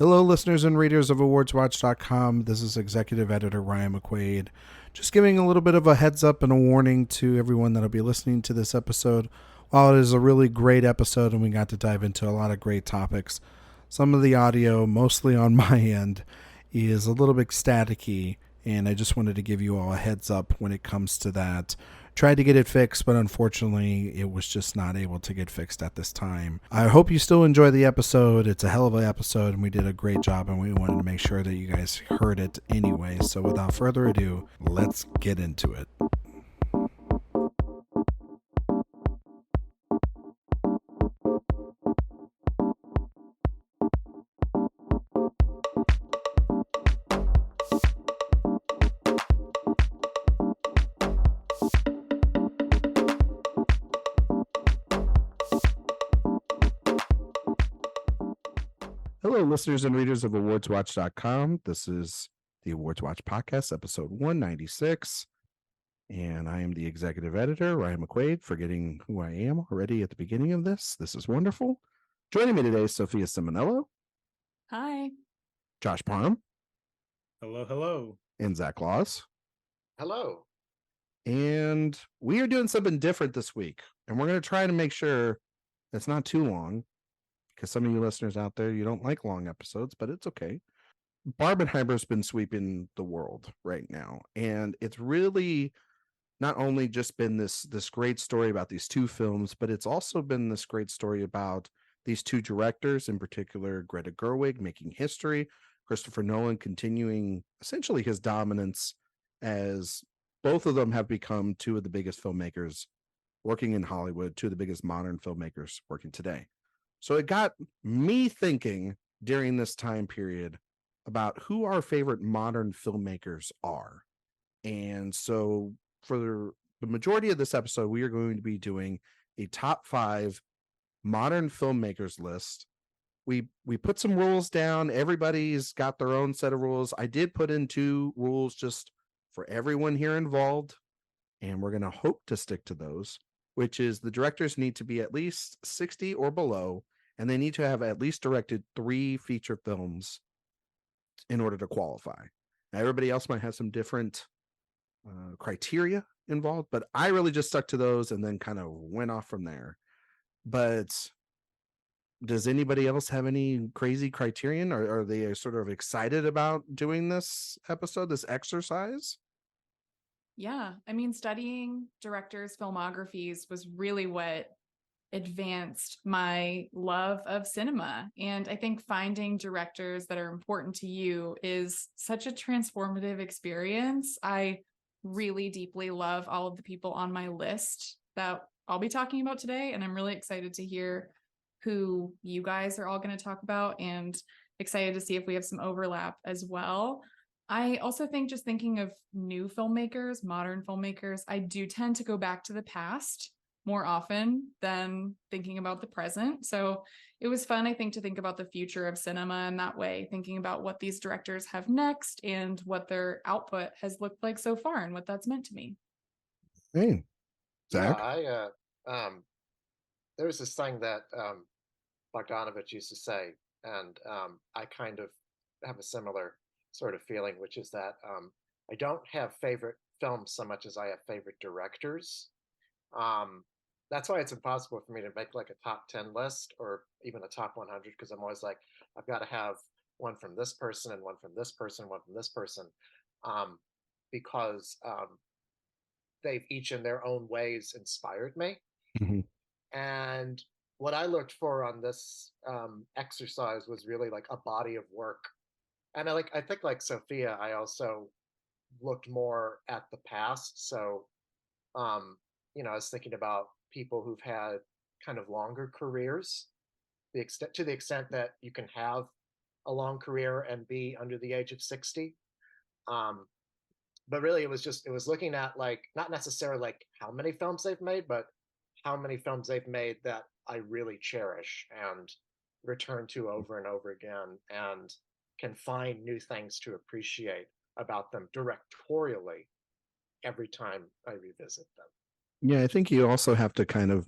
Hello, listeners and readers of AwardsWatch.com. This is Executive Editor Ryan McQuaid. Just giving a little bit of a heads up and a warning to everyone that'll be listening to this episode. While it is a really great episode and we got to dive into a lot of great topics, some of the audio, mostly on my end, is a little bit staticky, and I just wanted to give you all a heads up when it comes to that. Tried to get it fixed, but unfortunately it was just not able to get fixed at this time. I hope you still enjoy the episode. It's a hell of an episode and we did a great job, and we wanted to make sure that you guys heard it anyway. So without further ado, let's get into it. Hello, listeners and readers of AwardsWatch.com. This is the Awards Watch Podcast, episode 196. And I am the executive editor, Ryan McQuaid, forgetting who I am already at the beginning of this. This is wonderful. Joining me today is Sophia Simonello. Hi. Josh Parham. Hello, hello. And Zach Laws. Hello. And we are doing something different this week. And we're going to try to make sure it's not too long, because some of you listeners out there, you don't like long episodes, but it's okay. Barbenheimer's been sweeping the world right now. And it's really not only just been this great story about these two films, but it's also been this great story about these two directors, in particular, Greta Gerwig making history, Christopher Nolan continuing essentially his dominance, as both of them have become two of the biggest filmmakers working in Hollywood, two of the biggest modern filmmakers working today. So it got me thinking during this time period about who our favorite modern filmmakers are. And so for the majority of this episode, we are going to be doing a top 5 modern filmmakers list. We put some rules down. Everybody's got their own set of rules. I did put in 2 rules just for everyone here involved, and we're going to hope to stick to those, which is the directors need to be at least 60 or below, and they need to have at least directed 3 feature films in order to qualify. Now, everybody else might have some different criteria involved, but I really just stuck to those and then kind of went off from there. But does anybody else have any crazy criterion, or are they sort of excited about doing this episode, this exercise? Yeah, I mean, studying directors' filmographies was really what advanced my love of cinema. And I think finding directors that are important to you is such a transformative experience. I really deeply love all of the people on my list that I'll be talking about today. And I'm really excited to hear who you guys are all going to talk about, and excited to see if we have some overlap as well. I also think, just thinking of new filmmakers, modern filmmakers, I do tend to go back to the past more often than thinking about the present. So it was fun, I think, to think about the future of cinema in that way, thinking about what these directors have next and what their output has looked like so far and what that's meant to me. Hey, Zach? Yeah, there was this thing that Bogdanovich used to say, and I kind of have a similar sort of feeling, which is that I don't have favorite films so much as I have favorite directors. That's why it's impossible for me to make like a top 10 list or even a top 100, because I'm always like, I've got to have one from this person and one from this person, one from this person, because they've each in their own ways inspired me. Mm-hmm. And what I looked for on this exercise was really like a body of work. And I think like Sophia, I also looked more at the past. So, I was thinking about people who've had kind of longer careers, to the extent that you can have a long career and be under the age of 60. But really, it was looking at like not necessarily like how many films they've made, but how many films they've made that I really cherish and return to over and over again, and can find new things to appreciate about them directorially every time I revisit them. Yeah, I think you also have to kind of,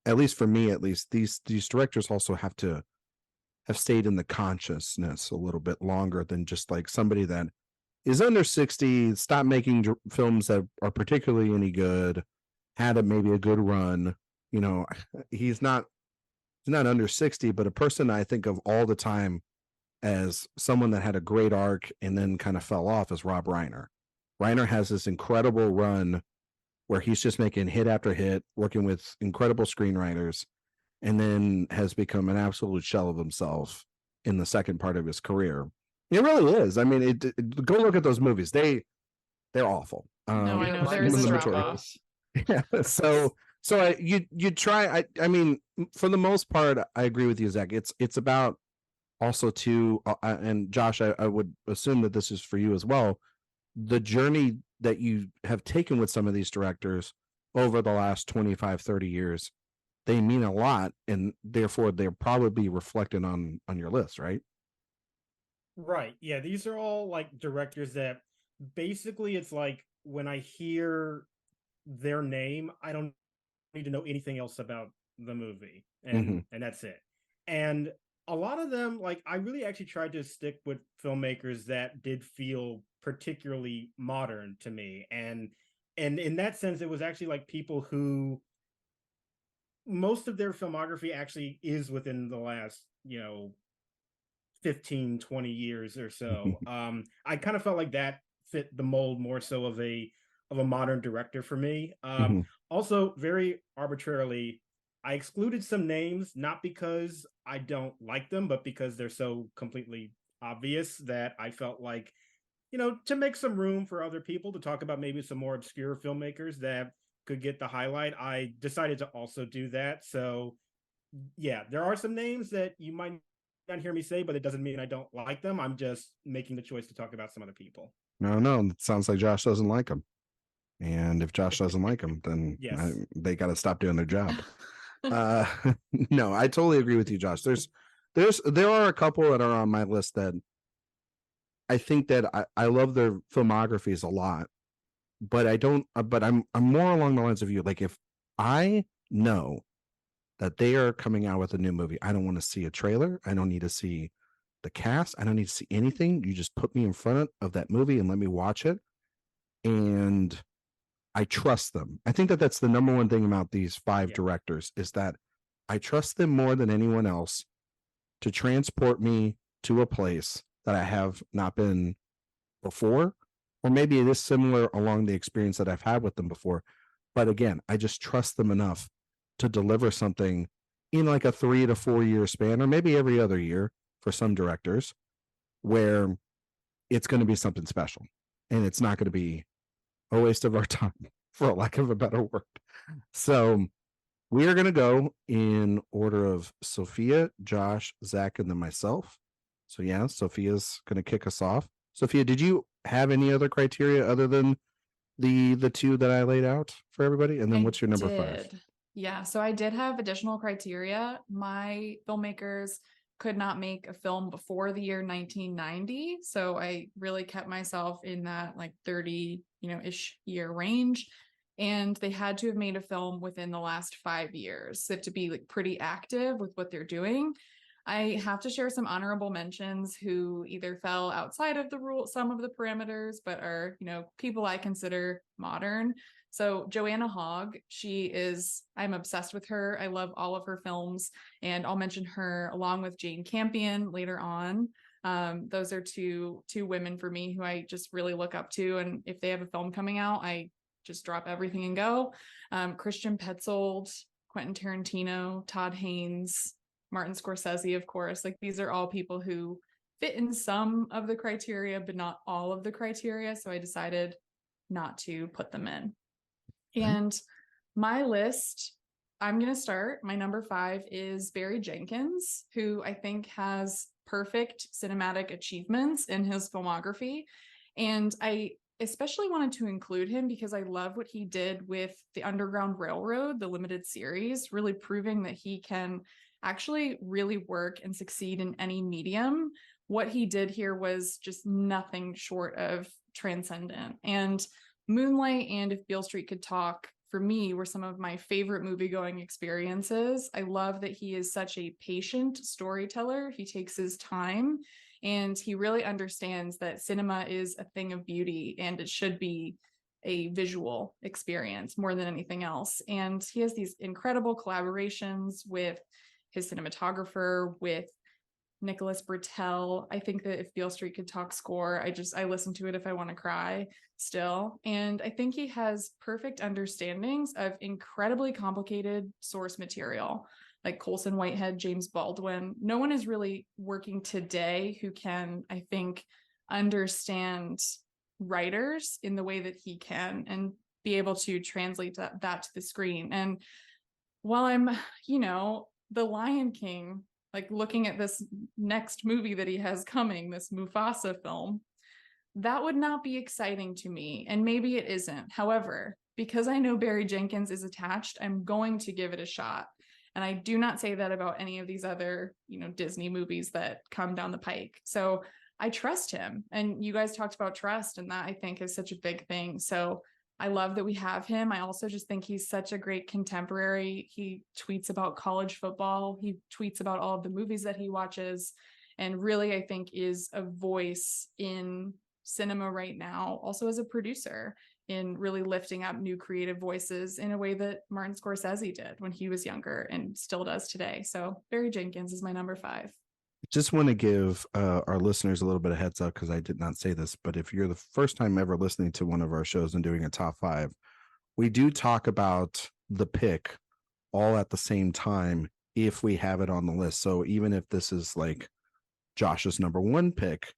at least for me, at least these directors also have to have stayed in the consciousness a little bit longer than just like somebody that is under 60, stopped making films that are particularly any good, had maybe a good run. You know, he's not under 60, but a person I think of all the time as someone that had a great arc and then kind of fell off is Rob Reiner. Reiner has this incredible run where he's just making hit after hit, working with incredible screenwriters, and then has become an absolute shell of himself in the second part of his career. It really is. I mean, go look at those movies. They're awful. No, I know mine there is was a so drop great. off. Yeah. So you try. I mean, for the most part, I agree with you, Zach. It's about also to and Josh, I would assume that this is for you as well. The journey that you have taken with some of these directors over the last 25, 30 years, they mean a lot, and therefore they'll probably be reflected on your list, right? Right. Yeah, these are all like directors that basically it's like when I hear their name, I don't need to know anything else about the movie. And that's it. And a lot of them, like I really actually tried to stick with filmmakers that did feel particularly modern to me. And in that sense, it was actually like people who most of their filmography actually is within the last, 15, 20 years or so. I kind of felt like that fit the mold more so of a modern director for me. Also, very arbitrarily, I excluded some names not because I don't like them, but because they're so completely obvious that I felt like, to make some room for other people to talk about maybe some more obscure filmmakers that could get the highlight, I decided to also do that. So, yeah, there are some names that you might not hear me say, but it doesn't mean I don't like them. I'm just making the choice to talk about some other people. No, it sounds like Josh doesn't like them. And if Josh doesn't like them, then Yes. they got to stop doing their job. No, I totally agree with you, Josh. There are a couple that are on my list that I think that I love their filmographies a lot, but I don't. But I'm more along the lines of you. Like if I know that they are coming out with a new movie, I don't want to see a trailer. I don't need to see the cast. I don't need to see anything. You just put me in front of that movie and let me watch it, and I trust them. I think that that's the number one thing about these five directors is that I trust them more than anyone else to transport me to a place that I have not been before, or maybe it is similar along the experience that I've had with them before. But again, I just trust them enough to deliver something in like a 3 to 4 year span, or maybe every other year for some directors, where it's going to be something special and it's not going to be a waste of our time, for a lack of a better word. So we are going to go in order of Sophia, Josh, Zach, and then myself. So yeah, Sophia's going to kick us off. Sophia, did you have any other criteria other than the two that I laid out for everybody? And then what's your number 5? Yeah, so I did have additional criteria. My filmmakers could not make a film before the year 1990, so I really kept myself in that like 30 ish year range, and they had to have made a film within the last 5 years. So they have to be like pretty active with what they're doing. I have to share some honorable mentions who either fell outside of the rule, some of the parameters, but are people I consider modern. So Joanna Hogg, I'm obsessed with her. I love all of her films, and I'll mention her along with Jane Campion later on. Those are two women for me who I just really look up to, and if they have a film coming out, I just drop everything and go. Christian Petzold, Quentin Tarantino, Todd Haynes, Martin Scorsese, of course. Like these are all people who fit in some of the criteria, but not all of the criteria. So I decided not to put them in. And my list, I'm going to start. My number 5 is Barry Jenkins, who I think has perfect cinematic achievements in his filmography. And I especially wanted to include him because I love what he did with the Underground Railroad, the limited series, really proving that he can actually really work and succeed in any medium. What he did here was just nothing short of transcendent. And Moonlight and If Beale Street Could Talk for me were some of my favorite movie going experiences. I love that he is such a patient storyteller. He takes his time and he really understands that cinema is a thing of beauty and it should be a visual experience more than anything else. And he has these incredible collaborations with his cinematographer, with Nicholas Britell. I think that if Beale Street Could Talk score, I listen to it if I want to cry still. And I think he has perfect understandings of incredibly complicated source material like Colson Whitehead, James Baldwin. No one is really working today who can, I think, understand writers in the way that he can and be able to translate that to the screen. And while I'm, the Lion King, like looking at this next movie that he has coming, this Mufasa film, that would not be exciting to me. And maybe it isn't. However, because I know Barry Jenkins is attached, I'm going to give it a shot. And I do not say that about any of these other, Disney movies that come down the pike. So I trust him. And you guys talked about trust, and that I think is such a big thing. So I love that we have him. I also just think he's such a great contemporary. He tweets about college football. He tweets about all of the movies that he watches, and really, I think, is a voice in cinema right now, also as a producer, in really lifting up new creative voices in a way that Martin Scorsese did when he was younger and still does today. So Barry Jenkins is my number 5. Just want to give our listeners a little bit of heads up because I did not say this, but if you're the first time ever listening to one of our shows and doing a top 5, we do talk about the pick all at the same time if we have it on the list. So even if this is like Josh's number 1 pick,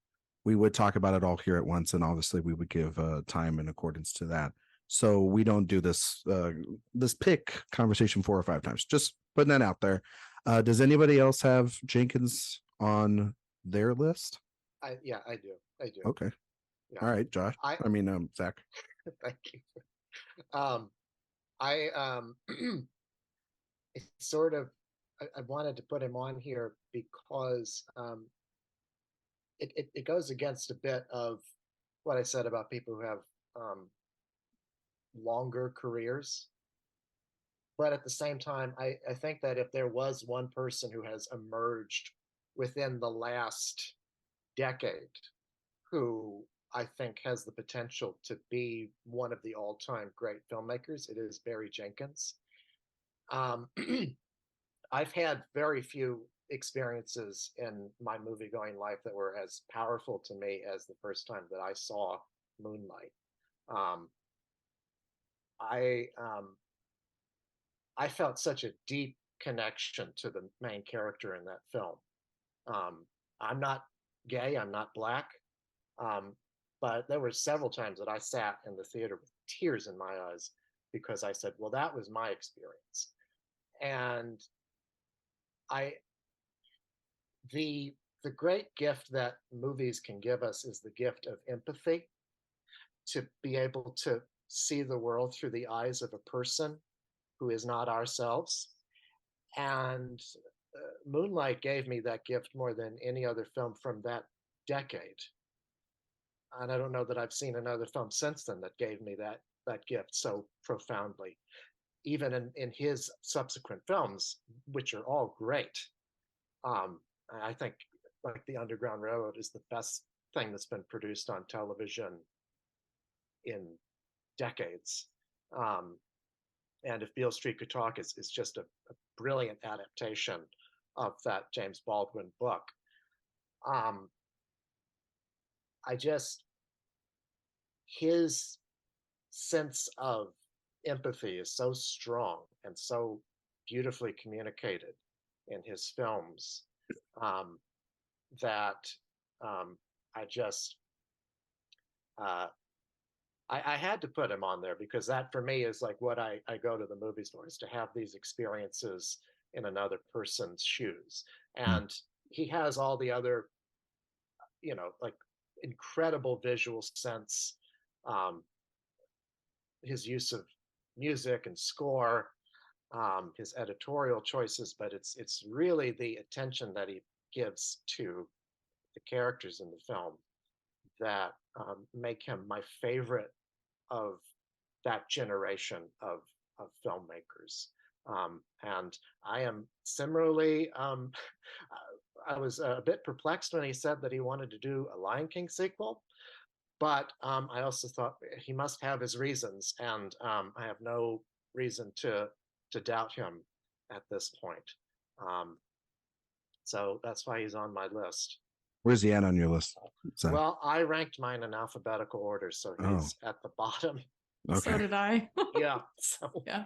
we would talk about it all here at once, and obviously we would give time in accordance to that. So we don't do this pick conversation 4 or 5 times. Just putting that out there. Does anybody else have Jenkins on their list? I do. Okay. Yeah. All right, Josh. I Zach. Thank you. I it's sort of I wanted to put him on here because it goes against a bit of what I said about people who have longer careers. But at the same time, I think that if there was one person who has emerged within the last decade who I think has the potential to be one of the all-time great filmmakers, it is Barry Jenkins. I've had very few experiences in my movie-going life that were as powerful to me as the first time that I saw Moonlight. I felt such a deep connection to the main character in that film. I'm not gay, I'm not Black, but there were several times that I sat in the theater with tears in my eyes because I said, well, that was my experience. And the great gift that movies can give us is the gift of empathy, to be able to see the world through the eyes of a person who is not ourselves. And Moonlight gave me that gift more than any other film from that decade. And I don't know that I've seen another film since then that gave me that gift so profoundly. Even in his subsequent films, which are all great. I think like The Underground Railroad is the best thing that's been produced on television in decades. And If Beale Street Could Talk is just a brilliant adaptation of that James Baldwin book. His sense of empathy is so strong and so beautifully communicated in his films that I had to put him on there because that for me is like what I go to the movies for, is to have these experiences in another person's shoes. And he has all the other, like incredible visual sense, his use of music and score, his editorial choices, but it's really the attention that he gives to the characters in the film that make him my favorite of that generation of filmmakers. And I am similarly, I was a bit perplexed when he said that he wanted to do a Lion King sequel, but I also thought he must have his reasons, and I have no reason to doubt him at this point. So that's why he's on my list. Where's he at on your list? Zach? Well, I ranked mine in alphabetical order, so he's at the bottom. Okay. So did I. Yeah. So, Yeah.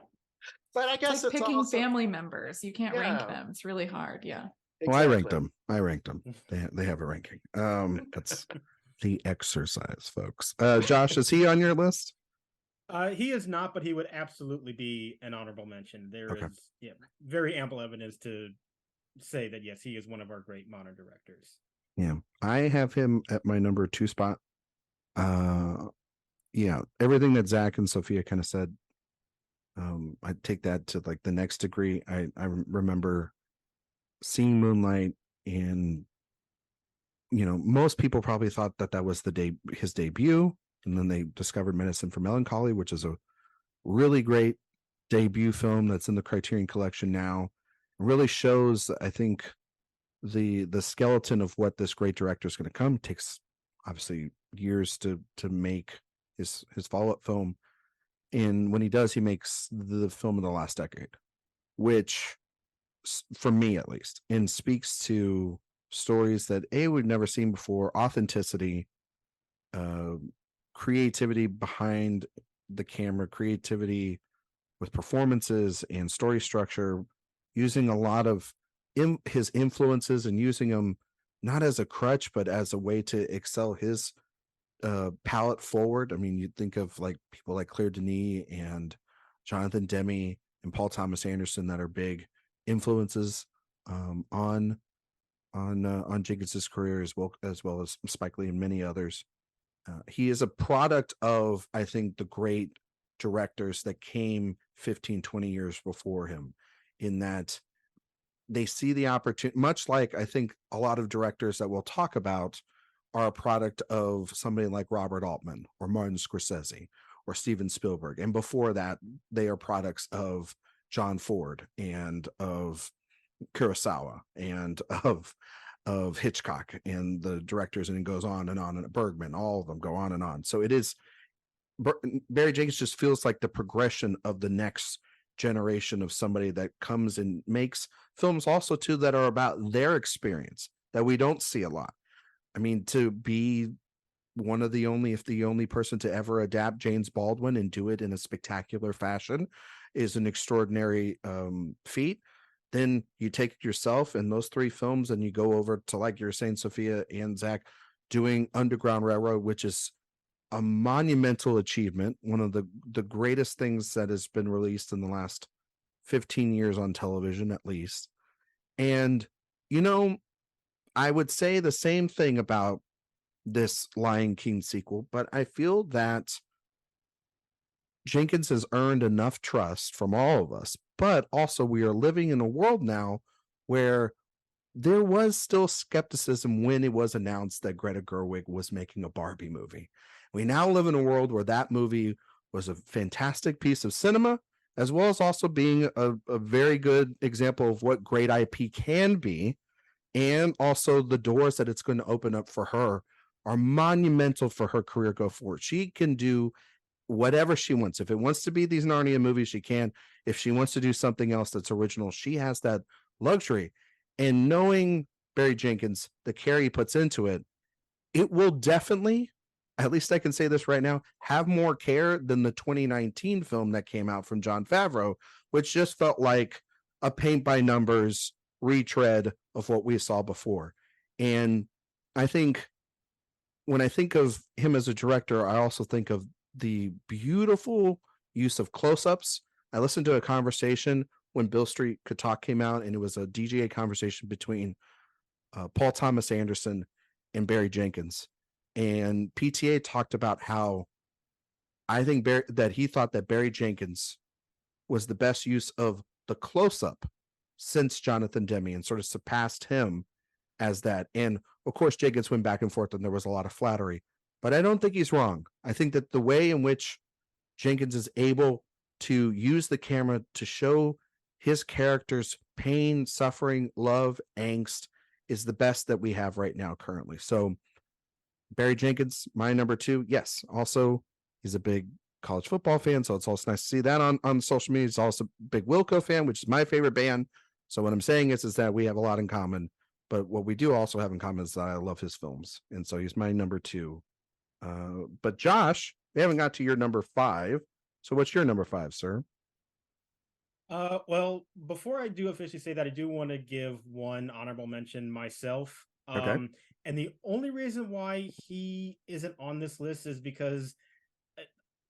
but I It's guess like it's picking also, family members. You can't rank Yeah. them. It's really hard. Yeah. Well, I ranked exactly. them. I ranked them. They have a ranking. That's The Exercise, folks. Josh, is he on your list? He is not, but he would absolutely be an honorable mention. There is Okay. very ample evidence to say that yes, he is one of our great modern directors. Yeah, I have him at my number 2 spot. Yeah, everything that Zach and Sophia kind of said, I take that to like the next degree. I remember seeing Moonlight, and most people probably thought that was his debut, and then they discovered Medicine for Melancholy, which is a really great debut film that's in the Criterion Collection now. It really shows, I think, the skeleton of what this great director is going to come. It takes obviously years to make his follow-up film, and when he does, he makes the film of the last decade, which for me at least, and speaks to stories that we've never seen before, authenticity, creativity behind the camera, creativity with performances and story structure, using a lot of his influences and using them not as a crutch, but as a way to excel his palette forward. I mean, you think of like people like Claire Denis and Jonathan Demme and Paul Thomas Anderson that are big influences on Jenkins's career, as well as Spike Lee and many others. He is a product of, I think, the great directors that came 15, 20 years before him, in that they see the opportunity, much like I think a lot of directors that we'll talk about are a product of somebody like Robert Altman or Martin Scorsese or Steven Spielberg. And before that, they are products of John Ford and of Kurosawa and of Hitchcock and the directors, and it goes on, and Bergman, all of them go on and on. So it is, Barry Jenkins just feels like the progression of the next generation of somebody that comes and makes films also too that are about their experience that we don't see a lot. I mean, to be one of the only, if the only person to ever adapt James Baldwin and do it in a spectacular fashion is an extraordinary feat. Then you take yourself and those 3 films and you go over to, like you're saying, Sophia and Zach, doing Underground Railroad, which is a monumental achievement, one of the greatest things that has been released in the last 15 years on television, at least. And, I would say the same thing about this Lion King sequel, but I feel that Jenkins has earned enough trust from all of us, but also we are living in a world now where there was still skepticism when it was announced that Greta Gerwig was making a Barbie movie. We now live in a world where that movie was a fantastic piece of cinema, as well as also being a very good example of what great IP can be. And also the doors that it's going to open up for her are monumental for her career go forward. She can do whatever she wants. If it wants to be these Narnia movies, she can. If she wants to do something else that's original, she has that luxury. And knowing Barry Jenkins, the care he puts into it, it will definitely, at least I can say this right now, have more care than the 2019 film that came out from Jon Favreau, which just felt like a paint by numbers retread of what we saw before. And I think when I think of him as a director, I also think of the beautiful use of close-ups. I listened to a conversation when Bill Street Could Talk came out, and it was a DGA conversation between Paul Thomas Anderson and Barry Jenkins. And PTA talked about how I think that he thought that Barry Jenkins was the best use of the close-up since Jonathan Demme, and sort of surpassed him as that. And of course, Jenkins went back and forth, and there was a lot of flattery, but I don't think he's wrong. I think that the way in which Jenkins is able to use the camera to show his characters pain, suffering, love, angst is the best that we have right now currently. So Barry Jenkins, my number 2. Yes, also he's a big college football fan, so it's also nice to see that on social media. He's also a big Wilco fan, which is my favorite band. So what I'm saying is that we have a lot in common, but what we do also have in common is that I love his films, and so he's my number 2. But Josh, we haven't got to your number 5. So what's your number 5, sir? Well, before I do officially say that, I do want to give one honorable mention myself. Okay. And the only reason why he isn't on this list is because,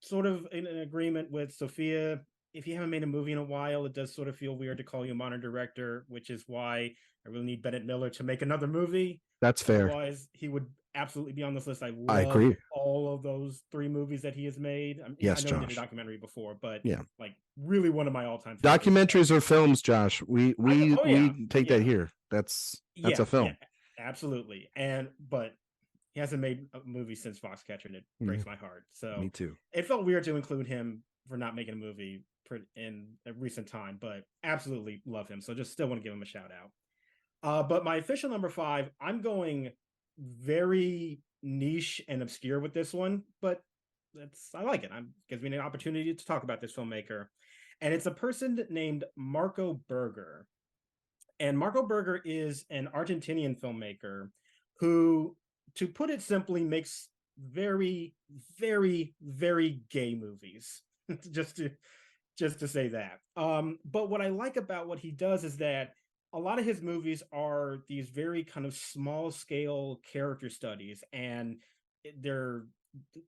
sort of in an agreement with Sophia, if you haven't made a movie in a while, it does sort of feel weird to call you a modern director, which is why I really need Bennett Miller to make another movie. That's fair. Otherwise, he would absolutely be on this list. I agree. love all of those 3 movies that he has made. Yes, I know he did Josh. a documentary before, but Yeah, like really one of my all-time favorites. documentaries or films, Josh. We yeah. take that here. That's a film. Yeah, absolutely. But he hasn't made a movie since Foxcatcher, and it breaks my heart. So Me too. it felt weird to include him for not making a movie in a recent time, but absolutely love him. So just still want to give him a shout out. But my official number 5, I'm going very niche and obscure with this one, but I like it. Gives me an opportunity to talk about this filmmaker. And it's a person named Marco Berger. And Marco Berger is an Argentinian filmmaker who, to put it simply, makes very, very, very gay movies. just to say that. But what I like about what he does is that a lot of his movies are these very kind of small scale character studies, and they're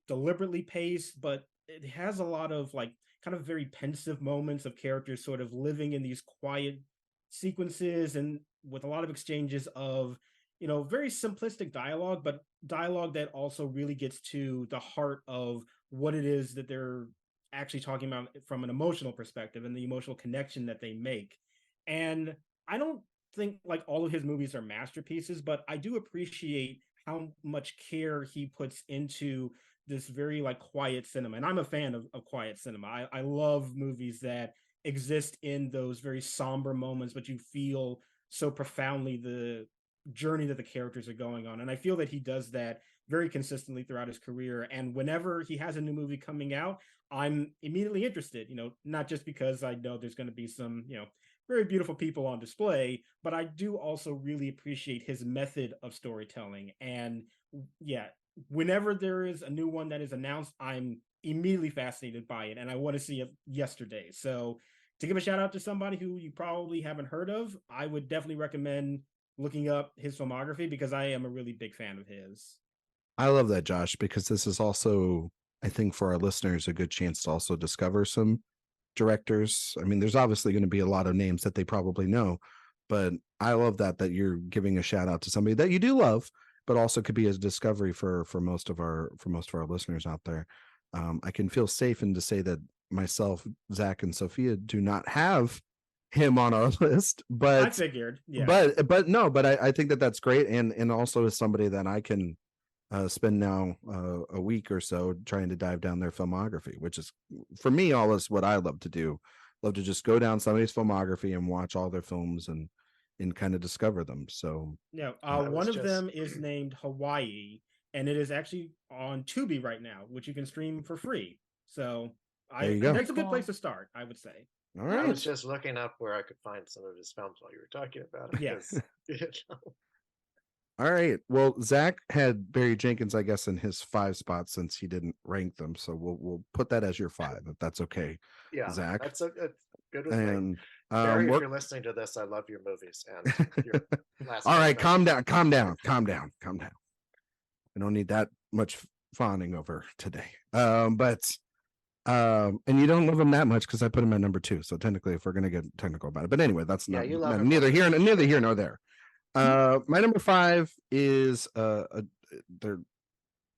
deliberately paced, but it has a lot of like kind of very pensive moments of characters sort of living in these quiet sequences, and with a lot of exchanges of, very simplistic dialogue, but dialogue that also really gets to the heart of what it is that they're actually talking about from an emotional perspective and the emotional connection that they make. And I don't think like all of his movies are masterpieces, but I do appreciate how much care he puts into this very like quiet cinema. And I'm a fan of quiet cinema. I love movies that exist in those very somber moments, but you feel so profoundly the journey that the characters are going on. And I feel that he does that very consistently throughout his career. And whenever he has a new movie coming out, I'm immediately interested, not just because I know there's going to be some, very beautiful people on display, but I do also really appreciate his method of storytelling. And yeah, whenever there is a new one that is announced, I'm immediately fascinated by it, and I want to see it yesterday. So to give a shout out to somebody who you probably haven't heard of, I would definitely recommend looking up his filmography, because I am a really big fan of his. I love that, Josh, because this is also, I think, for our listeners, a good chance to also discover some directors. I mean, there's obviously going to be a lot of names that they probably know, but I love that you're giving a shout out to somebody that you do love, but also could be a discovery for most of our listeners out there. I can feel safe in to say that myself, Zach, and Sophia do not have him on our list, but I figured, yeah. but I think that that's great, and also is somebody that I can spend now a week or so trying to dive down their filmography, which is, for me, all is what I love to do. Love to just go down somebody's filmography and watch all their films and kind of discover them. So yeah, one of them is named Hawaii, and it is actually on Tubi right now, which you can stream for free. So that's a good place to start, I would say. All right. I was just looking up where I could find some of his films while you were talking about it. Yes. All right. Well, Zach had Barry Jenkins, I guess, in his 5 spots since he didn't rank them. So we'll put that as your 5, if that's okay. Yeah, Zach. that's good with and me. Barry, if you're listening to this, I love your movies. And your all right, calm down. I don't need that much fawning over today. And you don't love him that much because I put him at number 2. So technically, if we're gonna get technical about it, but anyway, that's not neither here nor there. My number 5 is there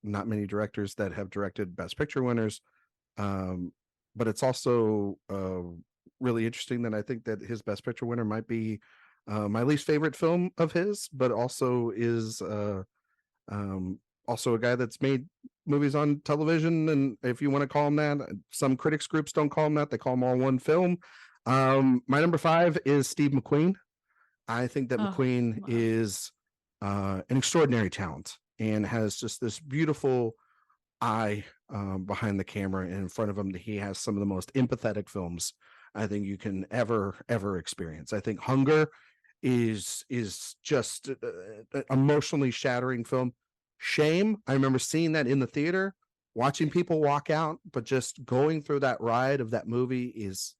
not many directors that have directed Best Picture winners, but it's also really interesting that I think that his Best Picture winner might be my least favorite film of his, but also is also a guy that's made movies on television, and if you want to call them that, some critics groups don't call them that; they call them all one film. My number 5 is Steve McQueen. I think that Oh, McQueen love. is an extraordinary talent and has just this beautiful eye behind the camera, and in front of him, he has some of the most empathetic films I think you can ever experience. I think Hunger is just an emotionally shattering film. Shame, I remember seeing that in the theater, watching people walk out, but just going through that ride of that movie is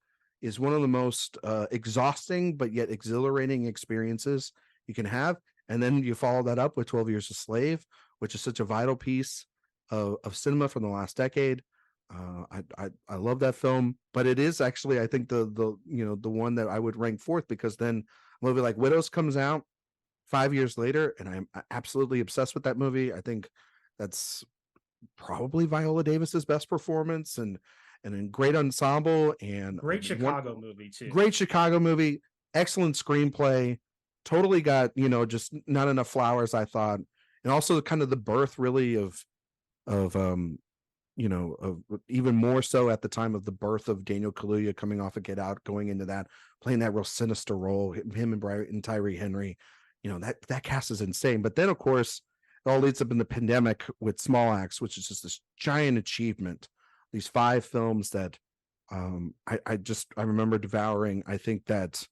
one of the most exhausting but yet exhilarating experiences you can have. And then you follow that up with 12 Years a Slave, which is such a vital piece of cinema from the last decade. I love that film, but it is actually, I think, the one that I would rank fourth, because then a movie like Widows comes out 5 years later, and I'm absolutely obsessed with that movie. I think that's probably Viola Davis's best performance, and a great ensemble, and Great Chicago movie too. great Chicago movie, excellent screenplay, totally got, just not enough flowers, I thought. And also kind of the birth really of of even more so at the time of the birth of Daniel Kaluuya coming off of Get Out, going into that, playing that real sinister role, him and Tyree Henry, that cast is insane. But then of course it all leads up in the pandemic with Small Axe, which is just this giant achievement. These 5 films that I remember devouring. I think that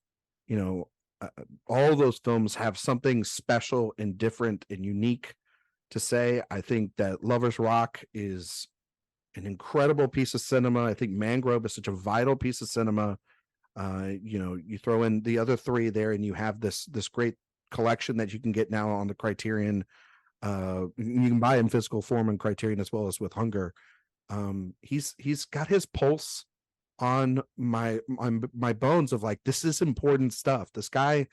all those films have something special and different and unique to say. I think that Lovers Rock is an incredible piece of cinema. I think Mangrove is such a vital piece of cinema. You throw in the other 3 there, and you have this great collection that you can get now on the Criterion. You can buy in physical form in Criterion as well as with Hunger. He's got his pulse on my bones of like, this is important stuff. This guy,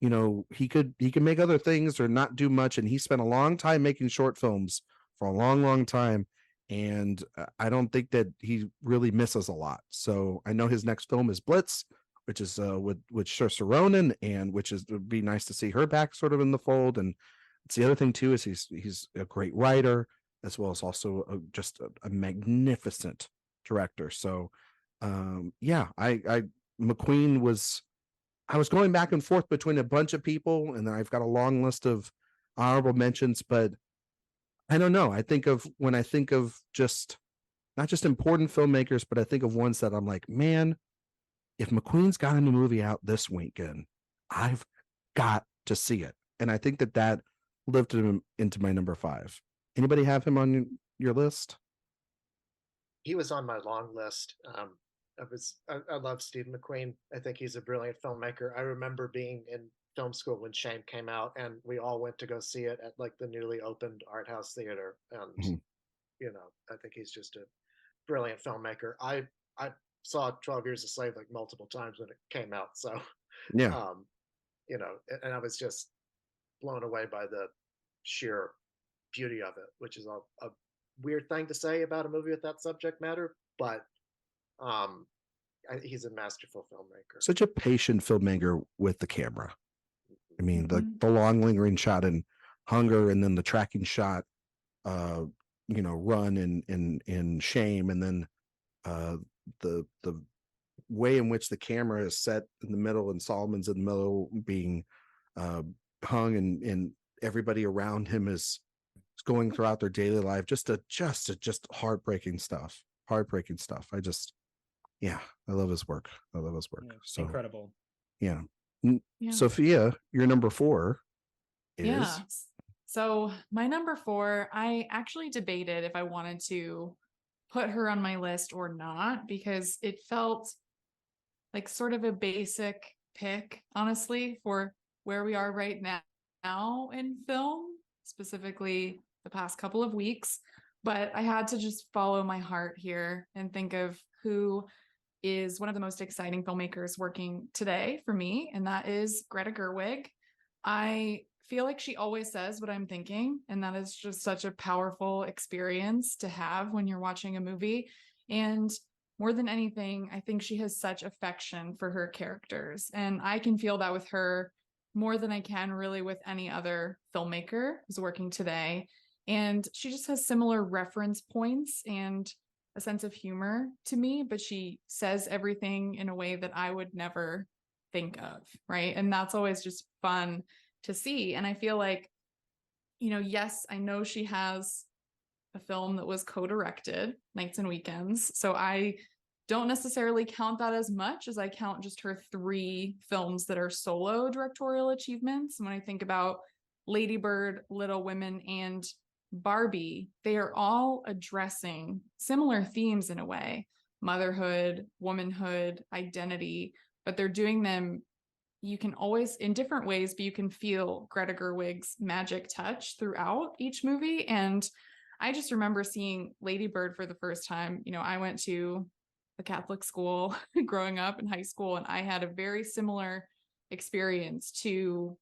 he can make other things or not do much, and he spent a long time making short films for a long time, and I don't think that he really misses a lot. So I know his next film is Blitz, which is with Saoirse Ronan, and which is, would be nice to see her back sort of in the fold. And it's the other thing too, is he's a great writer, as well as also just a magnificent director. So yeah, I McQueen was, I was going back and forth between a bunch of people, and then I've got a long list of honorable mentions, but I don't know. When I think of just not just important filmmakers, but I think of ones that I'm like, man, if McQueen's got a new movie out this weekend, I've got to see it. And I think that lifted him into my number 5. Anybody have him on your list? He was on my long list. I love Steve McQueen. I think he's a brilliant filmmaker. I remember being in film school when Shame came out, and we all went to go see it at like the newly opened art house theater. And I think he's just a brilliant filmmaker. I saw 12 Years a Slave like multiple times when it came out. So Yeah. and I was just blown away by the sheer beauty of it, which is a weird thing to say about a movie with that subject matter, but he's a masterful filmmaker. Such a patient filmmaker with the camera. I mean, Mhm. the long lingering shot in Hunger, and then the tracking shot, Run in Shame, and then the way in which the camera is set in the middle and Solomon's in the middle, being hung, and everybody around him is going throughout their daily life. Just heartbreaking stuff. Heartbreaking stuff. I love his work. Yeah, So incredible. yeah. Yeah. Sophia, your number 4 is Yeah. So my number 4, I actually debated if I wanted to put her on my list or not, because it felt like sort of a basic pick, honestly, for where we are right now in film, specifically the past couple of weeks. But I had to just follow my heart here and think of who is one of the most exciting filmmakers working today for me, and that is Greta Gerwig. I feel like she always says what I'm thinking, and that is just such a powerful experience to have when you're watching a movie. And more than anything, I think she has such affection for her characters, and I can feel that with her more than I can really with any other filmmaker who's working today. And she just has similar reference points and a sense of humor to me, but she says everything in a way that I would never think of, right? And that's always just fun to see. And I feel like, yes, I know she has a film that was co-directed, Nights and Weekends. So I don't necessarily count that as much as I count just her 3 films that are solo directorial achievements. And when I think about Lady Bird, Little Women, and Barbie, they are all addressing similar themes in a way: motherhood, womanhood, identity, but they're doing them, you can always, in different ways, but you can feel Greta Gerwig's magic touch throughout each movie. And I just remember seeing Lady Bird for the first time. I went to a Catholic school growing up in high school, and I had a very similar experience to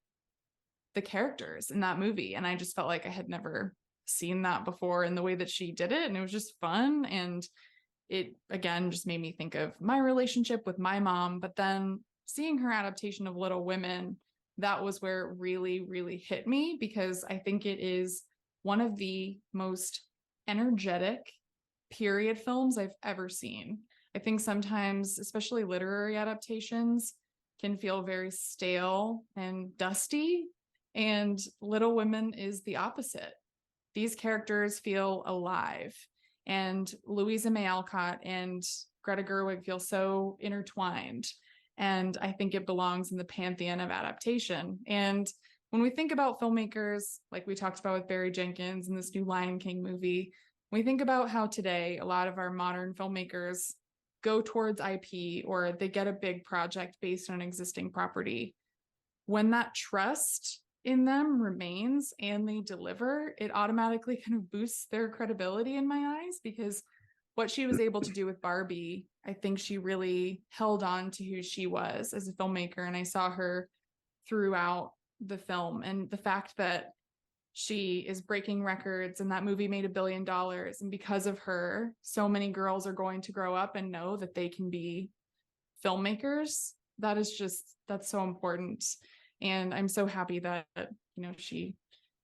the characters in that movie. And I just felt like I had never seen that before in the way that she did it. And it was just fun. And it, again, just made me think of my relationship with my mom. But then seeing her adaptation of Little Women, that was where it really, really hit me, because I think it is one of the most energetic period films I've ever seen. I think sometimes, especially literary adaptations, can feel very stale and dusty, and Little Women is the opposite. These characters feel alive, and Louisa May Alcott and Greta Gerwig feel so intertwined. And I think it belongs in the pantheon of adaptation. And when we think about filmmakers, like we talked about with Barry Jenkins and this new Lion King movie, we think about how today a lot of our modern filmmakers go towards IP, or they get a big project based on existing property. When that trust in them remains and they deliver, it automatically kind of boosts their credibility in my eyes, because what she was able to do with Barbie, I think she really held on to who she was as a filmmaker. And I saw her throughout the film, and the fact that she is breaking records, and that movie made $1 billion. And because of her, so many girls are going to grow up and know that they can be filmmakers. That's so important. And I'm so happy that, she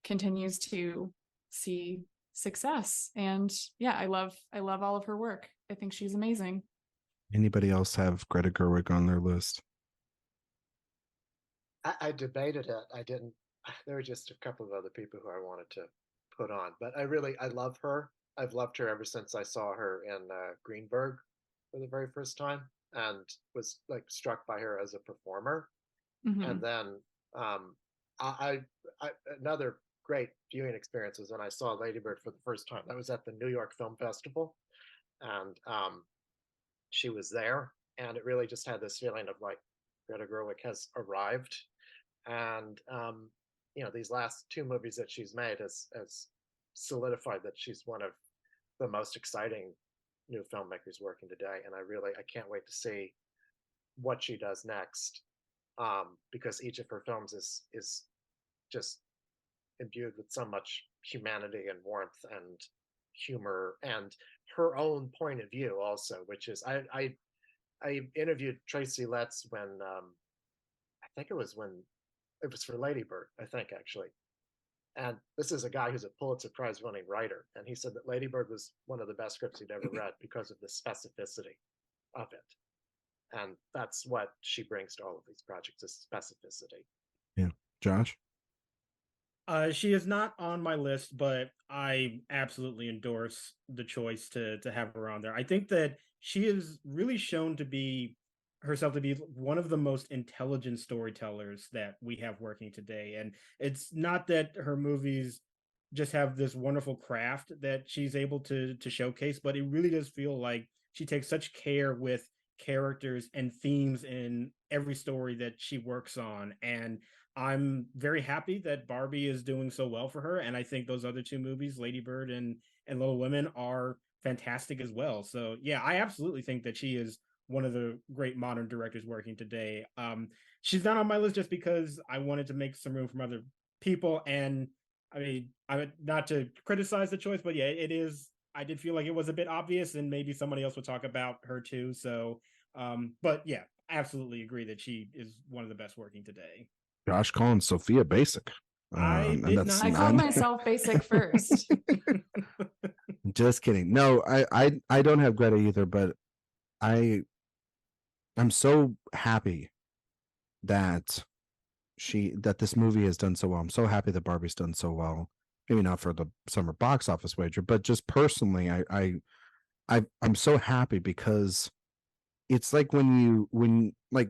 continues to see success. And yeah, I love all of her work. I think she's amazing. Anybody else have Greta Gerwig on their list? I debated it. I didn't. There were just a couple of other people who I wanted to put on, but I love her. I've loved her ever since I saw her in Greenberg for the very first time, and was like struck by her as a performer. Mhm. And then I another great viewing experience was when I saw Lady Bird for the first time. That was at the New York Film Festival, and she was there, and it really just had this feeling of like Greta Gerwig has arrived. And these last 2 movies that she's made has solidified that she's one of the most exciting new filmmakers working today. And I can't wait to see what she does next, because each of her films is just imbued with so much humanity and warmth and humor, and her own point of view also, which is I interviewed Tracy Letts when I think it was for Lady Bird, I think, actually. And this is a guy who's a Pulitzer Prize winning writer, and he said that Lady Bird was one of the best scripts he'd ever read because of the specificity of it. And that's what she brings to all of these projects, is specificity. Yeah. Josh? She is not on my list, but I absolutely endorse the choice to have her on there. I think that she is really shown to be herself to be one of the most intelligent storytellers that we have working today. And it's not that her movies just have this wonderful craft that she's able to showcase, but it really does feel like she takes such care with characters and themes in every story that she works on. And I'm very happy that Barbie is doing so well for her. And I think those other 2 movies, Lady Bird and Little Women, are fantastic as well. So yeah, I absolutely think that she is one of the great modern directors working today. She's not on my list just because I wanted to make some room for other people. And I mean, I would not to criticize the choice, but yeah, it is. I did feel like it was a bit obvious, and maybe somebody else would talk about her too. So, but yeah, I absolutely agree that she is one of the best working today. Josh calling Sophia basic. I and did that's not I know called none. that. myself basic first. Just kidding. No, I don't have Greta either, but I I'm so happy that that this movie has done so well. I'm so happy that Barbie's done so well. Maybe not for the summer box office wager, but just personally, I'm so happy because it's like when like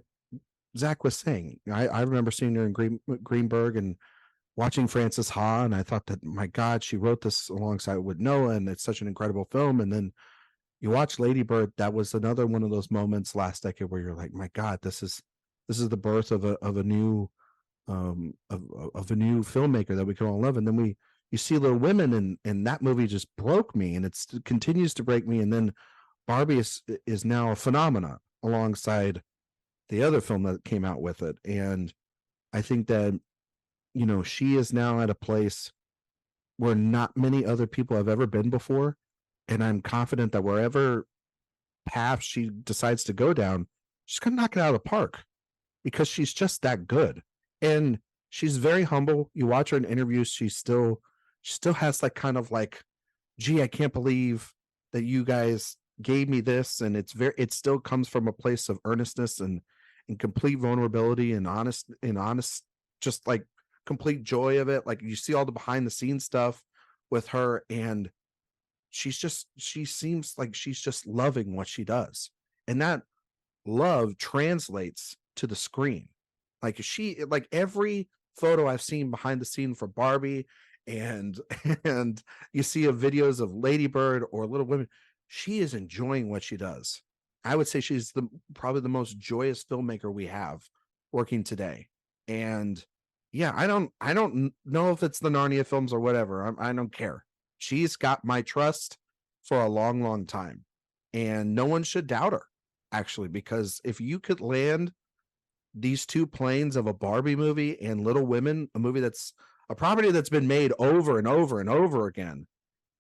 Zach was saying, I remember seeing her in Greenberg and watching Frances Ha, and I thought that, my God, she wrote this alongside with Noah, and it's such an incredible film. And then you watch Lady Bird, that was another one of those moments last decade where you're like, my God, this is the birth of a new of a new filmmaker that we can all love. And then you see Little Women, and that movie just broke me, and it continues to break me. And then Barbie is now a phenomena alongside the other film that came out with it. And I think that, she is now at a place where not many other people have ever been before. And I'm confident that wherever path she decides to go down, she's going to knock it out of the park because she's just that good. And she's very humble. You watch her in interviews, she still has like kind of like, gee, I can't believe that you guys gave me this. And it still comes from a place of earnestness and complete vulnerability and honest, just like complete joy of it. Like, you see all the behind the scenes stuff with her, and she seems like she's just loving what she does. And that love translates to the screen. Like, every photo I've seen behind the scene for Barbie, and and you see videos of Lady Bird or Little Women, she is enjoying what she does. I would say she's probably the most joyous filmmaker we have working today. And yeah, I don't know if it's the Narnia films or whatever. I don't care. She's got my trust for a long, long time, and no one should doubt her, actually, because if you could land these two planes of a Barbie movie and Little Women, a movie that's a property that's been made over and over and over again,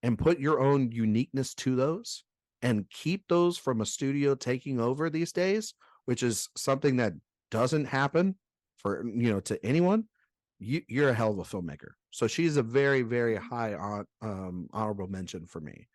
and put your own uniqueness to those and keep those from a studio taking over these days, which is something that doesn't happen for, to anyone, you're a hell of a filmmaker. So she's a very, very high honorable mention for me.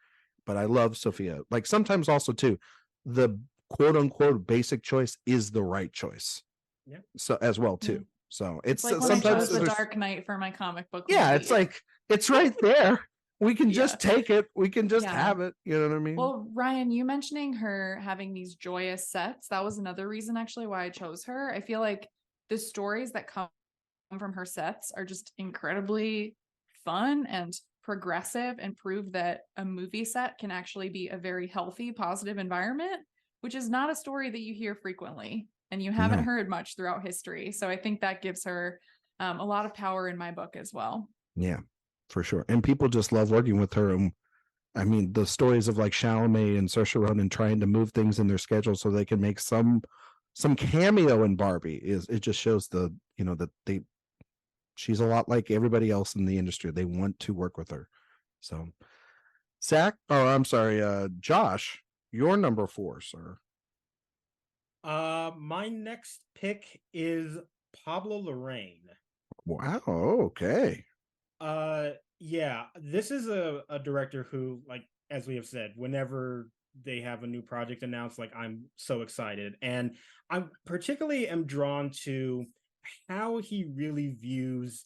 But I love Sophia. Like, sometimes also too, the quote unquote basic choice is the right choice. Yeah. So as well too. Yeah. So It's it's like when I sometimes chose The there's- Dark Knight for my comic book yeah, movie. it's like, it's right there. We can just take it. We can just Yeah. have it. You know what I mean? Well, Ryan, you mentioning her having these joyous sets, that was another reason actually why I chose her. I feel like the stories that come from her sets are just incredibly fun and progressive, and prove that a movie set can actually be a very healthy, positive environment, which is not a story that you hear frequently and you haven't No. heard much throughout history. So I think that gives her a lot of power in my book as well. Yeah, for sure. And people just love working with her. And I mean, the stories of like Chalamet and Saoirse Ronan trying to move things in their schedule so they can make some cameo in Barbie, it just shows that she's a lot like everybody else in the industry. They want to work with her. So I'm sorry, Josh, your number 4, sir. My next pick is Pablo Larraín. Wow. Okay. Yeah, this is a director who, like, as we have said, whenever they have a new project announced, like, I'm so excited. And I particularly am drawn to how he really views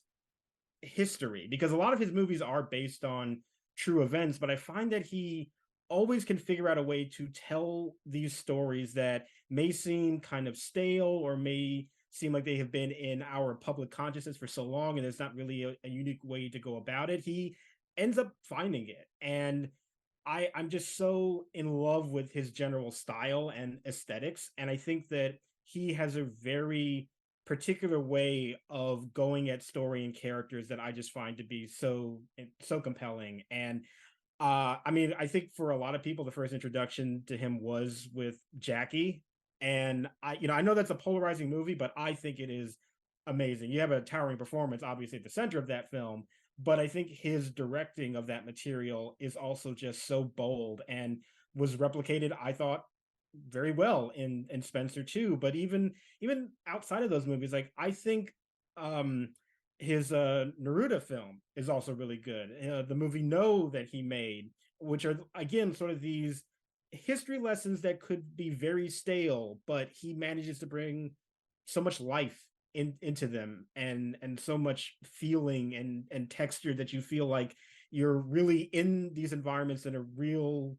history, because a lot of his movies are based on true events, but I find that he always can figure out a way to tell these stories that may seem kind of stale or may seem like they have been in our public consciousness for so long and there's not really a unique way to go about it. He ends up finding it, and I'm just so in love with his general style and aesthetics, and I think that he has a very particular way of going at story and characters that I just find to be so compelling. And I mean, I think for a lot of people, the first introduction to him was with Jackie. And I know that's a polarizing movie, but I think it is amazing. You have a towering performance, obviously, at the center of that film, but I think his directing of that material is also just so bold and was replicated, I thought, very well in Spencer too. But even outside of those movies, like, I think his Neruda film is also really good. The movie No that he made, which are again sort of these history lessons that could be very stale, but he manages to bring so much life into them, and so much feeling and texture that you feel like you're really in these environments in a real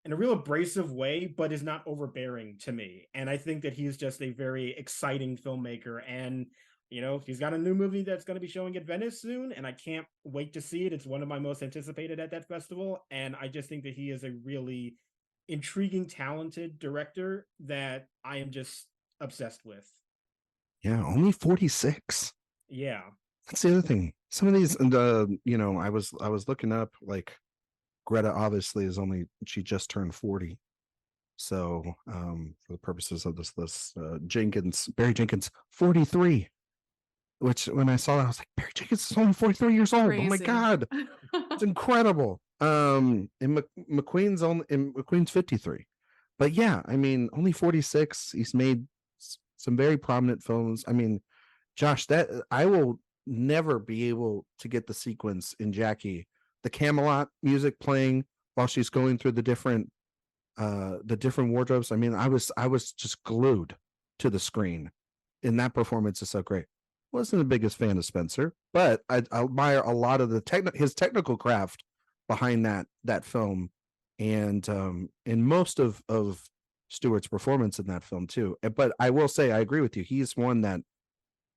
abrasive way, but is not overbearing to me. And I think that he's just a very exciting filmmaker. And, he's got a new movie that's going to be showing at Venice soon, and I can't wait to see it. It's one of my most anticipated at that festival. And I just think that he is a really intriguing, talented director that I am just obsessed with. Yeah, only 46. Yeah. That's the other thing. Some of these, and I was looking up, like, Greta obviously she just turned 40. So for the purposes of this list, Barry Jenkins, 43. Which when I saw that, I was like, Barry Jenkins is only 43 years old. Crazy. Oh my God. It's incredible. And McQueen's 53. But yeah, I mean, only 46. He's made some very prominent films. I mean, Josh, that I will never be able to get the sequence in Jackie, the Camelot music playing while she's going through the different wardrobes. I mean, I was just glued to the screen, and that performance is so great. Wasn't the biggest fan of Spencer, but I admire a lot of his technical craft behind that film, and most of Stewart's performance in that film too. But I will say, I agree with you. He's one that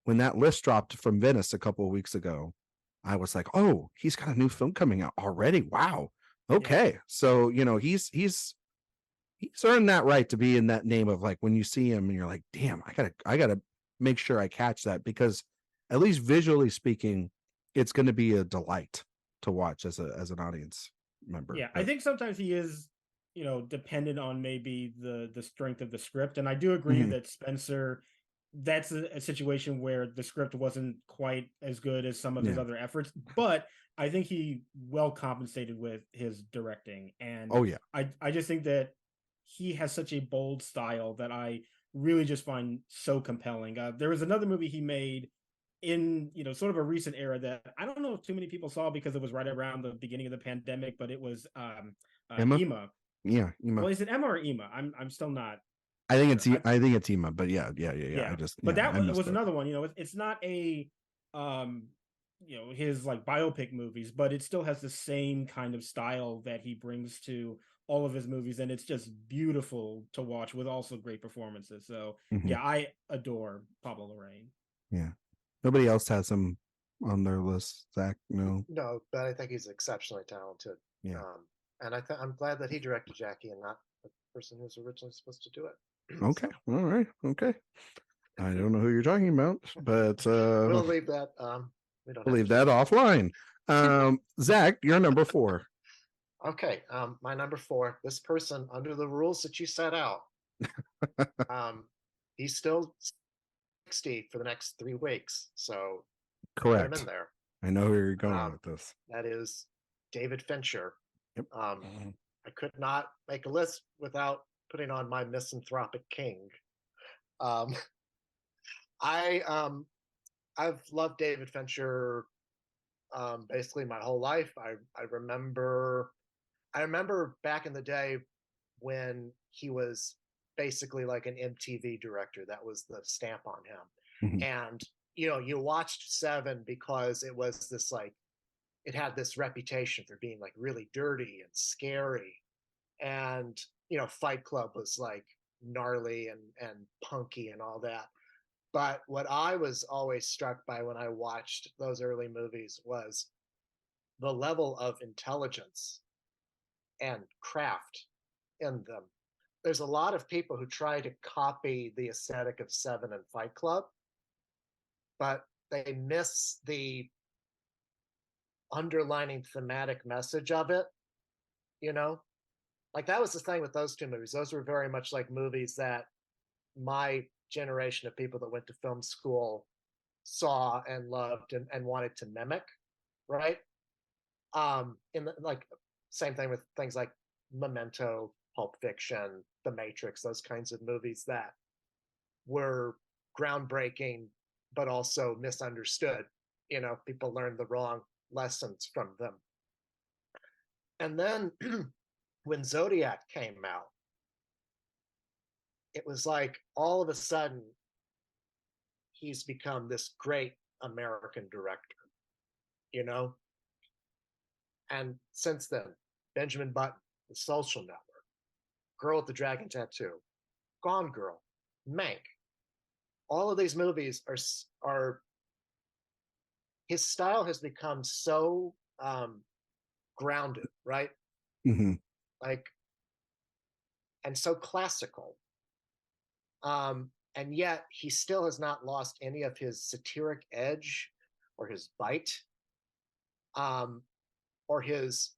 when that list dropped from Venice a couple of weeks ago, I was like, oh, he's got a new film coming out already. Wow. Okay. Yeah. So, he's earned that right to be in that name of, like, when you see him and you're like, damn, I gotta make sure I catch that, because at least visually speaking, it's going to be a delight to watch as an audience member. Yeah. But I think sometimes he is, dependent on maybe the strength of the script. And I do agree that Spencer, that's a situation where the script wasn't quite as good as some of his other efforts, but I think he well compensated with his directing. And I just think that he has such a bold style that I really just find so compelling. There was another movie he made in, sort of a recent era that I don't know if too many people saw because it was right around the beginning of the pandemic, but it was Ema. Yeah, Ema. Well, is it Emma or Ema? I'm still not. I think it's Ema, but yeah. That was another one. It's not a his like biopic movies, but it still has the same kind of style that he brings to all of his movies, and it's just beautiful to watch with also great performances. So yeah, I adore Pablo Larraín. Yeah, nobody else has him on their list. Zach, no, but I think he's exceptionally talented. Yeah, and I'm glad that he directed Jackie and not the person who was originally supposed to do it. Okay, so. All right, okay. I don't know who you're talking about, but we'll leave that. We'll leave that offline. Zach, you're number 4. Okay, my number 4. This person, under the rules that you set out, he's still 60 for the next 3 weeks. So correct. Put him in there. I know where you're going with this. That is David Fincher. Yep. I could not make a list without putting on my misanthropic king. I've loved David Fincher basically my whole life. I remember back in the day when he was basically like an MTV director. That was the stamp on him. And you watched Seven because it was this, like, it had this reputation for being like really dirty and scary, and Fight Club was like gnarly and punky and all that. But what I was always struck by when I watched those early movies was the level of intelligence and craft in them. There's a lot of people who try to copy the aesthetic of Seven and Fight Club, but they miss the underlining thematic message of it. Like, that was the thing with those 2 movies. Those were very much like movies that my generation of people that went to film school saw and loved and wanted to mimic, right? Like, same thing with things like Memento, Pulp Fiction, The Matrix, those kinds of movies that were groundbreaking but also misunderstood. You know, people learned the wrong lessons from them. And then when Zodiac came out, it was like all of a sudden he's become this great American director, you know? And since then, Benjamin Button, The Social Network, Girl with the Dragon Tattoo, Gone Girl, Mank, all of these movies are his style has become so grounded, right? Hmm. Like, and so classical. And yet he still has not lost any of his satiric edge or his bite, or his,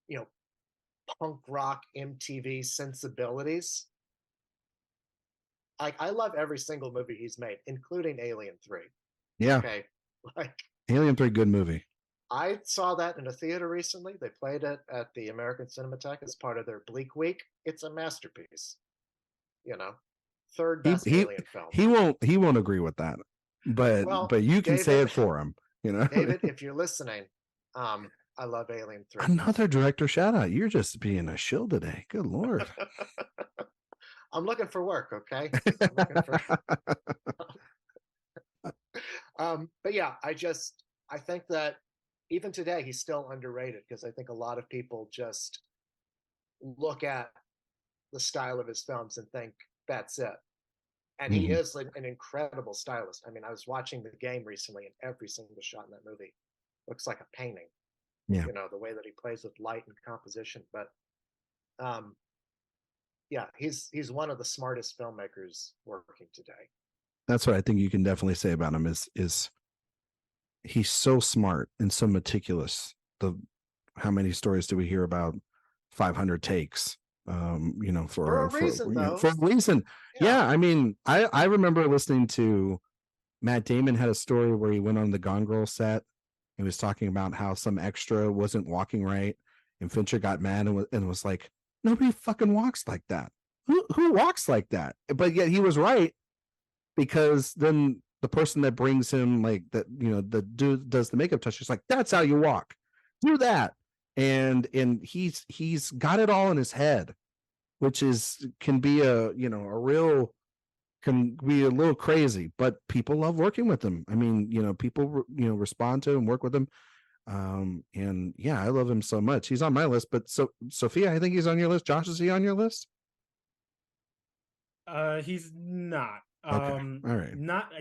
you know, punk rock MTV sensibilities. I love every single movie he's made, including Alien 3. Yeah. Okay. Like, Alien 3, good movie. I saw that in a theater recently. They played it at the American Cinematheque as part of their Bleak Week. It's a masterpiece. You know, third best Alien film. He won't agree with that. But Well, you can say David- it for him, you know. David, if you're listening, I love Alien 3. Another director shout out. You're just being a shill today. Good Lord. I'm looking for work, okay? I'm looking for... But yeah, I think that even today he's still underrated, because I think a lot of people just look at the style of his films and think that's it. And he Mhm. is an incredible stylist. I mean, I was watching The Game recently, and every single shot in that movie looks like a painting. Yeah. You know, the way that he plays with light and composition. But yeah, he's one of the smartest filmmakers working today. That's what I think you can definitely say about him is he's so smart and so meticulous. How many stories do we hear about 500 takes? You know, For a reason, though. for a reason. Yeah. I mean, I remember listening to Matt Damon had a story where he went on the Gone Girl set. He was talking about how some extra wasn't walking right, and Fincher got mad and was like, nobody fucking walks like that. Who walks like that? But yet he was right, because then the person that brings him, like, that, you know, the dude does the makeup touch, is like, that's how you walk. Do that. And he's got it all in his head, which can be a little crazy, but people love working with him. I mean, you know, people respond to him, work with him. And yeah, I love him so much. He's on my list. But so Sophia, I think he's on your list. Josh, is he on your list? He's not. Okay. All right. Not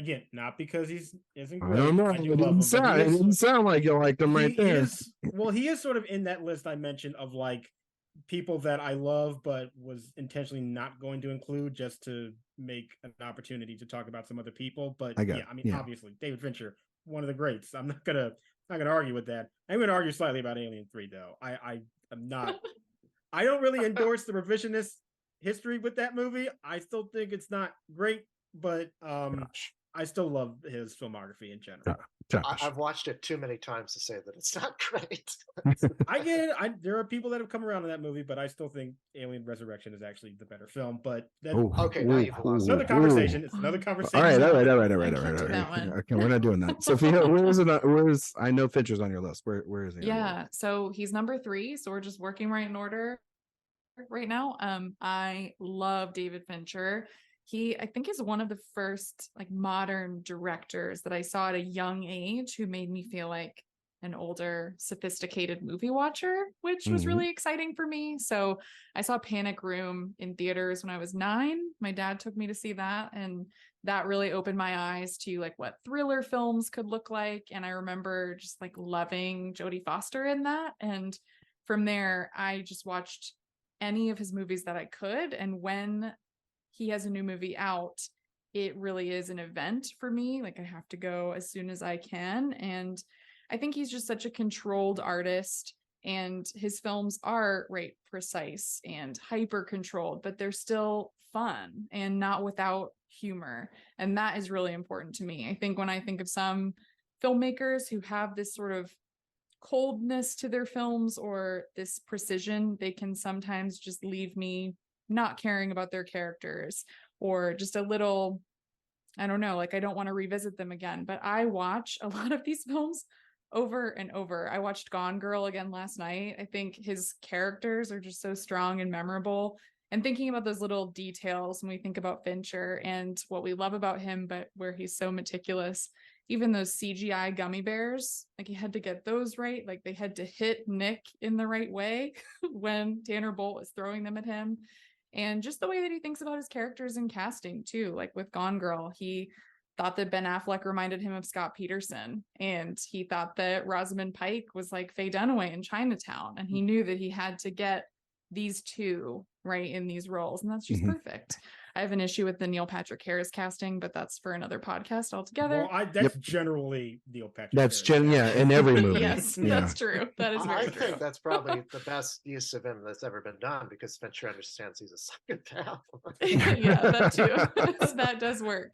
because he's isn't I great. don't know. I It do love didn't him, but sound, it didn't sound like you liked him right there. He is sort of in that list I mentioned of like people that I love, but was intentionally not going to include just to make an opportunity to talk about some other people. But obviously, David Fincher, one of the greats. I'm not gonna argue with that. I'm gonna argue slightly about Alien 3, though. I'm not. I don't really endorse the revisionist history with that movie. I still think it's not great, but I still love his filmography in general. I've watched it too many times to say that it's not great. I get it. There are people that have come around to that movie, but I still think Alien Resurrection is actually the better film. But that's now you've lost another conversation. It's another conversation. All right. Okay, we're not doing that. Sophia, where's I know Fincher's on your list. Where is he? Yeah, so he's number 3. So we're just working right in order right now. I love David Fincher. I think is one of the first like modern directors that I saw at a young age who made me feel like an older, sophisticated movie watcher, which was really exciting for me. So I saw Panic Room in theaters when I was 9. My dad took me to see that, and that really opened my eyes to like what thriller films could look like. And I remember just like loving Jodie Foster in that. And from there, I just watched any of his movies that I could. And when he has a new movie out, it really is an event for me. Like, I have to go as soon as I can. And I think he's just such a controlled artist, and his films are precise and hyper controlled, but they're still fun and not without humor. And that is really important to me. I think when I think of some filmmakers who have this sort of coldness to their films or this precision, they can sometimes just leave me not caring about their characters, or just a little I don't know, like I don't want to revisit them again, but I watch a lot of these films over and over. I watched Gone Girl again last night. I think his characters are just so strong and memorable. And thinking about those little details when we think about Fincher and what we love about him, but where he's so meticulous, even those CGI gummy bears, like he had to get those right. Like they had to hit Nick in the right way when Tanner Bolt was throwing them at him. And just the way that he thinks about his characters and casting too. Like with Gone Girl, he thought that Ben Affleck reminded him of Scott Peterson, and he thought that Rosamund Pike was like Faye Dunaway in Chinatown, and he knew that he had to get these two right in these roles, and that's just perfect. I have an issue with the Neil Patrick Harris casting, but that's for another podcast altogether. Well, that's generally Neil Patrick. That's Harris. in every movie. Yes, that's true. That is very I true. think that's probably the best use of him that's ever been done, because Fincher understands he's a psychopath. Yeah, that too. That does work.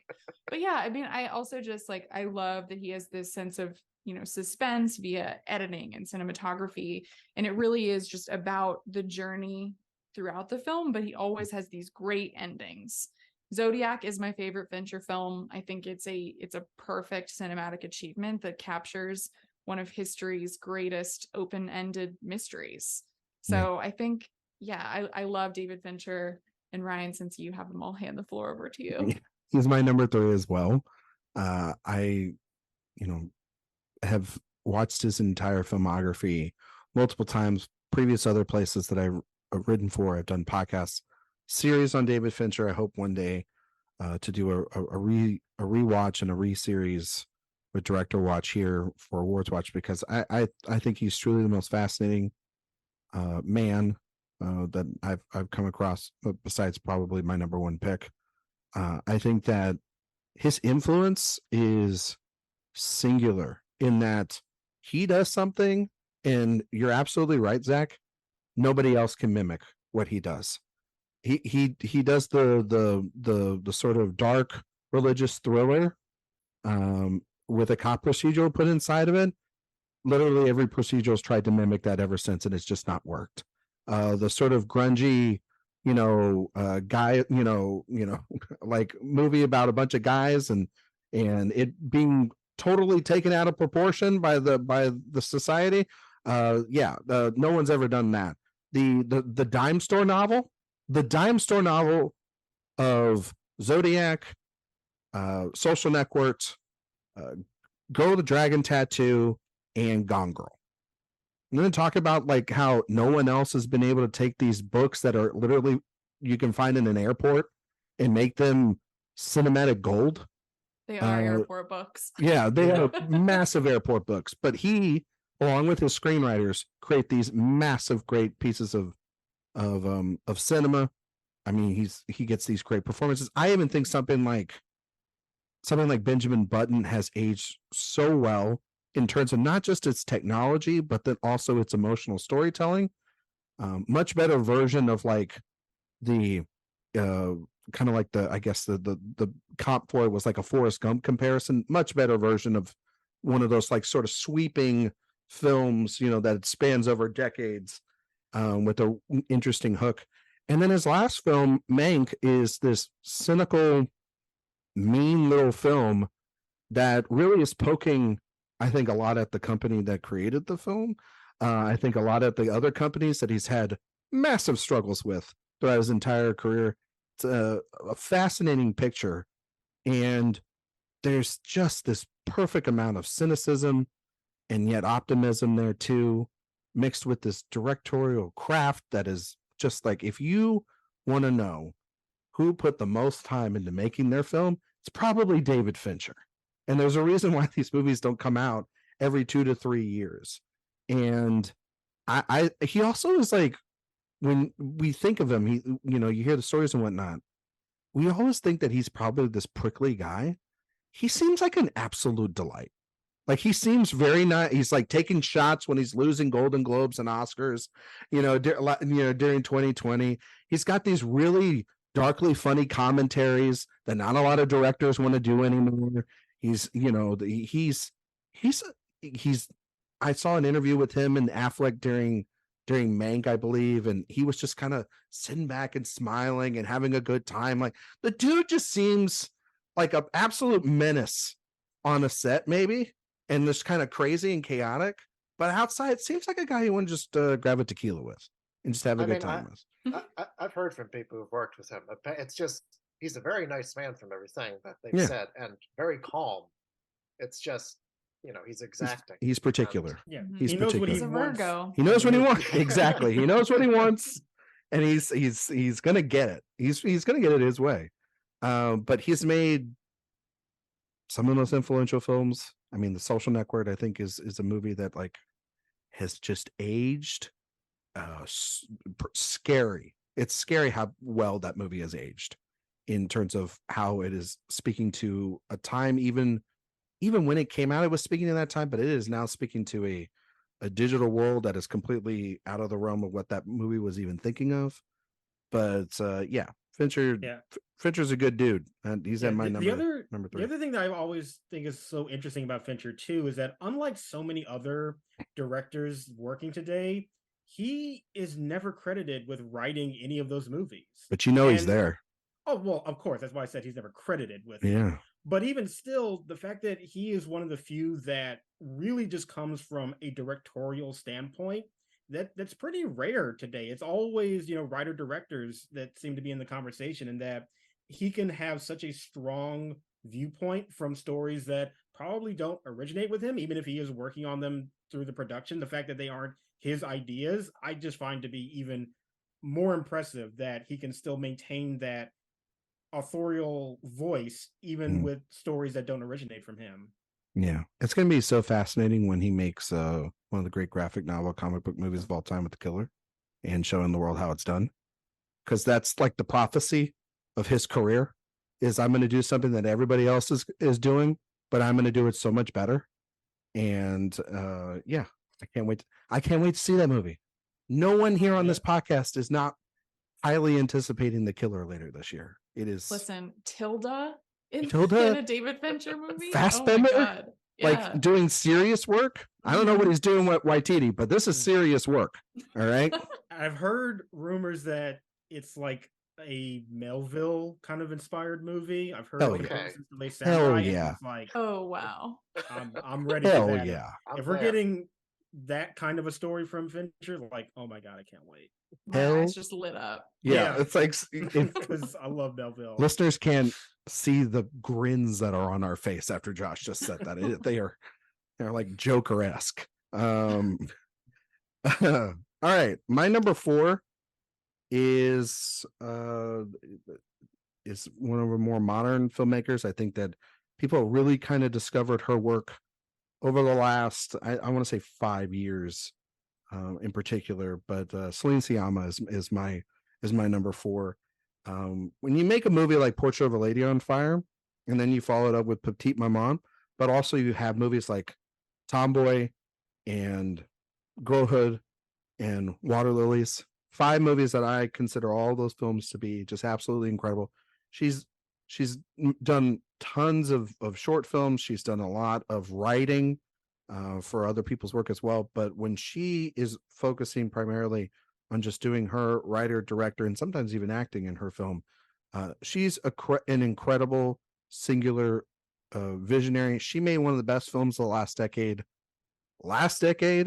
But yeah, I mean, I also just like, I love that he has this sense of, you know, suspense via editing and cinematography. And it really is just about the journey throughout the film, but he always has these great endings. Zodiac is my favorite Fincher film. I think it's a perfect cinematic achievement that captures one of history's greatest open-ended mysteries. So I think, yeah, I love David Fincher. And Ryan, since you have them, I'll hand the floor over to you. He's my number 3 as well. I, have watched his entire filmography multiple times. Previous other places that I've written for, I've done podcasts, series on David Fincher. I hope one day to do a rewatch and a re-series with Director Watch here for Awards Watch, because I think he's truly the most fascinating man that I've come across, besides probably my number 1 pick. I think that his influence is singular in that he does something, and you're absolutely right, Zach, nobody else can mimic what he does. He does the sort of dark religious thriller with a cop procedural put inside of it. Literally every procedural's tried to mimic that ever since, and it's just not worked. The sort of grungy, guy, like movie about a bunch of guys and it being totally taken out of proportion by the society. No one's ever done that. The dime store novel of Zodiac, Social Networks, Girl with the Dragon Tattoo, and Gone Girl. I'm going to talk about like how no one else has been able to take these books that are literally you can find in an airport and make them cinematic gold. They are airport books. Yeah, they are massive airport books. But he, along with his screenwriters, create these massive, great pieces of cinema. I mean, he gets these great performances. I even think something like Benjamin Button has aged so well in terms of not just its technology, but then also its emotional storytelling. Much better version of like the kind of like the comp for it was like a Forrest Gump comparison. Much better version of one of those like sort of sweeping films, that spans over decades with an interesting hook. And then his last film, Mank, is this cynical, mean little film that really is poking, I think, a lot at the company that created the film. I think a lot at the other companies that he's had massive struggles with throughout his entire career. It's a fascinating picture. And there's just this perfect amount of cynicism and yet optimism there too, mixed with this directorial craft that is just like, if you want to know who put the most time into making their film, it's probably David Fincher. And there's a reason why these movies don't come out every 2 to 3 years. And he also is like, when we think of him, you hear the stories and whatnot, we always think that he's probably this prickly guy. He seems like an absolute delight. Like, he seems very nice. He's like taking shots when he's losing Golden Globes and Oscars, during 2020. He's got these really darkly funny commentaries that not a lot of directors want to do anymore. I saw an interview with him and Affleck during Mank, I believe, and he was just kind of sitting back and smiling and having a good time. Like, the dude just seems like a absolute menace on a set, maybe, and just kind of crazy and chaotic. But outside, seems like a guy you want to just grab a tequila with and just have a I good mean, time with. I've heard from people who've worked with him. It's just he's a very nice man from everything that they've Yeah. said, and very calm. It's just he's exacting. He's particular. Yeah, Mhm. He's he knows what he He's a wants. Virgo. He knows in what the he movie. wants. Exactly. He knows what he wants, and he's gonna get it. He's gonna get it his way. But he's made some of the most influential films. I mean, The Social Network, I think, is a movie that like has just aged scary. It's scary how well that movie has aged in terms of how it is speaking to a time, even when it came out, it was speaking to that time, but it is now speaking to a digital world that is completely out of the realm of what that movie was even thinking of. But yeah, Fincher, Yeah. Fincher's a good dude, and he's at my number the three. other thing that I always think is so interesting about Fincher too is that unlike so many other directors working today, he is never credited with writing any of those movies. But you know he's And- there. Oh well, of course, that's why I said he's never credited with it. Yeah. But even still, the fact that he is one of the few that really just comes from a directorial standpoint, that's pretty rare today. It's always, writer directors that seem to be in the conversation, and that he can have such a strong viewpoint from stories that probably don't originate with him, even if he is working on them through the production. The fact that they aren't his ideas, I just find to be even more impressive, that he can still maintain that authorial voice even with stories that don't originate from him. Yeah, it's going to be so fascinating when he makes one of the great graphic novel comic book movies of all time with The Killer, and showing the world how it's done, because that's like the prophecy of his career is I'm going to do something that everybody else is doing, but I'm going to do it so much better. And yeah, I can't wait to see that movie. No one here on this podcast is not highly anticipating The Killer later this year. It is. Listen, Tilda in Tilda, a David Fincher movie. Fassbender? Oh my God. Yeah. like doing serious work. I don't know what he's doing with Waititi, but this is serious work. All right. I've heard rumors that it's like a Melville kind of inspired movie. I've heard Hell the yeah. Simpsons Lay Hell Samurai, and yeah. it's like, Oh wow. I'm ready Hell for that. yeah. If we're getting that kind of a story from Fincher, like, oh my God, I can't wait. My Hell eyes just lit up. Yeah. It's like if Because I love Melville. listeners can't see the grins that are on our face after Josh just said that. They're like Joker-esque. All right. My number 4 is one of the more modern filmmakers. I think that people really kind of discovered her work over the last, I want to say 5 years in particular, but Celine Sciamma is my number 4. When you make a movie like Portrait of a Lady on Fire, and then you follow it up with Petite Maman, but also you have movies like Tomboy and Girlhood and Water Lilies, 5 movies that I consider all those films to be just absolutely incredible. She's done tons of short films. She's done a lot of writing for other people's work as well. But when she is focusing primarily on just doing her writer, director, and sometimes even acting in her film, she's an incredible singular visionary. She made one of the best films of the last decade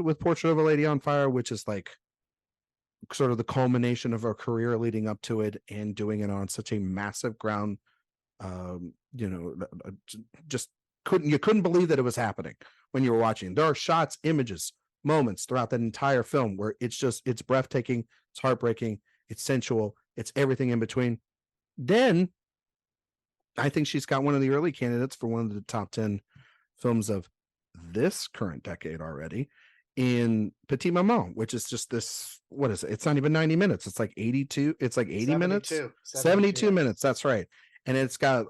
with Portrait of a Lady on Fire, which is like sort of the culmination of her career leading up to it, and doing it on such a massive ground. Just couldn't believe that it was happening when you were watching. There are shots, images, moments throughout that entire film where it's breathtaking, it's heartbreaking, it's sensual, it's everything in between. Then I think she's got one of the early candidates for one of the top 10 films of this current decade already, in Petite Maman, which is just this, what is it? It's not even 90 minutes. It's like 82. It's like 80 minutes. 72 minutes. That's right. And it's got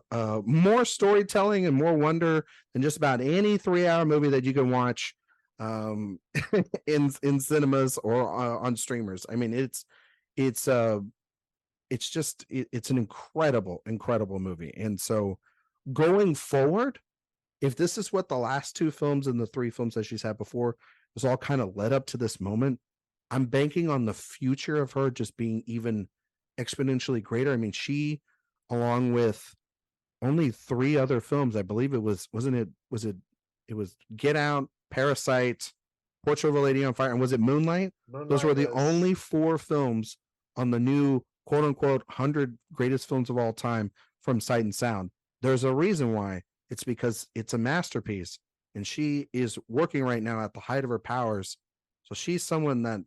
more storytelling and more wonder than just about any 3-hour movie that you can watch in cinemas or on streamers. I mean, it's an incredible movie. And so going forward, if this is what the last 2 films and the 3 films that she's had before was all kind of led up to this moment, I'm banking on the future of her just being even exponentially greater. I mean, she, along with only 3 other films. I believe it was it was Get Out, Parasite, Portrait of a Lady on Fire, and was it Moonlight? Those were Moonlight the was only 4 films on the new quote unquote 100 greatest films of all time from Sight and Sound. There's a reason why. It's because it's a masterpiece, and she is working right now at the height of her powers. So she's someone that,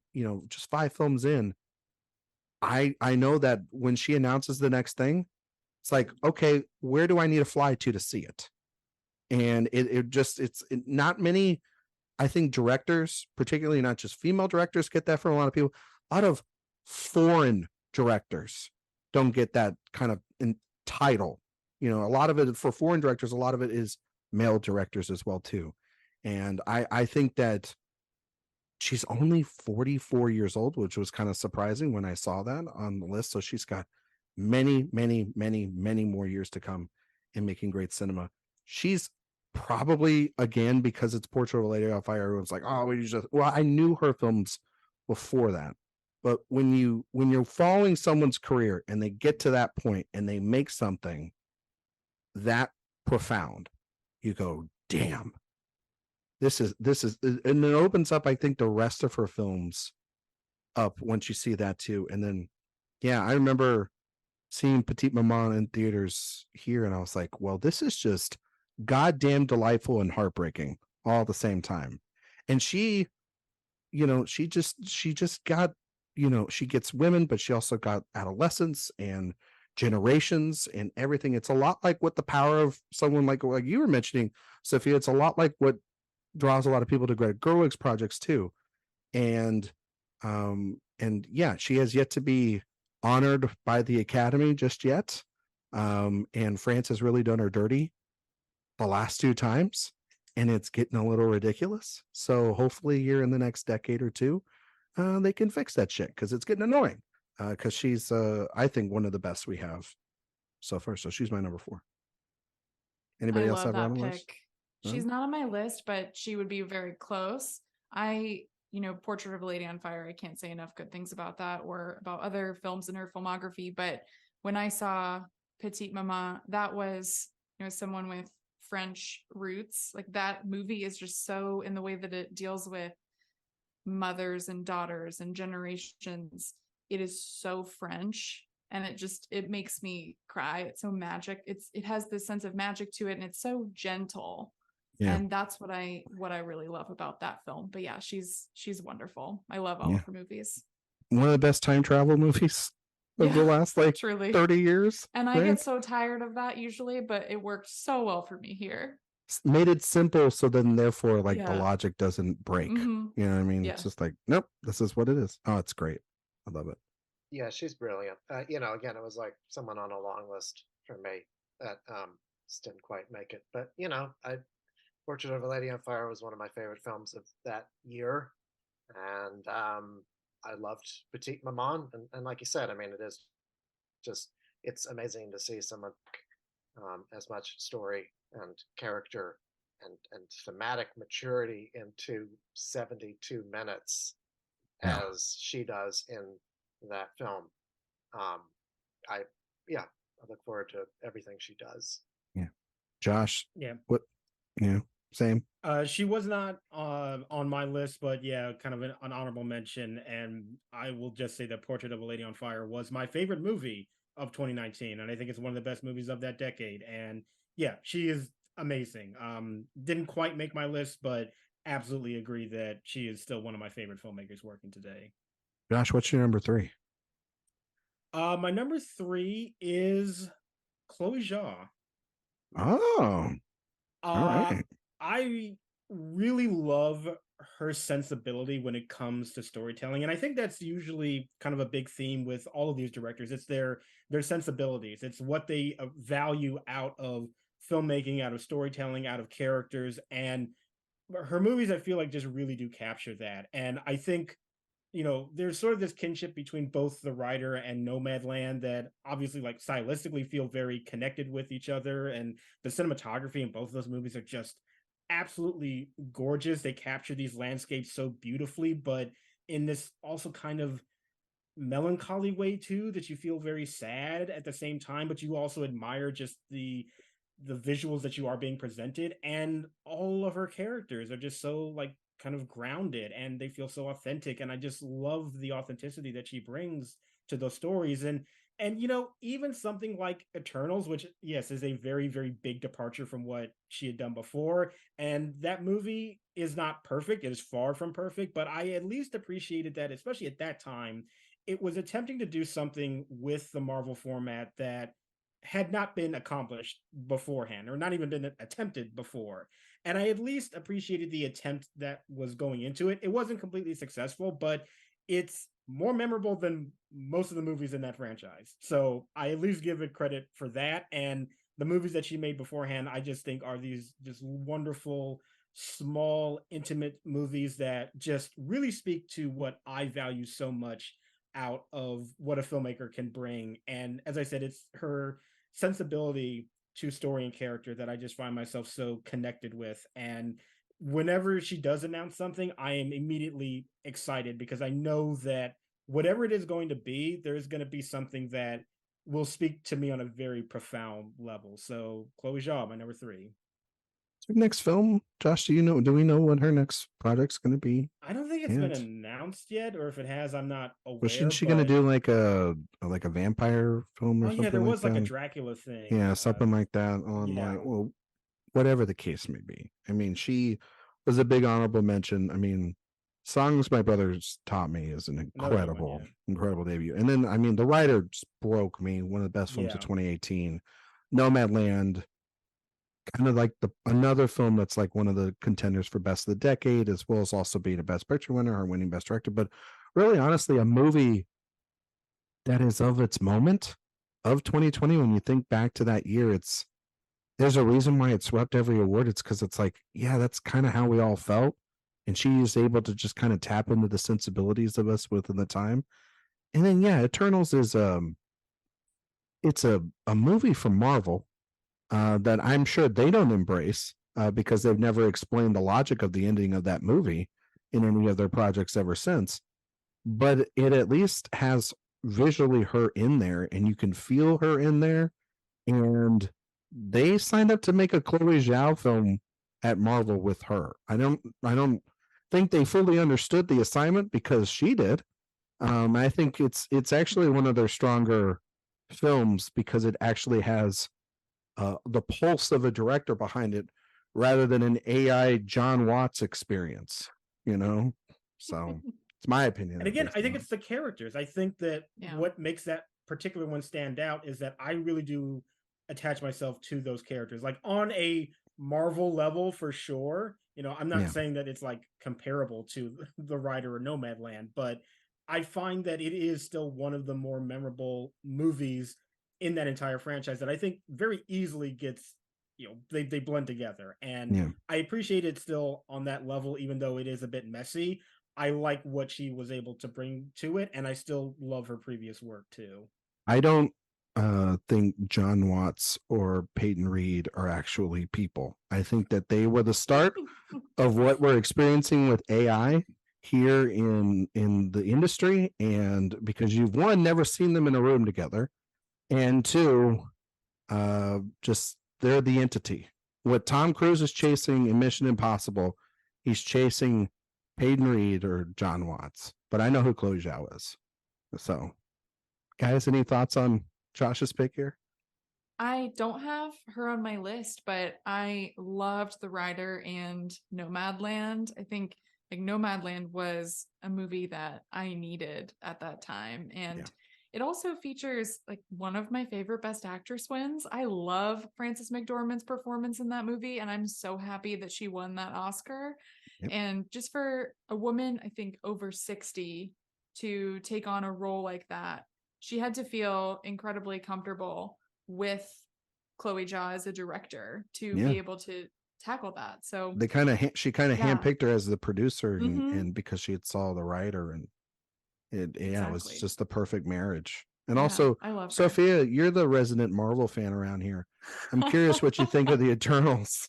just 5 films in, I know that when she announces the next thing, it's like, okay, where do I need to fly to see it? And not many, I think, directors, particularly not just female directors, get that from a lot of people. A lot of foreign directors don't get that kind of title. A lot of it for foreign directors, a lot of it is male directors as well too. And I think that she's only 44 years old, which was kind of surprising when I saw that on the list. So she's got many, many, many, many more years to come in making great cinema. She's probably, again, because it's Portrait of a Lady on Fire, everyone's like, oh, I knew her films before that. But when you're following someone's career and they get to that point and they make something that profound, you go, damn, this is, and it opens up, I think, the rest of her films up once you see that too. And then, yeah, I remember seeing Petite Maman in theaters here, and I was like, well, this is just goddamn delightful and heartbreaking all at the same time. And she just got, she gets women, but she also got adolescents and generations and everything. It's a lot like what the power of someone like you were mentioning, Sophia. It's a lot like what draws a lot of people to Greta Gerwig's projects too. And yeah, she has yet to be honored by the Academy just yet. And France has really done her dirty the last 2 times, and it's getting a little ridiculous. So hopefully here in the next decade or 2, they can fix that shit, because it's getting annoying. Because she's I think one of the best we have so far. So she's my number 4. Anybody I else love have her on that the pick. list? She's not on my list, but she would be very close. Portrait of a Lady on Fire, I can't say enough good things about that or about other films in her filmography. But when I saw Petite Maman, that was, someone with French roots. Like, that movie is just so, in the way that it deals with mothers and daughters and generations, it is so French, and it makes me cry. It's so magic. It has this sense of magic to it, and it's so gentle. Yeah. And that's what I really love about that film. But yeah, she's wonderful. I love all of her movies. One of the best time travel movies of the last truly 30 years. And I get so tired of that usually, but it worked so well for me here. Made it simple, so then therefore the Yeah. logic doesn't break. Mhm. You know what I mean? Yeah. It's just like, nope, this is what it is. Oh, it's great. I love it. Yeah, she's brilliant. Again, it was like someone on a long list for me that just didn't quite make it. But Portrait of a Lady on Fire was one of my favorite films of that year, and I loved Petite Maman. And like you said, I mean, it is just, it's amazing to see someone as much story and character and thematic maturity into 72 minutes as she does in that film. I look forward to everything she does. Yeah. Josh. Yeah. What? Same. She was not on my list, but yeah, kind of an honorable mention. And I will just say that Portrait of a Lady on Fire was my favorite movie of 2019, and I think it's one of the best movies of that decade. And yeah, she is amazing. Didn't quite make my list, but absolutely agree that she is still one of my favorite filmmakers working today. Josh, what's your number 3? My number 3 is Chloe Zhao. Oh, all right. I really love her sensibility when it comes to storytelling, and I think that's usually kind of a big theme with all of these directors. It's their sensibilities. It's what they value out of filmmaking, out of storytelling, out of characters, and her movies, I feel like, just really do capture that. And I think, there's sort of this kinship between both The Rider and Nomadland that obviously, like, stylistically feel very connected with each other, and the cinematography in both of those movies are just absolutely gorgeous. They capture these landscapes so beautifully, but in this also kind of melancholy way too, that you feel very sad at the same time, but you also admire just the the visuals that you are being presented, and all of her characters are just so like kind of grounded and they feel so authentic, and I just love the authenticity that she brings to those stories. And you know, even something like Eternals, which yes is a very very big departure from what she had done before, and that movie is not perfect, it is far from perfect, but I at least appreciated that, especially at that time, it was attempting to do something with the Marvel format that had not been accomplished beforehand or not even been attempted before. And I at least appreciated the attempt that was going into it. It wasn't completely successful, but it's more memorable than most of the movies in that franchise. So I at least give it credit for that. And the movies that she made beforehand, I just think are these just wonderful, small, intimate movies that just really speak to what I value so much out of what a filmmaker can bring. And as I said, it's her sensibility to story and character that I just find myself so connected with. And whenever she does announce something, I am immediately excited because I know that whatever it is going to be, there's going to be something that will speak to me on a very profound level. So Chloe Zhao, my number 3. Her next film, Josh, do we know what her next project's going to be? I don't think it's been Yet? announced yet, or if it has, I'm not aware. Wasn't she going to but- do like a vampire film or Oh something yeah, there was like a that? Dracula thing. Yeah, something like that on yeah. like, well, whatever the case may be. I mean, she was a big honorable mention. I mean, Songs My Brothers Taught Me is an Another good one, incredible, yeah. incredible debut. And then, I mean, The Rider just broke me. One of the best films of Yeah. 2018. Nomadland, kind of like another film that's like one of the contenders for best of the decade, as well as also being a best picture winner or winning best director. But really, honestly, a movie that is of its moment of 2020. When you think back to that year, there's a reason why it swept every award. It's because it's like, yeah, that's kind of how we all felt. And she is able to just kind of tap into the sensibilities of us within the time. And then, yeah, Eternals is it's a movie from Marvel that I'm sure they don't embrace because they've never explained the logic of the ending of that movie in any of their projects ever since. But it at least has visually her in there, and you can feel her in there. And they signed up to make a Chloe Zhao film at Marvel with her. I don't think they fully understood the assignment because she did. I think it's actually one of their stronger films because it actually has the pulse of a director behind it rather than an AI John Watts experience, So it's my opinion. And again, I think it's the characters. I think that Yeah. what makes that particular one stand out is that I really do attach myself to those characters. Like on a Marvel level for sure. I'm not Yeah. saying that it's like comparable to The Rider or Nomadland, but I find that it is still one of the more memorable movies in that entire franchise that I think very easily gets, they blend together. And Yeah. I appreciate it still on that level, even though it is a bit messy. I like what she was able to bring to it, and I still love her previous work too. I don't think John Watts or Peyton Reed are actually people. I think that they were the start of what we're experiencing with AI here in the industry, and because you've never seen them in a room together, and two, just they're the entity. What Tom Cruise is chasing in Mission Impossible, he's chasing Peyton Reed or John Watts. But I know who Chloe Zhao is. So, guys, any thoughts on Josh's pick here? I don't have her on my list, but I loved The Rider and Nomadland. I think like Nomadland was a movie that I needed at that time. And Yeah. it also features like one of my favorite Best Actress wins. I love Frances McDormand's performance in that movie, and I'm so happy that she won that Oscar. Yep. And just for a woman, I think over 60 to take on a role like that, she had to feel incredibly comfortable with Chloe Zhao as a director to Yeah. be able to tackle that. So They she kind of Yeah. handpicked her as the producer, Mhm. and because she had saw The Rider, and it was Exactly. just the perfect marriage. And yeah, also, I love her. Sophia, you're the resident Marvel fan around here. I'm curious what you think of the Eternals.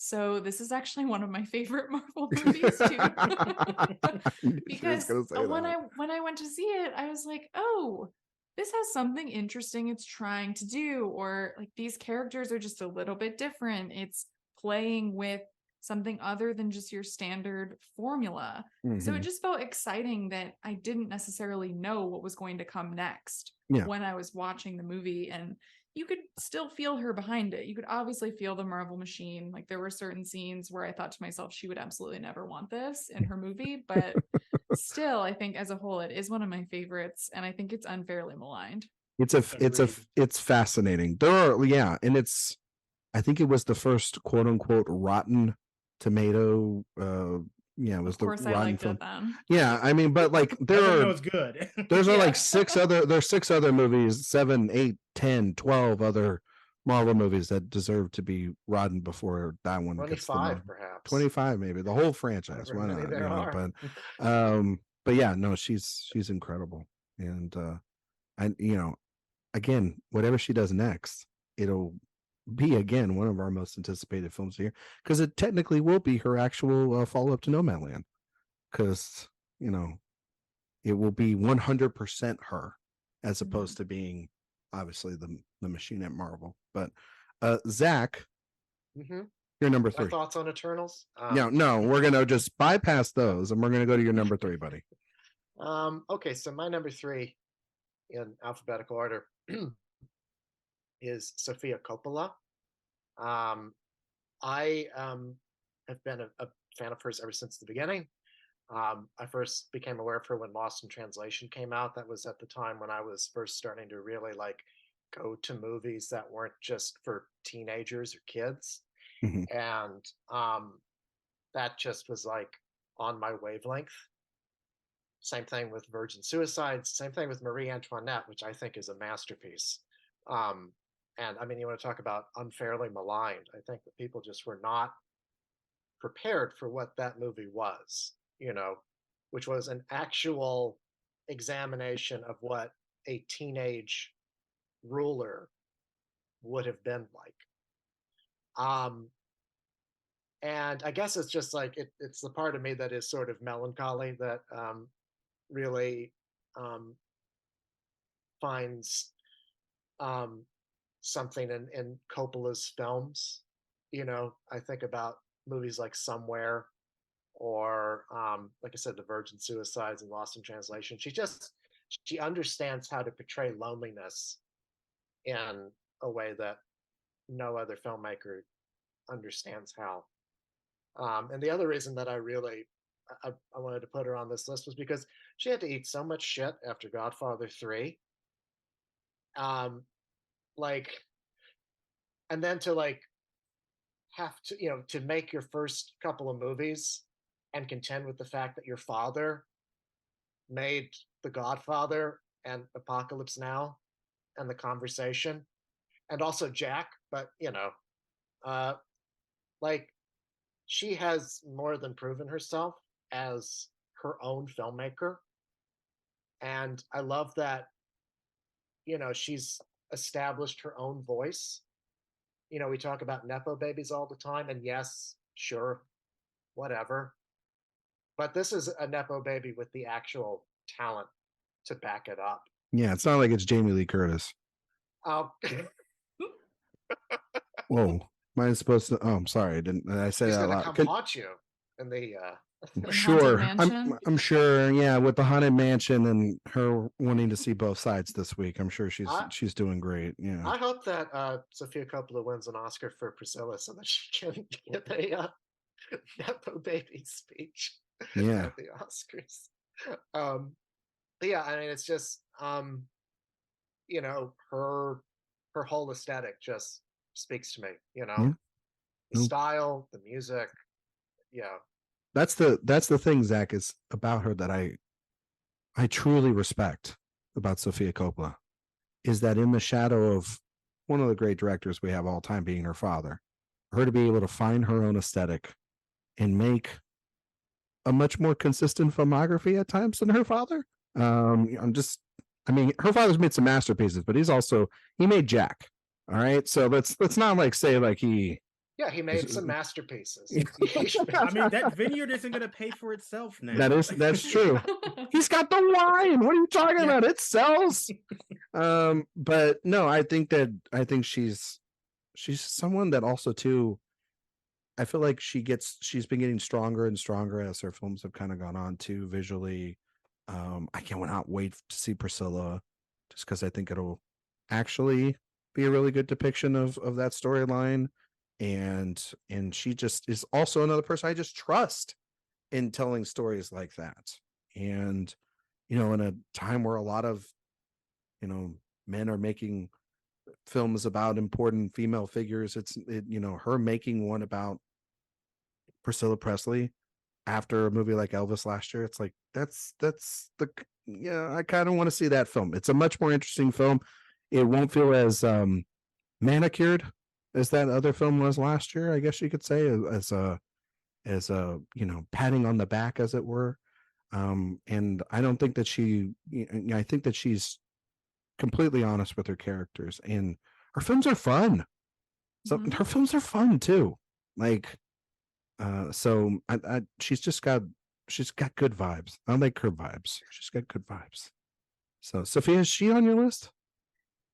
So this is actually one of my favorite Marvel movies too. I knew she was Because gonna say when that. I went to see it, I was like, oh, this has something interesting it's trying to do, or like these characters are just a little bit different. It's playing with something other than just your standard formula. So it Mhm. just felt exciting that I didn't necessarily know what was going to come next Yeah. when I was watching the movie. And you could still feel her behind it. You could obviously feel the Marvel machine. Like there were certain scenes where I thought to myself, she would absolutely never want this in her movie. But still, I think as a whole, it is one of my favorites. And I think it's unfairly maligned. Agreed. It's fascinating. There are, yeah, and it's, I think it was the first quote unquote rotten tomato. Yeah, it was Of the course, I rotten liked film. it then. Yeah, I mean, but like That's there how you know are it's good. there's Yeah. like there's 6 other movies, 7, 8, 10, 12 other Marvel movies that deserve to be rotten before that one gets the 25 nod. perhaps. 25 maybe, the whole franchise. However Why many not? there You know, are. but yeah, no, she's incredible. And I, you know, again, whatever she does next, it'll be again one of our most anticipated films here, because it technically will be her actual follow-up to Nomadland, because you know it will be 100% her, as opposed to being obviously the machine at Marvel. But Zach, hmm you're number My 3. thoughts on Eternals? No, we're gonna just bypass those, and we're gonna go to your number 3, buddy. Okay, so my number 3 in alphabetical order is Sofia Coppola. Um, I have been a fan of hers ever since the beginning. I first became aware of her when Lost in Translation came out. That was at the time when I was first starting to really like go to movies that weren't just for teenagers or kids. Mhm. And that just was like on my wavelength. Same thing with Virgin Suicides. Same thing with Marie Antoinette, which I think is a masterpiece. Um, and I mean, you want to talk about unfairly maligned. I think that people just were not prepared for what that movie was, which was an actual examination of what a teenage ruler would have been like. And I guess it's just like it's the part of me that is sort of melancholy that really um, finds um, something in Coppola's films. I think about movies like Somewhere or, like I said, The Virgin Suicides and Lost in Translation. She understands how to portray loneliness in a way that no other filmmaker understands how. And the other reason that I wanted to put her on this list was because she had to eat so much shit after Godfather 3. Um, like, and then to like have to, to make your first couple of movies and contend with the fact that your father made The Godfather and Apocalypse Now and The Conversation and also Jack, but uh, like she has more than proven herself as her own filmmaker. And I love that, she's established her own voice. We talk about Nepo babies all the time, and yes, sure, whatever. But this is a Nepo baby with the actual talent to back it up. Yeah, it's not like it's Jamie Lee Curtis. Um, Whoa, am I supposed to? Oh, I'm sorry, did I say she's that gonna out come loud? haunt you in the In Sure, Haunted Mansion? I'm sure. Yeah, with the Haunted Mansion and her wanting to see both sides this week, I'm sure she's doing great. Yeah, I hope that Sofia Coppola wins an Oscar for Priscilla so that she can get a Nepo baby speech yeah, at the Oscars. But yeah, I mean, it's just her whole aesthetic just speaks to me. yeah. The No, style, the music, yeah. that's the thing, Zach, is about her that I truly respect about Sofia Coppola, is that in the shadow of one of the great directors we have all time being her father, her to be able to find her own aesthetic and make a much more consistent filmography at times than her father. I mean, her father's made some masterpieces, but he made Jack. All right, so let's not like say like he. Yeah, he made some masterpieces. I mean, that vineyard isn't going to pay for itself now. That's true. He's got the wine. What are you talking about? It sells. But no, I think she's someone that also too. I feel like she's been getting stronger and stronger as her films have kind of gone on too visually. I cannot wait to see Priscilla, just because I think it'll actually be a really good depiction of that storyline, and she just is also another person I just trust in telling stories like that. And in a time where a lot of men are making films about important female figures, her making one about Priscilla Presley after a movie like Elvis last year, it's like that's the yeah, I kind of want to see that film. It's a much more interesting film. It won't feel as manicured as that other film was last year, I guess you could say, as a patting on the back, as it were. And I don't think that I think that she's completely honest with her characters, and her films are fun. So Mhm. her films are fun too. Like, so she's got good vibes. I like her vibes. She's got good vibes. So Sophia, is she on your list?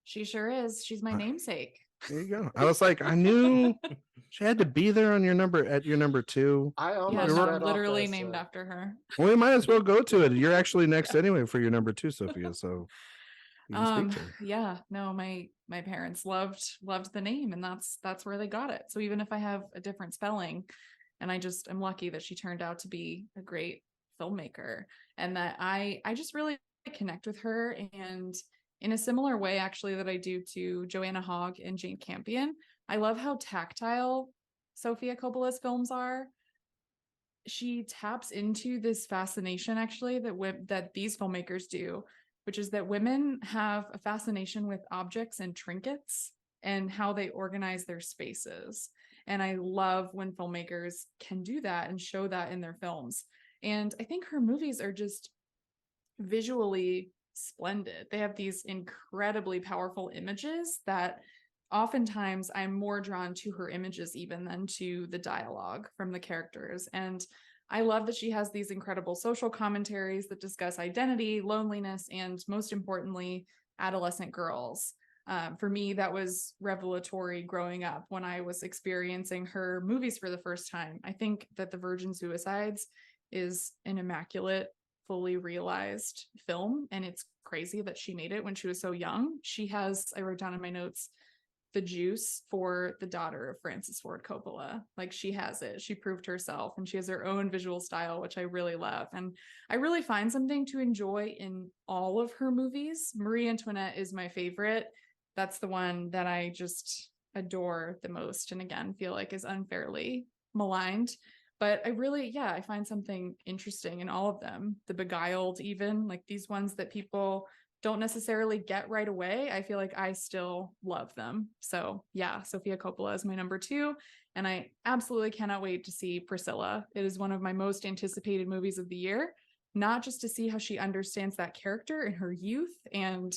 She sure is. She's my namesake. There you go. I was like, I knew she had to be there on your number 2. I Yeah, almost You're read off literally as, named after her. Well, we might as well go to it. You're actually next anyway for your number 2, Sophia. So you can speak to her. Yeah, no, my parents loved the name, and that's where they got it. So even if I have a different spelling, and I'm lucky that she turned out to be a great filmmaker, and that I just really connect with her, and in a similar way actually that I do to Joanna Hogg and Jane Campion. I love how tactile Sofia Coppola's films are. She taps into this fascination actually that these filmmakers do, which is that women have a fascination with objects and trinkets and how they organize their spaces. And I love when filmmakers can do that and show that in their films. And I think her movies are just visually splendid. They have these incredibly powerful images that oftentimes I'm more drawn to her images even than to the dialogue from the characters. And I love that she has these incredible social commentaries that discuss identity, loneliness, and most importantly, adolescent girls. For me, that was revelatory growing up when I was experiencing her movies for the first time. I think that The Virgin Suicides is an immaculate, fully realized film, and it's crazy that she made it when she was so young. She has, I wrote down in my notes, the juice for the daughter of Francis Ford Coppola. Like, she has it. She proved herself, and she has her own visual style, which I really love. And I really find something to enjoy in all of her movies. Marie Antoinette is my favorite. That's the one that I just adore the most, and again, feel like is unfairly maligned. But I find something interesting in all of them. The Beguiled, even, like these ones that people don't necessarily get right away, I feel like I still love them. So yeah, Sofia Coppola is my number 2, and I absolutely cannot wait to see Priscilla. It is one of my most anticipated movies of the year, not just to see how she understands that character in her youth and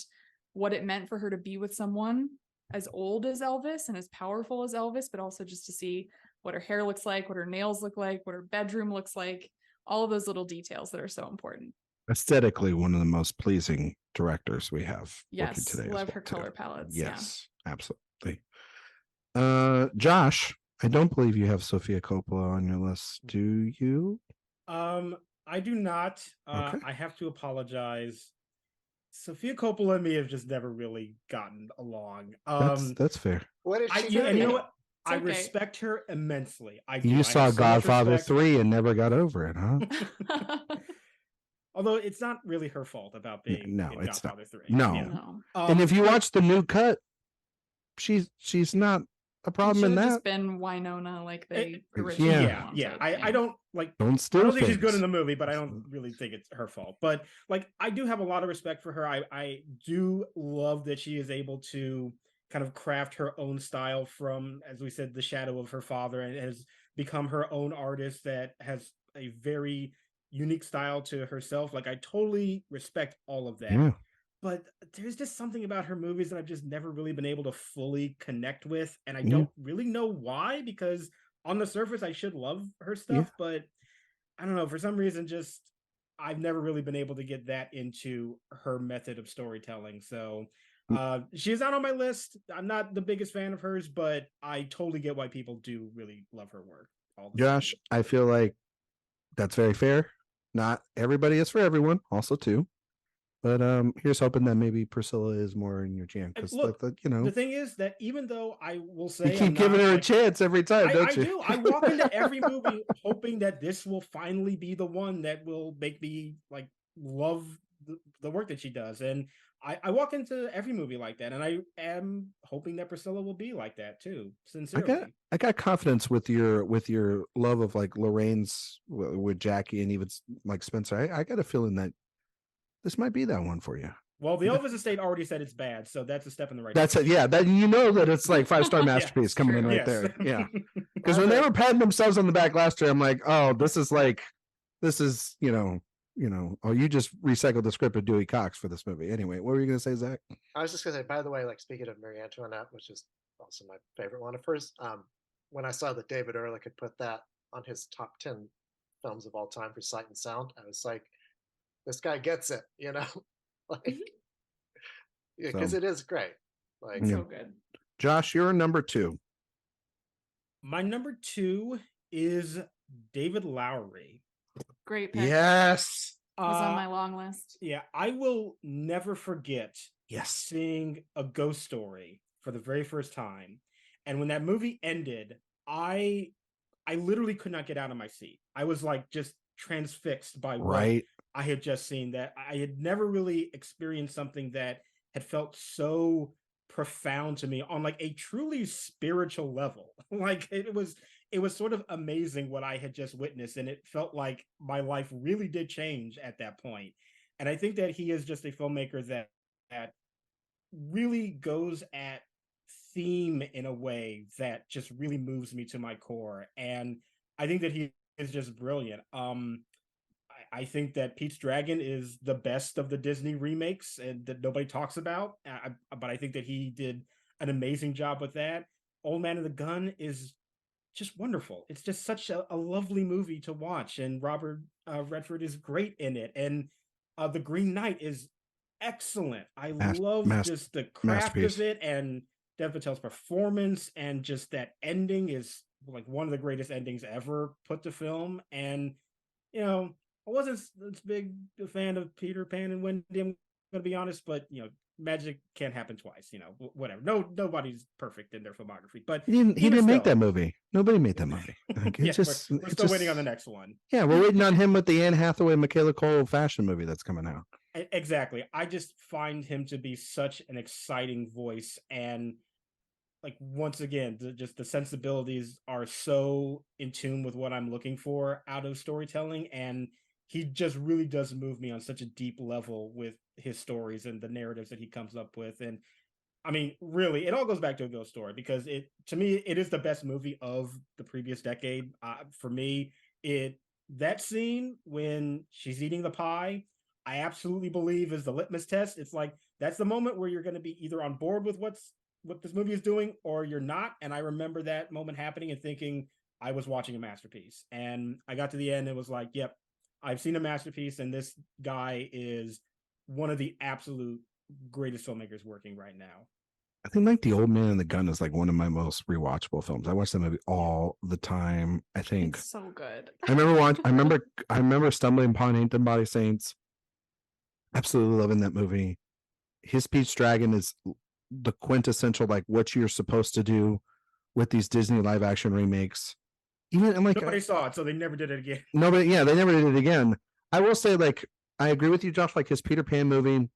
what it meant for her to be with someone as old as Elvis and as powerful as Elvis, but also just to see what her hair looks like, what her nails look like, what her bedroom looks like, all of those little details that are so important. Aesthetically, one of the most pleasing directors we have working Yes, today. love her color palettes. Yes, absolutely. Josh, I don't believe you have Sofia Coppola on your list. Do you? I do not. Okay. I have to apologize. Sofia Coppola and me have just never really gotten along. That's fair. what is she And you know doing? what? I okay. respect her immensely. I do. You I saw have so much Godfather respect. 3 and never got over it, huh? Although it's not really her fault about being No, in it's Godfather 3. No. Yeah. No. And if you watch the new cut, she's not a problem in Should have that. just been Winona like they yeah. originally Yeah, wanted. yeah. I don't like. Don't I steal don't think she's good things. in the movie, but I don't really think it's her fault. But like, I do have a lot of respect for her. I do love that she is able to kind of craft her own style from, as we said, the shadow of her father, and has become her own artist that has a very unique style to herself. Like, I totally respect all of that. Yeah. But there's just something about her movies that I've just never really been able to fully connect with, and I Yeah. don't really know why, because on the surface I should love her stuff, but I don't know, for some reason, just I've never really been able to get that into her method of storytelling. So she's not on my list. I'm not the biggest fan of hers, but I totally get why people do really love her work. All the Josh, same. I feel like that's very fair. Not everybody is for everyone, also too. But here's hoping that maybe Priscilla is more in your jam, because Look, you know, the thing is that even though I will you say keep giving her a chance every time, don't I you? do. I walk into every movie hoping that this will finally be the one that will make me like love the work that she does. And I walk into every movie like that, and I am hoping that Priscilla will be like that too. Sincerely, I got confidence with your love of like Lorraine's with Jackie and even like Spencer. I got a feeling that this might be that one for you. well, the Elvis estate already said it's bad, so that's a step in the right That's it. direction. Yeah, that you know that it's like 5-star masterpiece Yes, coming in true. right Yes. there. Yeah, because when they were patting themselves on the back last year, I'm like, oh, this is oh, you just recycled the script of Dewey Cox for this movie. Anyway, what were you gonna say, Zach? I was just gonna say, by the way, like speaking of Marie Antoinette, which is also my favorite one of hers, when I saw that David Ehrlich had put that on his top 10 films of all time for Sight and Sound, I was like, this guy gets it, you know? Like, yeah, because So- it is great. Like, Yeah. So good. Josh, you're number 2. My number 2 is David Lowery. Great pick. Yes. Was on my long list. Yeah, I will never forget Yes. seeing A Ghost Story for the very first time. And when that movie ended, I literally could not get out of my seat. I was like just transfixed by what Right. I had just seen. That I had never really experienced something that had felt so profound to me on like a truly spiritual level. Like it was sort of amazing what I had just witnessed, and it felt like my life really did change at that point. And I think that he is just a filmmaker that really goes at theme in a way that just really moves me to my core. And I think that he is just brilliant. I think that Pete's Dragon is the best of the Disney remakes and that nobody talks about. But I think that he did an amazing job with that. Old Man and the Gun is just wonderful. It's just such a lovely movie to watch, and Robert Redford is great in it. And The Green Knight is excellent. I love just the craft of it, and Dev Patel's performance, and just that ending is like one of the greatest endings ever put to film. And you know, I wasn't as big a fan of Peter Pan and Wendy, I'm gonna be honest, but you know, magic can't happen twice, you know, whatever. Nobody's perfect in their filmography, but He didn't make that movie. Nobody made that movie. Like, yeah, we're still waiting on the next one. Yeah, we're waiting on him with the Anne Hathaway, Michaela Cole fashion movie that's coming out. Exactly. I just find him to be such an exciting voice, and like once again, just the sensibilities are so in tune with what I'm looking for out of storytelling, and he just really does move me on such a deep level with his stories and the narratives that he comes up with. And I mean, really, it all goes back to A Ghost Story, because to me, it is the best movie of the previous decade. For me, that scene when she's eating the pie, I absolutely believe is the litmus test. It's like that's the moment where you're going to be either on board with what this movie is doing or you're not. And I remember that moment happening and thinking I was watching a masterpiece. And I got to the end and it was like, yep, I've seen a masterpiece, and this guy is one of the absolute greatest filmmakers working right now. I think like The Old Man and the Gun is like one of my most rewatchable films. I watch that movie all the time. I think It's so good. I remember stumbling upon Ain't Them Body Saints. Absolutely loving that movie. His Pete's Dragon is the quintessential like what you're supposed to do with these Disney live action remakes. Even and like Nobody saw it, so they never did it again. Nobody, yeah, they never did it again. I will say, like, I agree with you, Josh. Like his Peter Pan movie,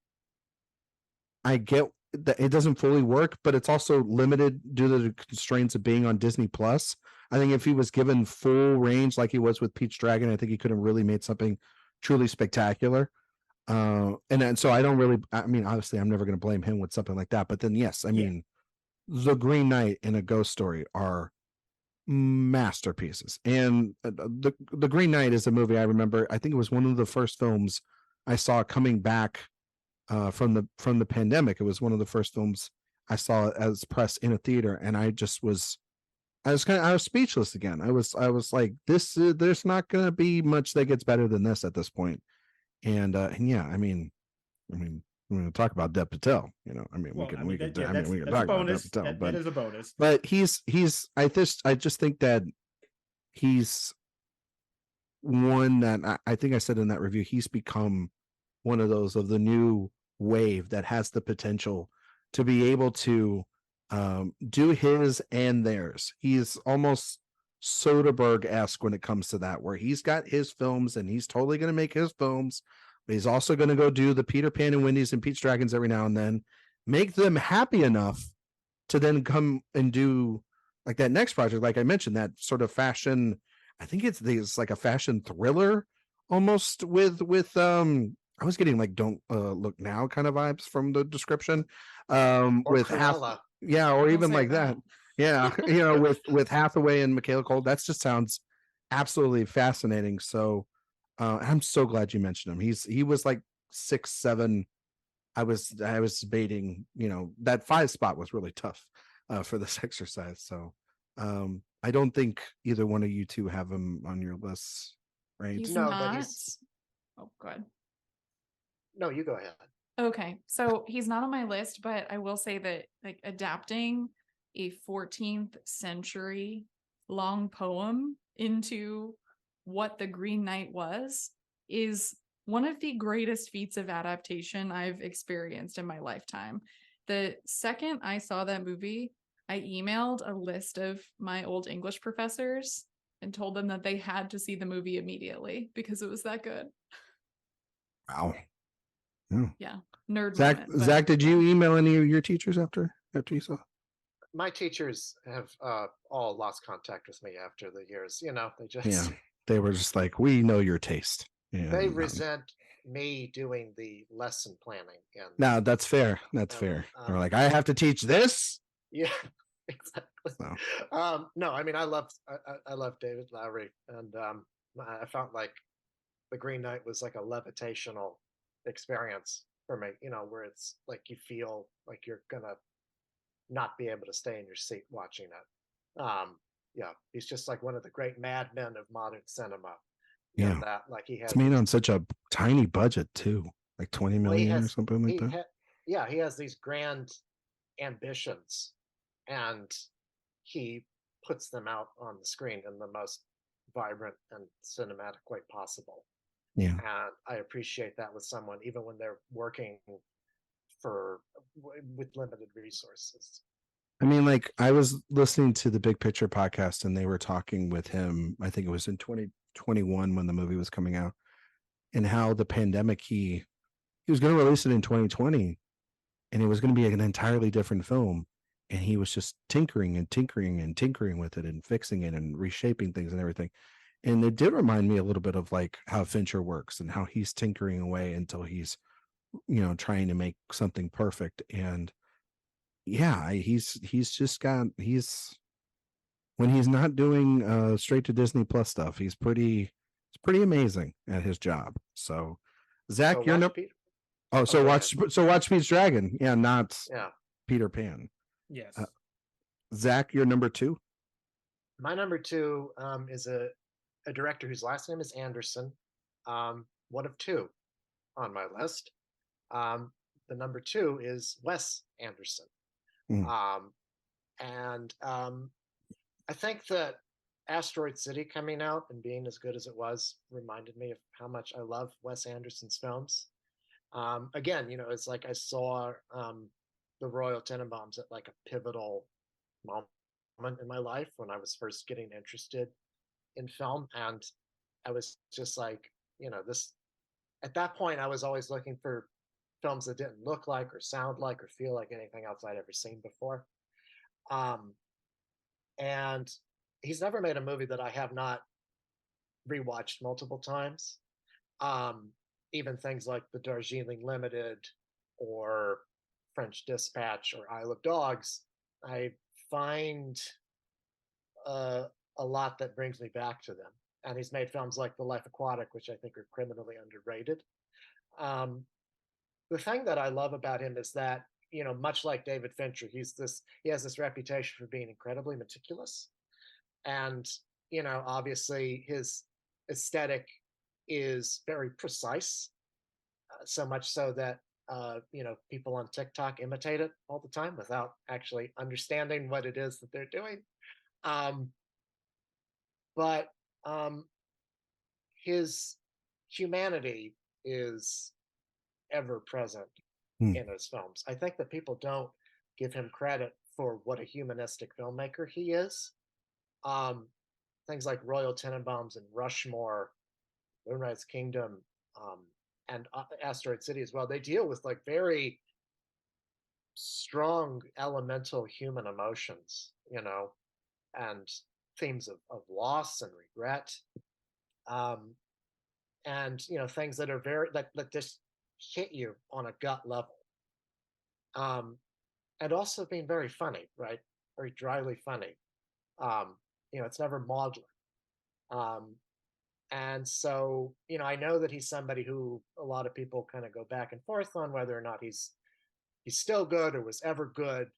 I get that it doesn't fully work, but it's also limited due to the constraints of being on Disney Plus. I think if he was given full range like he was with Pete's Dragon, I think he could have really made something truly spectacular. And so I don't really, I mean, obviously I'm never going to blame him with something like that, but then yes, I mean, The Green Knight and A Ghost Story are masterpieces. And the Green Knight is a movie I remember. I think it was one of the first films I saw coming back from the pandemic. It was one of the first films I saw as press in a theater, and I was speechless again. I was like, there's not going to be much that gets better than this at this point. And yeah, I mean, we're going to talk about Dev Patel. You know, I mean, Well, we can that's we can that's a talk about Dev bonus. Patel, That is a bonus. but I just think that he's one that I think I said in that review, he's become one of those of the new wave that has the potential to be able to do his and theirs. He's almost Soderbergh-esque when it comes to that, where he's got his films and he's totally going to make his films, but he's also going to go do the Peter Pan and Wendy's and Pete's Dragons every now and then, make them happy enough to then come and do like that next project, like I mentioned, that sort of fashion. I think it's like a fashion thriller almost with I was getting like Don't Look Now kind of vibes from the description. Or With half, Cruella. yeah, or Don't even say like that. Yeah, you know, with Hathaway and Michaela Cole, that just sounds absolutely fascinating. So I'm so glad you mentioned him. He was like 6'7". I was debating, you know, that 5 spot was really tough for this exercise. So I don't think either one of you two have him on your lists, right? He's No, but not. he's Oh, good. no, you go ahead. Okay, so he's not on my list, but I will say that like adapting a 14th century long poem into what the Green Knight was is one of the greatest feats of adaptation I've experienced in my lifetime. The second I saw that movie, I emailed a list of my old English professors and told them that they had to see the movie immediately because it was that good. Wow. Yeah, nerd Zach, moment. but Zach, did yeah. you email any of your teachers after you saw? My teachers have all lost contact with me after the years. You know, they Yeah, just they were just like, we know your taste. they And resent me doing the lesson planning and no, that's fair. That's and fair. They're like, I have to teach this. yeah, exactly. So No, I mean I love David Lowery, and I felt like the Green Knight was like a levitational experience for me. You know, where it's like you feel like you're gonna not be able to stay in your seat watching it. Yeah, he's just like one of the great madmen of modern cinema. yeah, And that, like, he it's has made these, on such a tiny budget too, like 20 well, he million or has, something like he, that. ha- yeah, he has these grand ambitions, and he puts them out on the screen in the most vibrant and cinematic way possible. Yeah. And I appreciate that with someone, even when they're working with limited resources. I mean, like I was listening to the Big Picture podcast and they were talking with him, I think it was in 2021 when the movie was coming out, and how the pandemic he was going to release it in 2020 and it was going to be an entirely different film, and he was just tinkering and tinkering and tinkering with it and fixing it and reshaping things and everything. And it did remind me a little bit of like how Fincher works and how he's tinkering away until he's, you know, trying to make something perfect. And yeah, he's just got he's when he's not doing straight to Disney Plus stuff, it's pretty amazing at his job. So Zach, So you're watch no Peter. oh, Go ahead. so watch Pete's Dragon. Yeah, not Yeah, Peter Pan. Yes. Zach, you're number 2. my number two is a director whose last name is Anderson. One of two on my list. The number two is Wes Anderson. Mm. And I think that Asteroid City coming out and being as good as it was reminded me of how much I love Wes Anderson's films. Again, you know, it's like I saw the Royal Tenenbaums at like a pivotal moment in my life when I was first getting interested in film. And I was just like, you know, this at that point, I was always looking for films that didn't look like or sound like or feel like anything else I'd ever seen before. Um, and he's never made a movie that I have not rewatched multiple times. Um, Even things like The Darjeeling Limited or French Dispatch or Isle of Dogs, I find a lot that brings me back to them. And he's made films like The Life Aquatic, which I think are criminally underrated. Um, the thing that I love about him is that, you know, much like David Fincher, he has this reputation for being incredibly meticulous. And, you know, obviously his aesthetic is very precise. so much so that people on TikTok imitate it all the time without actually understanding what it is that they're doing. Um, but his humanity is ever present Hmm. in his films. I think that people don't give him credit for what a humanistic filmmaker he is. Um, Things like Royal Tenenbaums and Rushmore, Moonrise Kingdom, um, and Asteroid City as well. They deal with like very strong elemental human emotions, and themes of loss and regret, um, and things that are that just hit you on a gut level, um, and also being very funny, right? Very dryly funny. It's never maudlin. Um, And so, I know that he's somebody who a lot of people kind of go back and forth on whether or not he's still good or was ever good.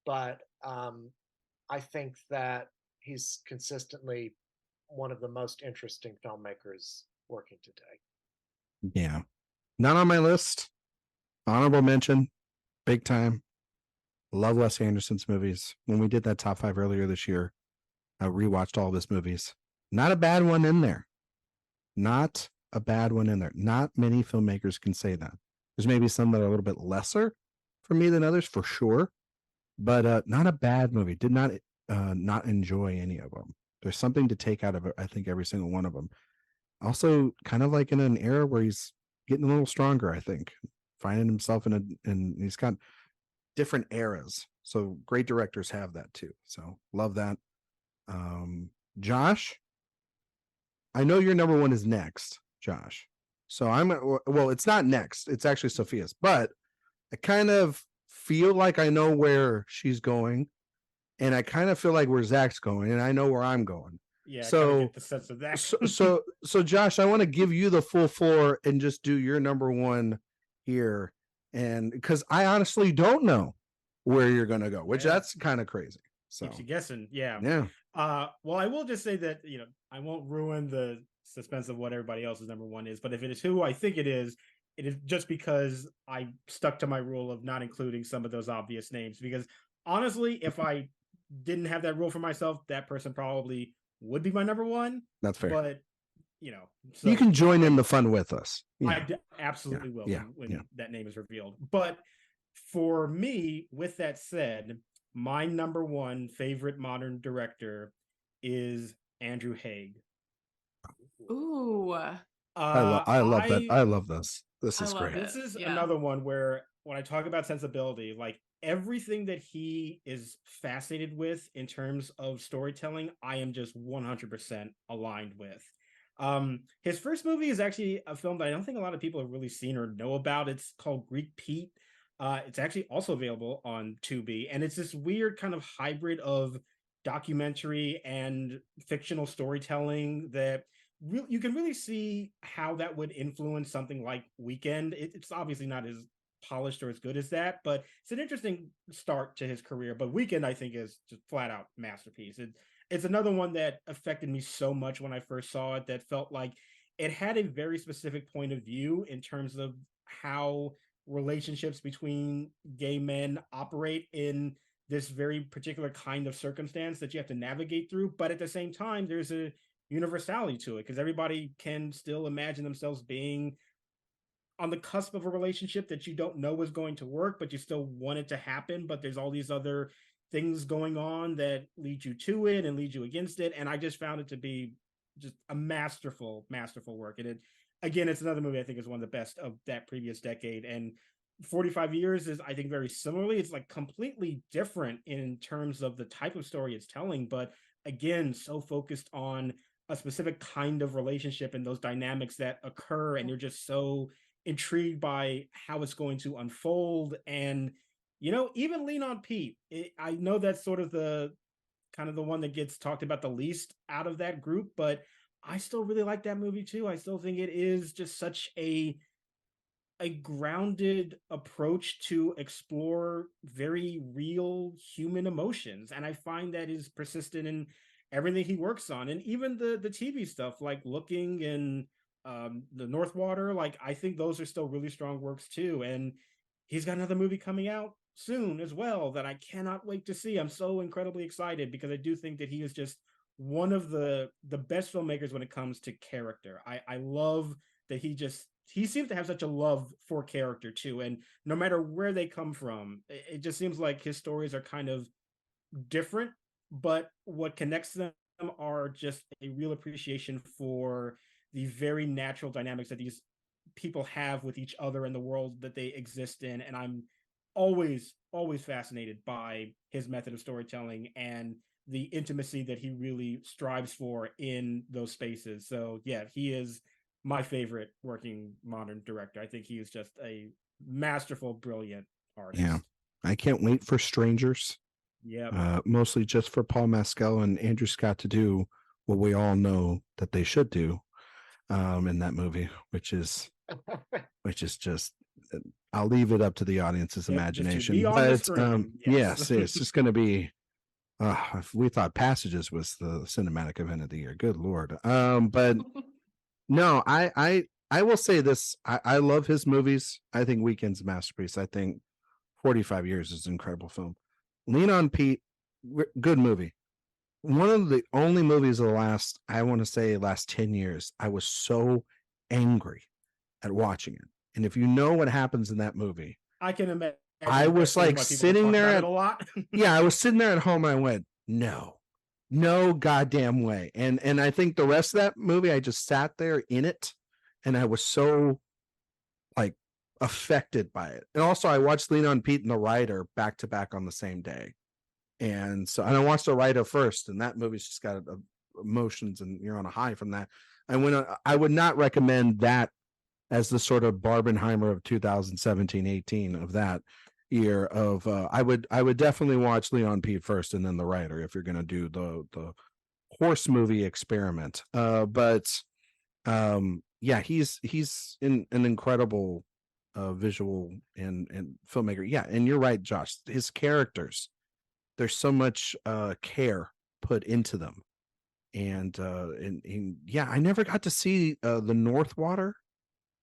But I think that he's consistently one of the most interesting filmmakers working today. Yeah. Not on my list. Honorable mention, big time. Love Wes Anderson's movies. When we did that top 5 earlier this year, I rewatched all of his movies. Not a bad one in there. Not a bad one in there. Not many filmmakers can say that. There's maybe some that are a little bit lesser for me than others, for sure. But not a bad movie. Did not enjoy any of them. There's something to take out of it, I think, every single one of them. Also, kind of like in an era where he's getting a little stronger, I think. Finding himself and he's got different eras. So great directors have that too. So love that. Josh, I know your number one is next, Josh. So it's not next. It's actually Sophia's, but I kind of feel like I know where she's going, and I kind of feel like where Zach's going, and I know where I'm going. Yeah, I kind of So, get the sense of that. so Josh, I want to give you the full floor and just do your number one here, and because I honestly don't know where you're going to go, which that's kind of crazy. So keeps you guessing. Yeah. Yeah. Well, I will just say that, I won't ruin the suspense of what everybody else's number one is, but if it is who I think it is just because I stuck to my rule of not including some of those obvious names. Because honestly, if I didn't have that rule for myself, that person probably would be my number one. That's fair. But, so you can join in the fun with us. I absolutely will when that name is revealed. But for me, with that said, my number one favorite modern director is Andrew Haigh. Ooh. I love that. I love this. This is great. This is another one where when I talk about sensibility, like everything that he is fascinated with in terms of storytelling, I am just 100% aligned with. His first movie is actually a film that I don't think a lot of people have really seen or know about. It's called Greek Pete. It's actually also available on Tubi, and it's this weird kind of hybrid of documentary and fictional storytelling that you can really see how that would influence something like Weekend. It's obviously not as polished or as good as that, but it's an interesting start to his career. But Weekend, I think, is just flat out masterpiece. It's another one that affected me so much when I first saw it, that felt like it had a very specific point of view in terms of how relationships between gay men operate in this very particular kind of circumstance that you have to navigate through. But at the same time, there's a universality to it because everybody can still imagine themselves being on the cusp of a relationship that you don't know is going to work, but you still want it to happen. But there's all these other things going on that lead you to it and lead you against it. And I just found it to be just a masterful work. And it's another movie I think is one of the best of that previous decade. And 45 Years is, I think, very similarly. It's like completely different in terms of the type of story it's telling, but again, so focused on a specific kind of relationship and those dynamics that occur, and you're just so intrigued by how it's going to unfold. And even Lean on Pete, I know that's sort of the one that gets talked about the least out of that group, but I still really like that movie too. I still think it is just such a grounded approach to explore very real human emotions, and I find that is persistent in everything he works on. And even the TV stuff like Looking and the North Water. Like, I think those are still really strong works too. And he's got another movie coming out soon as well that I cannot wait to see. I'm so incredibly excited because I do think that he is just one of the best filmmakers when it comes to character. I love that he seems to have such a love for character too, and no matter where they come from, it just seems like his stories are kind of different, but what connects them are just a real appreciation for the very natural dynamics that these people have with each other and the world that they exist in. And I'm always fascinated by his method of storytelling and the intimacy that he really strives for in those spaces. So yeah, he is my favorite working modern director. I think he is just a masterful, brilliant artist. Yeah. I can't wait for Strangers. Yeah. Mostly just for Paul Mescal and Andrew Scott to do what we all know that they should do in that movie, which is just I'll leave it up to the audience's imagination. But yes, it's just going to be. If we thought Passages was the cinematic event of the year, good Lord. But no, I will say this. I love his movies. I think Weekend's a masterpiece. I think 45 Years is an incredible film. Lean on Pete, good movie. One of the only movies of the last 10 years, I was so angry at watching it. And if you know what happens in that movie, I can imagine. I was like sitting there a lot. yeah, I was sitting there at home. And I went, no goddamn way. And I think the rest of that movie, I just sat there in it, and I was so like affected by it. And also, I watched Lean on Pete and The Rider back to back on the same day, and I watched The Rider first, and that movie's just got emotions, and you're on a high from that. I would not recommend that as the sort of Barbenheimer of 2017-18 of that year of I would definitely watch Lean on Pete first and then The Rider if you're going to do the horse movie experiment. But yeah, he's an incredible visual and filmmaker. Yeah, and you're right, Josh. His characters, there's so much care put into them. And yeah, I never got to see the North Water,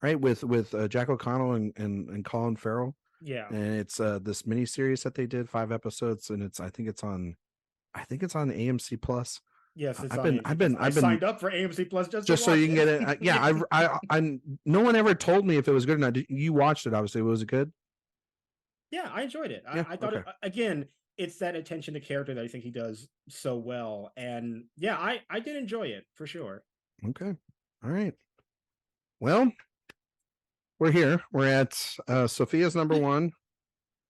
right, with Jack O'Connell and Colin Farrell. Yeah, and it's this mini series that they did 5 episodes, and I think it's on AMC Plus. Yes, it's I've been signed up for AMC Plus just so you can it. get it. Yeah, I no one ever told me if it was good or not. You watched it, obviously. Was it good? Yeah, I enjoyed it. Yeah, I thought okay. Again, it's that attention to character that I think he does so well, and yeah, I did enjoy it for sure. Okay, all right. Well, we're here. We're at Sophia's number one.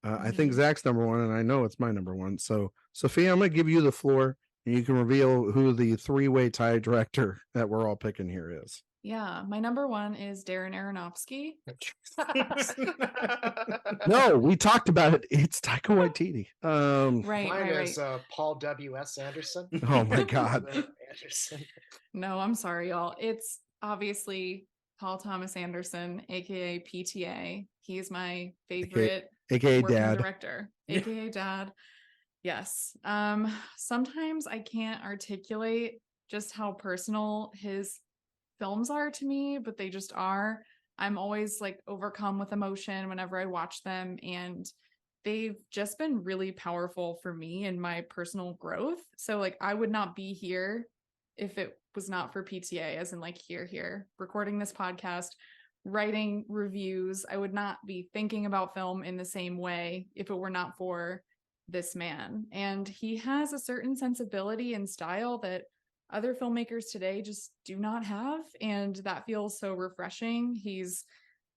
I think Zach's number one, and I know it's my number one. So, Sophia, I'm going to give you the floor, and you can reveal who the 3-way tie director that we're all picking here is. Yeah, my number one is Darren Aronofsky. No, we talked about it. It's Taika Waititi. Right. Is Paul W.S. Anderson. Oh my God. Anderson. No, I'm sorry, y'all. It's obviously Paul Thomas Anderson, aka PTA. He's my favorite aka working Dad director, aka Dad. Yes. Sometimes I can't articulate just how personal his films are to me, but they just are. I'm always like overcome with emotion whenever I watch them, and they've just been really powerful for me in my personal growth. So like I would not be here if it was not for PTA, as in like here recording this podcast, writing reviews. I would not be thinking about film in the same way if it were not for this man. And he has a certain sensibility and style that other filmmakers today just do not have, and that feels so refreshing. He's,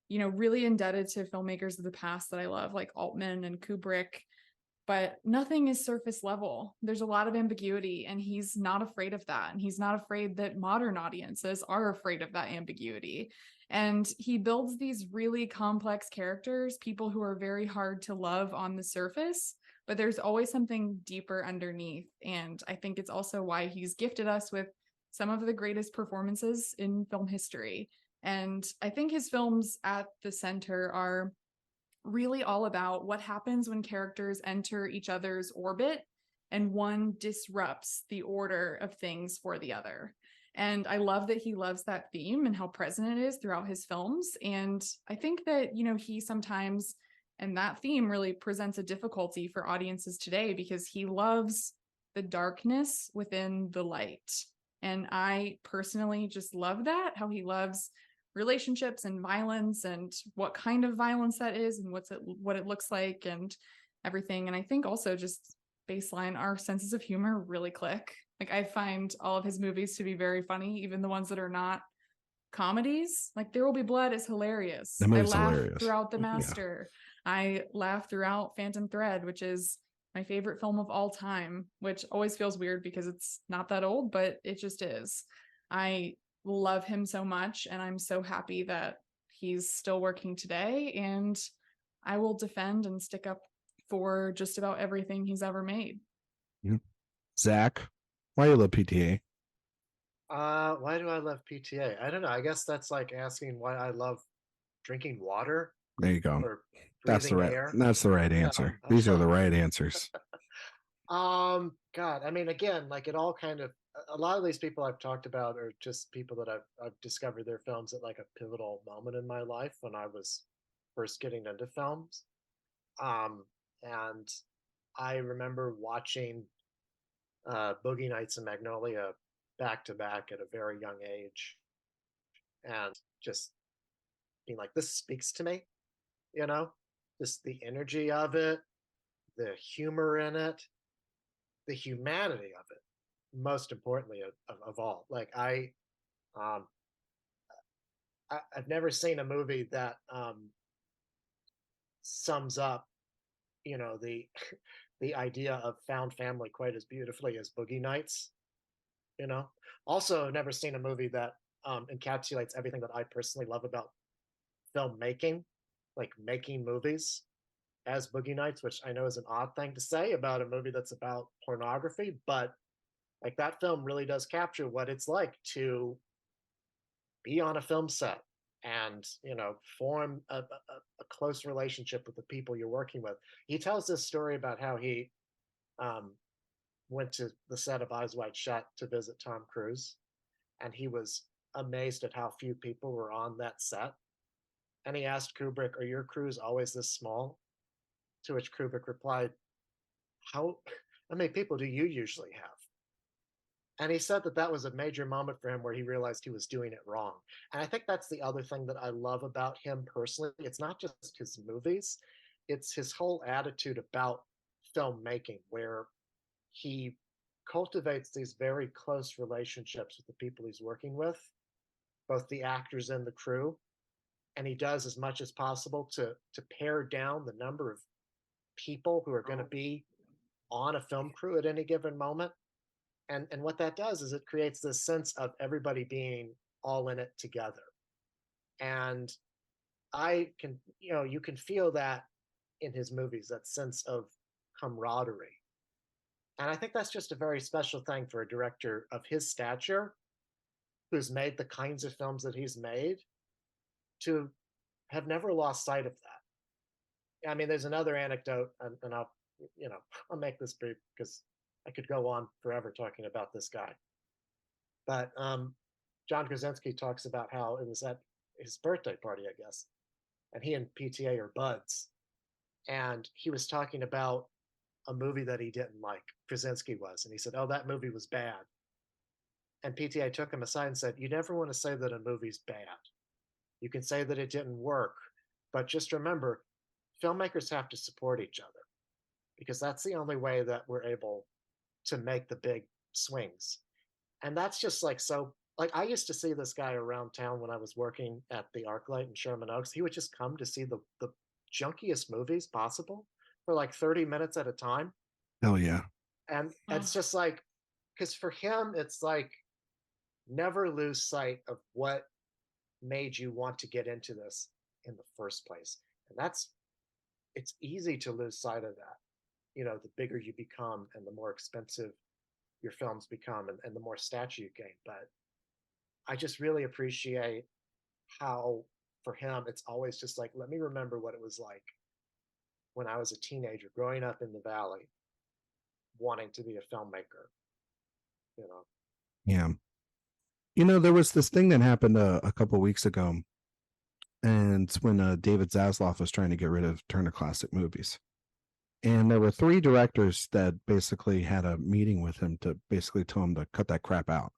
really indebted to filmmakers of the past that I love, like Altman and Kubrick, but nothing is surface level. There's a lot of ambiguity, and he's not afraid of that. And he's not afraid that modern audiences are afraid of that ambiguity. And he builds these really complex characters, people who are very hard to love on the surface, but there's always something deeper underneath. And I think it's also why he's gifted us with some of the greatest performances in film history. And I think his films at the center are really all about what happens when characters enter each other's orbit and one disrupts the order of things for the other. And I love that he loves that theme and how present it is throughout his films. And I think that, he sometimes, and that theme really presents a difficulty for audiences today because he loves the darkness within the light. And I personally just love that, how he loves relationships and violence and what kind of violence that is and what it looks like and everything. And I think also just baseline, our senses of humor really click. Like I find all of his movies to be very funny, even the ones that are not comedies. Like There Will Be Blood is hilarious. The I movie's laugh hilarious. throughout The Yeah. Master. I laugh throughout Phantom Thread, which is my favorite film of all time, which always feels weird because it's not that old, but it just is. I love him so much, and I'm so happy that he's still working today, and I will defend and stick up for just about everything he's ever made. Zach, why you love PTA? Why do I love PTA? I don't know. I guess that's like asking why I love drinking water There you go. or That's the breathing right. air. That's the right answer. These are the right answers. God, I mean, again, like it all kind of a lot of these people I've talked about are just people that I've discovered their films at like a pivotal moment in my life when I was first getting into films. And I remember watching Boogie Nights and Magnolia back to back at a very young age and just being like, this speaks to me, just the energy of it, the humor in it, the humanity of it, most importantly of all. Like um, I've never seen a movie that sums up, the the idea of found family quite as beautifully as Boogie Nights. Also, I've never seen a movie that encapsulates everything that I personally love about filmmaking, like making movies, as Boogie Nights, which I know is an odd thing to say about a movie that's about pornography, but like that film really does capture what it's like to be on a film set and form a close relationship with the people you're working with. He tells this story about how he um, went to the set of Eyes Wide Shut to visit Tom Cruise, and he was amazed at how few people were on that set. And he asked Kubrick, "Are your crews always this small?" To which Kubrick replied, "How many people do you usually have?" And he said that that was a major moment for him where he realized he was doing it wrong. And I think that's the other thing that I love about him personally. It's not just his movies, it's his whole attitude about filmmaking, where he cultivates these very close relationships with the people he's working with, both the actors and the crew. And he does as much as possible to pare down the number of people who are going to be on a film crew at any given moment. And what that does is it creates this sense of everybody being all in it together. And I can, you can feel that in his movies, that sense of camaraderie. And I think that's just a very special thing for a director of his stature, who's made the kinds of films that he's made, to have never lost sight of that. I mean, there's another anecdote, and I'll make this brief because I could go on forever talking about this guy. But John Krasinski talks about how it was at his birthday party, I guess, and he and PTA are buds. And he was talking about a movie that he didn't like, Krasinski was, and he said, "Oh, that movie was bad." And PTA took him aside and said, "You never want to say that a movie's bad. You can say that it didn't work, but just remember, filmmakers have to support each other because that's the only way that we're able to make the big swings." And that's just like so. Like I used to see this guy around town when I was working at the ArcLight in Sherman Oaks. He would just come to see the junkiest movies possible for like 30 minutes at a time. Hell yeah. And it's just like, because for him, it's like never lose sight of what made you want to get into this in the first place. And it's easy to lose sight of that. The bigger you become and the more expensive your films become and the more stature you gain. But I just really appreciate how for him, it's always just like, let me remember what it was like when I was a teenager growing up in the Valley, wanting to be a filmmaker. Yeah. There was this thing that happened a couple weeks ago, and it's when David Zaslav was trying to get rid of Turner Classic Movies. And there were 3 directors that basically had a meeting with him to basically tell him to cut that crap out.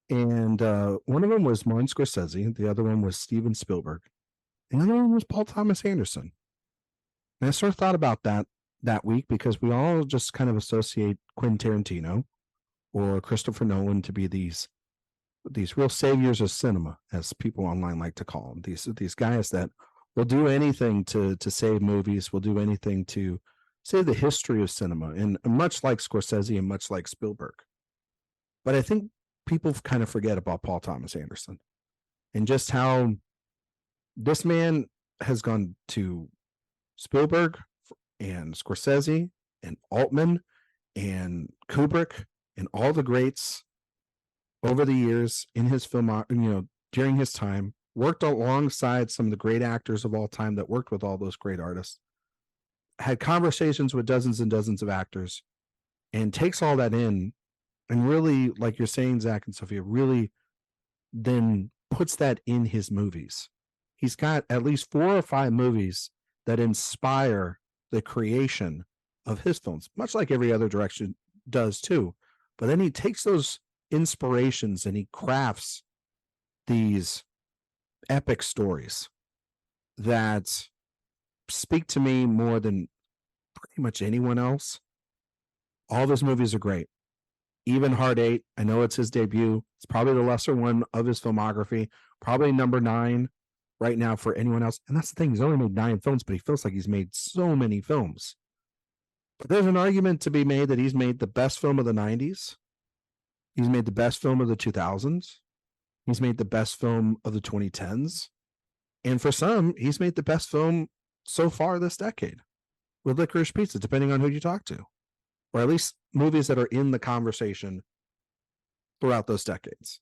And one of them was Martin Scorsese, the other one was Steven Spielberg, and the other one was Paul Thomas Anderson. And I sort of thought about that week because we all just kind of associate Quentin Tarantino or Christopher Nolan to be these real saviors of cinema, as people online like to call them. These guys that will do anything to save movies, will do anything to save the history of cinema, and much like Scorsese and much like Spielberg. But I think people kind of forget about Paul Thomas Anderson and just how this man has gone to Spielberg and Scorsese and Altman and Kubrick and all the greats over the years in his film, during his time, worked alongside some of the great actors of all time that worked with all those great artists, had conversations with dozens and dozens of actors, and takes all that in and really, like you're saying, Zach and Sophia, really then puts that in his movies. He's got at least 4 or 5 movies that inspire the creation of his films, much like every other direction does too. But then he takes those inspirations and he crafts these epic stories that speak to me more than pretty much anyone else. All those movies are great. Even Hard 8, I know it's his debut. It's probably the lesser one of his filmography, probably number 9 right now for anyone else. And that's the thing, he's only made 9 films, but he feels like he's made so many films. But there's an argument to be made that he's made the best film of the 90s. He's made the best film of the 2000s. He's made the best film of the 2010s. And for some, he's made the best film so far this decade with Licorice Pizza, depending on who you talk to. Or at least movies that are in the conversation throughout those decades.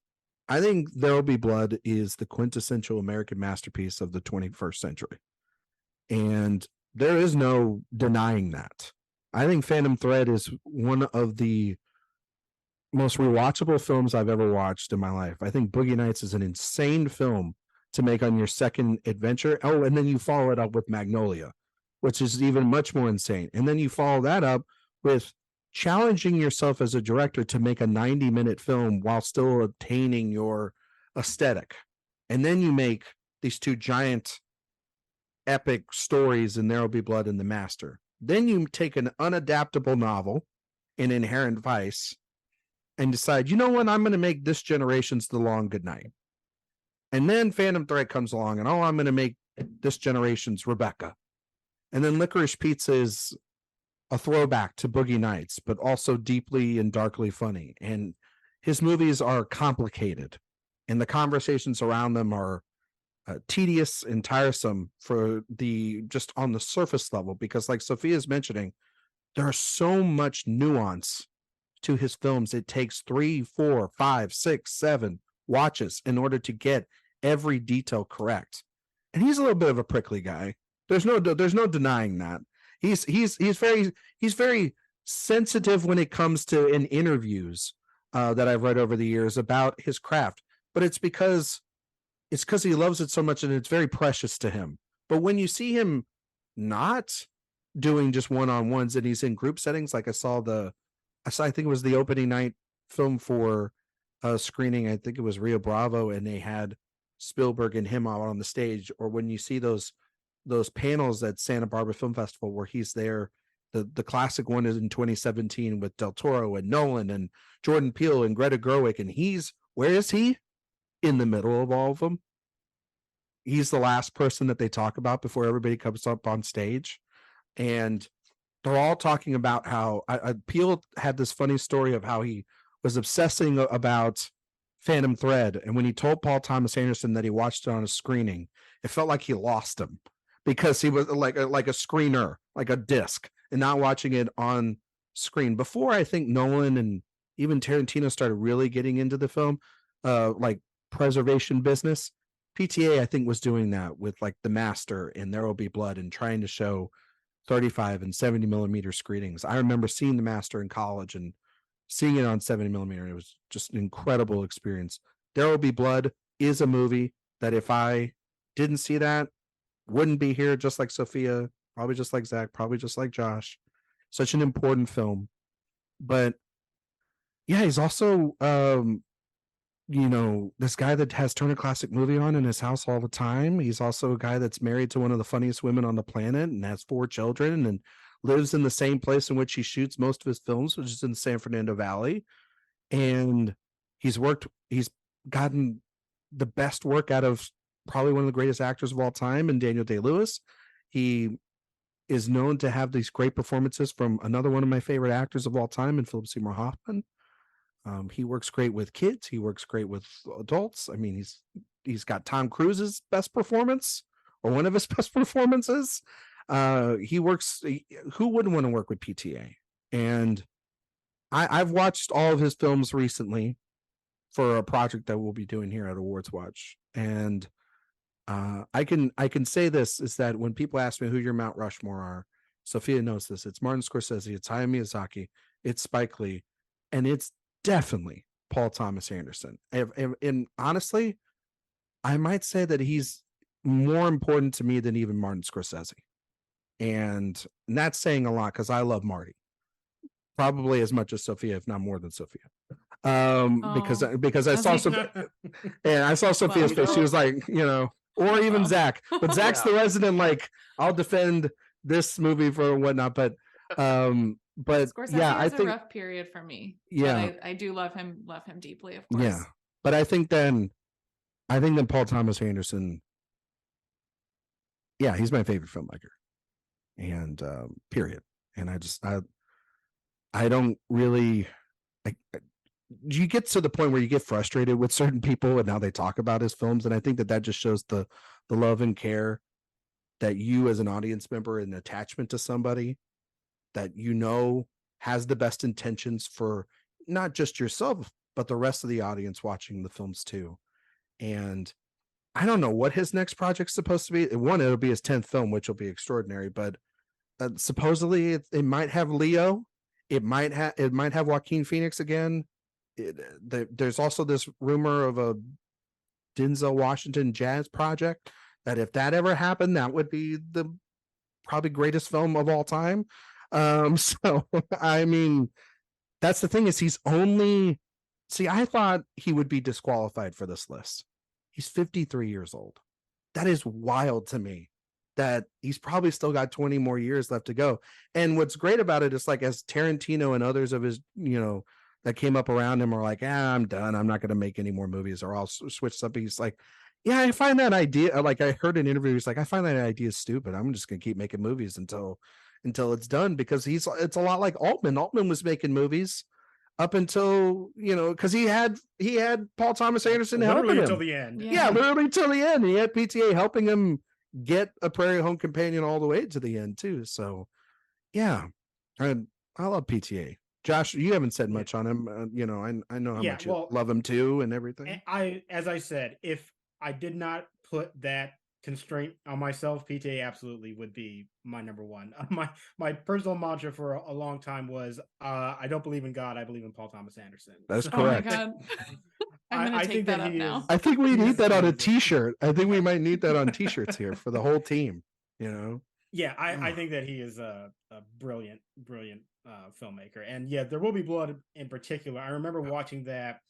I think There Will Be Blood is the quintessential American masterpiece of the 21st century. And there is no denying that. I think Phantom Thread is one of the most rewatchable films I've ever watched in my life. I think Boogie Nights is an insane film to make on your second adventure. Oh, and then you follow it up with Magnolia, which is even much more insane. And then you follow that up with challenging yourself as a director to make a 90-minute film while still obtaining your aesthetic. And then you make these 2 giant epic stories in There Will Be Blood and The Master. Then you take an unadaptable novel in Inherent Vice and decide, you know what, I'm going to make this generation's The Long Goodnight. And then Phantom Thread comes along and, I'm going to make this generation's Rebecca. And then Licorice Pizza is a throwback to Boogie Nights, but also deeply and darkly funny. And his movies are complicated, and the conversations around them are tedious and tiresome for just on the surface level, because like Sophia's mentioning, there's so much nuance to his films. It takes 3, 4, 5, 6, 7 watches in order to get every detail correct. And he's a little bit of a prickly guy. There's no denying that. He's very sensitive when it comes to in interviews that I've read over the years about his craft, but it's because he loves it so much and it's very precious to him. But when you see him not doing just one-on-ones and he's in group settings, like I think it was the opening night film for a screening, I think it was Rio Bravo, and they had Spielberg and him out on the stage, or when you see those panels at Santa Barbara Film Festival where he's there, the classic one is in 2017 with Del Toro and Nolan and Jordan Peele and Greta Gerwig, and where is he? In the middle of all of them. He's the last person that they talk about before everybody comes up on stage, and they're all talking about how Peele had this funny story of how he was obsessing about Phantom Thread, and when he told Paul Thomas Anderson that he watched it on a screening, it felt like he lost him, because he was like a screener, like a disc, and not watching it on screen. Before, I think Nolan and even Tarantino started really getting into the film, like preservation business. PTA, I think, was doing that with like The Master and There Will Be Blood, and trying to show 35 and 70 millimeter screenings. I remember seeing The Master in college and seeing it on 70 millimeter. It was just an incredible experience. There Will Be Blood is a movie that if I didn't see that, wouldn't be here, just like Sophia, probably just like Zach, probably just like Josh. Such an important film. But yeah, he's also this guy that has Turner Classic Movie on in his house all the time. He's also a guy that's married to one of the funniest women on the planet and has 4 children and lives in the same place in which he shoots most of his films, which is in the San Fernando Valley. And he's gotten the best work out of probably one of the greatest actors of all time in Daniel Day-Lewis. He is known to have these great performances from another one of my favorite actors of all time in Philip Seymour Hoffman. He works great with kids. He works great with adults. I mean, he's got Tom Cruise's best performance, or one of his best performances. Who wouldn't want to work with PTA? And I've watched all of his films recently for a project that we'll be doing here at Awards Watch. And I can say this, is that when people ask me who your Mount Rushmore are, Sophia knows this. It's Martin Scorsese, it's Hayao Miyazaki, it's Spike Lee, and it's definitely Paul Thomas Anderson. And honestly, I might say that he's more important to me than even Martin Scorsese. And that's saying a lot, because I love Marty probably as much as Sophia, if not more than Sophia. Because I saw some, and I saw Sophia's face. She was like, or even Zach, but Zach's the resident, like, I'll defend this movie for whatnot. But Scorsese yeah, I has think a rough period for me. Yeah, but I do love him deeply, of course. yeah. But I think then Paul Thomas Anderson, yeah, he's my favorite filmmaker, and period. And I don't really, you get to the point where you get frustrated with certain people and how they talk about his films, and I think that just shows the love and care that you as an audience member and attachment to somebody that has the best intentions for not just yourself but the rest of the audience watching the films too. And I don't know what his next project's supposed to be. One, it'll be his 10th film, which will be extraordinary, but supposedly it might have Leo, it might have Joaquin Phoenix again. There's also this rumor of a Denzel Washington jazz project, that if that ever happened, that would be the probably greatest film of all time. So I mean, that's the thing, is I thought he would be disqualified for this list. He's 53 years old. That is wild to me, that he's probably still got 20 more years left to go. And what's great about it is, like, as Tarantino and others of his, that came up around him are like, I'm done, I'm not going to make any more movies, or I'll switch something. He's like, yeah, I find that idea, like, I heard an interview, he's like, I find that idea stupid. I'm just going to keep making movies until it's done, because it's a lot like Altman. Altman was making movies up until, because he had Paul Thomas Anderson helping him until the end. Yeah, literally till the end. He had PTA helping him get A Prairie Home Companion all the way to the end too. So yeah, I love PTA. Josh, you haven't said much on him. I know how much you love him too and everything. As I said, if I did not put that constraint on myself, PTA absolutely would be my number one. My personal mantra for a long time was, I don't believe in God, I believe in Paul Thomas Anderson. That's correct. Oh my God. I'm going to take that up now. I think we need that on a t-shirt. I think we might need that on t-shirts here for the whole team, Yeah, I think that he is a brilliant filmmaker. And yeah, There Will Be Blood in particular. I remember watching that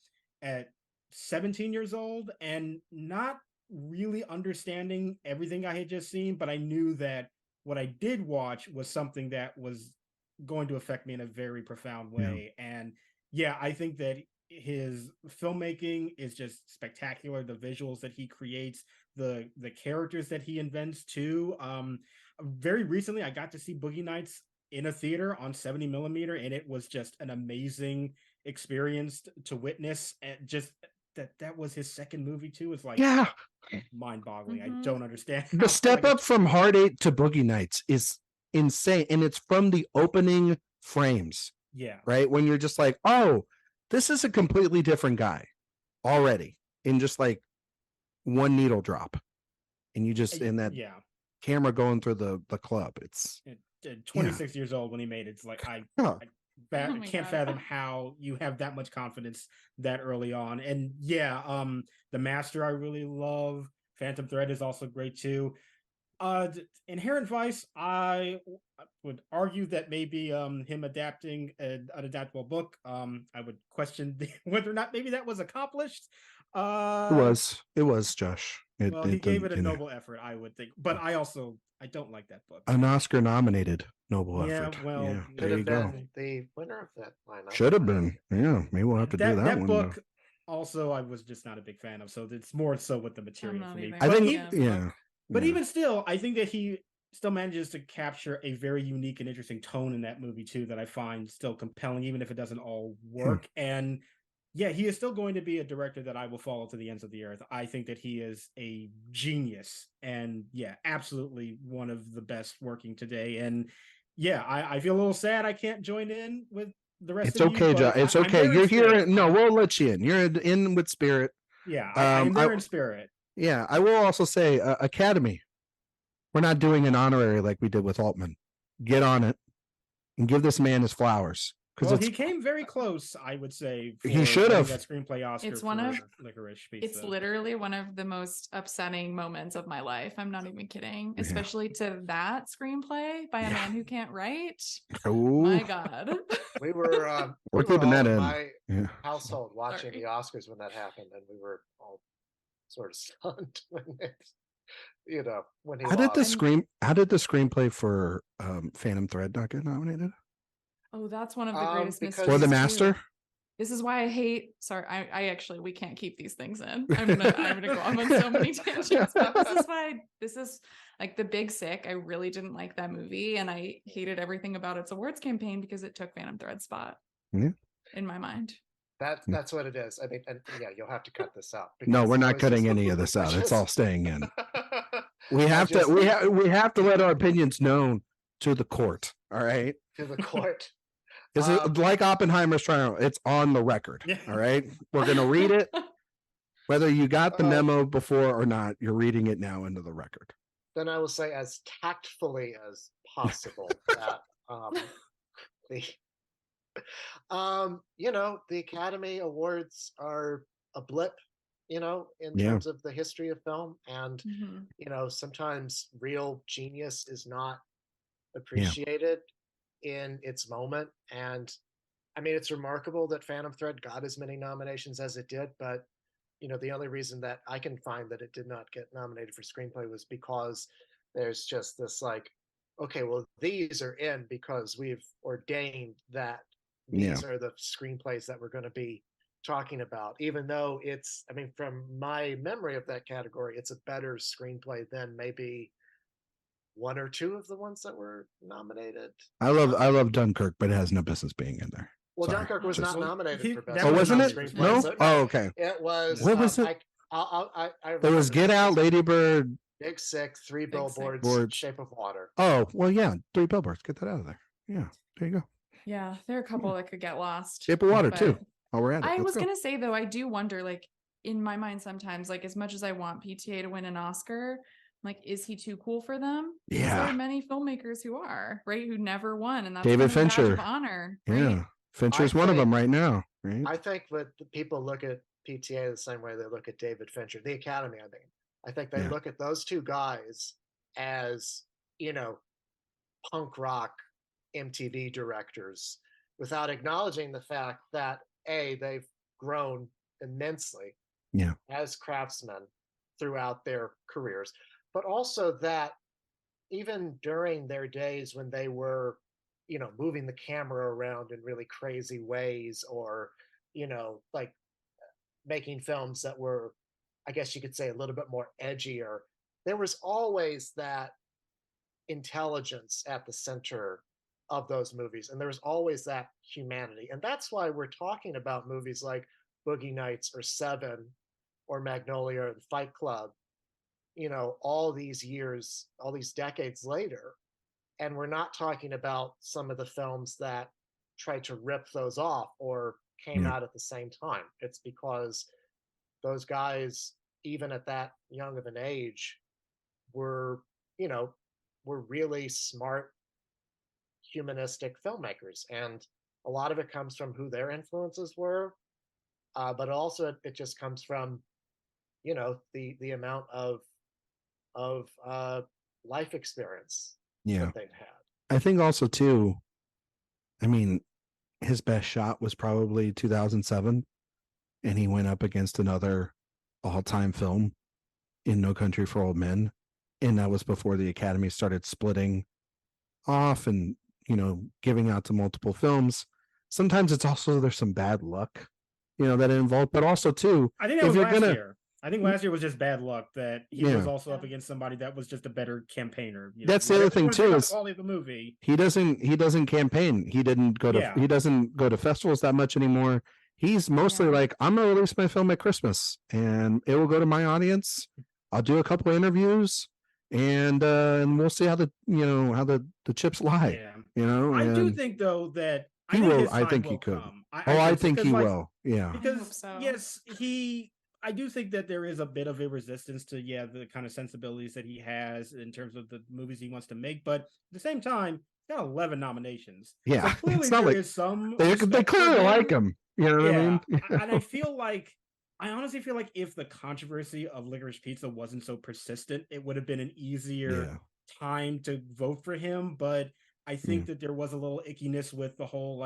at 17 years old and not really understanding everything I had just seen, but I knew that what I did watch was something that was going to affect me in a very profound way. Yeah. And yeah, I think that his filmmaking is just spectacular. The visuals that he creates, the characters that he invents too. Very recently, I got to see Boogie Nights in a theater on 70 millimeter, and it was just an amazing experience to witness. And just that was his second movie too. It's like, yeah, mind-boggling. I don't understand. The step up from Hard Eight to Boogie Nights is insane, and it's from the opening frames. Yeah, right, when you're just like, oh, this is a completely different guy already in just like one needle drop, and you just in that camera going through the club. It's 26 years old when he made it. It's like Oh my can't God. fathom how you have that much confidence that early on. And yeah, The Master I really love. Phantom Thread is also great too. Inherent Vice, would argue that maybe him adapting an unadaptable book. I would question whether or not maybe that was accomplished. It was Josh. Well, he gave it a you know, noble effort, I would think, but I don't like that book. an Oscar nominated noble Yeah, effort. well, Yeah, Could there you have go. been the winner of that lineup. Should have been. Yeah, maybe we'll have to do that that one. book. Though. Also, I was just not a big fan of, so it's more so with the material not for me. either. I But think, even, yeah. but yeah. even still, I think that he still manages to capture a very unique and interesting tone in that movie too, that I find still compelling, even if it doesn't all work. And yeah, he is still going to be a director that I will follow to the ends of the earth. I think that he is a genius, and yeah, absolutely one of the best working today. And yeah, I feel a little sad I can't join in with the rest It's of okay, you. Josh. It's I'm okay. there in You're here. spirit. No, we'll let you in. You're in with spirit. Yeah, I am there in spirit. Yeah, I will also say, Academy. We're not doing an honorary like we did with Altman. Get on it and give this man his flowers. Well, Because he came very close, I would say. He for should winning have. that screenplay Oscar. It's one for of- Licorice Pizza. It's literally one of the most upsetting moments of my life. I'm not even kidding, Yeah. especially to that screenplay by a Yeah. man who can't write. Oh, My God. We were We're we were keeping all that in in. my yeah. household watching Sorry. the Oscars when that happened, and we were all sort of stunned when it, when he How did lost. How did the screenplay for Phantom Thread not get nominated? Oh, that's one of the greatest because- mysteries. Or The too. Master? This is why I hate. Sorry, I actually we can't keep these things in. I'm gonna go off on so many tangents. But this is why this is like The Big Sick. I really didn't like that movie, and I hated everything about its awards campaign because it took Phantom Thread's spot. Yeah. In my mind. That's what it is. I mean, and yeah, you'll have to cut this out. No, because we're I not was cutting just- any of this I out. It's just- all staying in. We I have to. just- We have to let our opinions known to the court. All right. to the court. Is Um, it like Oppenheimer's trial? It's on the record. Yeah. All right. We're gonna read it. Whether you got the Oh. memo before or not, you're reading it now into the record. Then I will say as tactfully as possible that the the Academy Awards are a blip, in Yeah. terms of the history of film, and Mhm. sometimes real genius is not appreciated in its moment. And I mean, it's remarkable that Phantom Thread got as many nominations as it did, but the only reason that I can find that it did not get nominated for screenplay was because there's just this like, okay, well, these are in because we've ordained that these are the screenplays that we're going to be talking about, even though it's, I mean, from my memory of that category, it's a better screenplay than maybe one or two of the ones that were nominated. I love Dunkirk, but it has no business being in there. Well, Sorry. Dunkirk was Just- not nominated for best. that Oh, was wasn't not it? screenplay. No. So, Oh, okay. It was. What was it? I It was remember Get this. Out, Lady Bird. Big Sick, Three Big Sick. Billboards, Boards. Shape of Water. Oh, well, yeah. 3 billboards. Get that out of there. Yeah. There you go. Yeah, there are a couple that could get lost. Shape of Water, too. but- Oh, we're at it. I Let's was go. gonna say though, I do wonder, like in my mind, sometimes, like as much as I want PTA to win an Oscar, like is he too cool for them? 'Cause there Yeah. are many filmmakers who are right who never won, and that's David kind of a badge Fincher. of honor. Right? Yeah. Fincher's one of them right now. Right. I think that the people look at PTA the same way they look at David Fincher, the Academy. I think they Yeah. look at those two guys as punk rock MTV directors, without acknowledging the fact that they've grown immensely Yeah. as craftsmen throughout their careers, but also that even during their days when they were moving the camera around in really crazy ways, or like making films that were, I guess you could say, a little bit more edgier, there was always that intelligence at the center of those movies, and there was always that humanity. And that's why we're talking about movies like Boogie Nights or Seven or Magnolia or The Fight Club, all these years, all these decades later. And we're not talking about some of the films that tried to rip those off or came Yeah. out at the same time. It's because those guys, even at that young of an age, were really smart, humanistic filmmakers. And A lot of it comes from who their influences were, but also it just comes from, the amount of life experience Yeah. that they've had. I think also too, I mean, his best shot was probably 2007, and he went up against another all-time film in No Country for Old Men, and that was before the Academy started splitting off and giving out to multiple films. Sometimes it's also there's some bad luck, that involved, but also too, I think that if was you're last gonna, year. I think last year was just bad luck that he was Yeah. also up against somebody that was just a better campaigner. That's the other Whatever you thing, wanna say too, about is the quality of the movie. he doesn't campaign. He Yeah. doesn't go to festivals that much anymore. He's mostly Yeah. like, I'm gonna release my film at Christmas and it will go to my audience. I'll do a couple of interviews and we'll see how the chips lie. Yeah. I do And think though that I he think will. his I time think he will could. come. I think so, think 'cause, he like, will. Yeah. I hope because so. yes, I do think that there is a bit of a resistance to the kind of sensibilities that he has in terms of the movies he wants to make, but at the same time, he's got 11 nominations. Yeah. So clearly It's not there like is some they respect for clearly him. like him. You know what I mean? And I honestly feel like if the controversy of Licorice Pizza wasn't so persistent, it would have been an easier Yeah. time to vote for him. But I think Yeah. that there was a little ickiness with the whole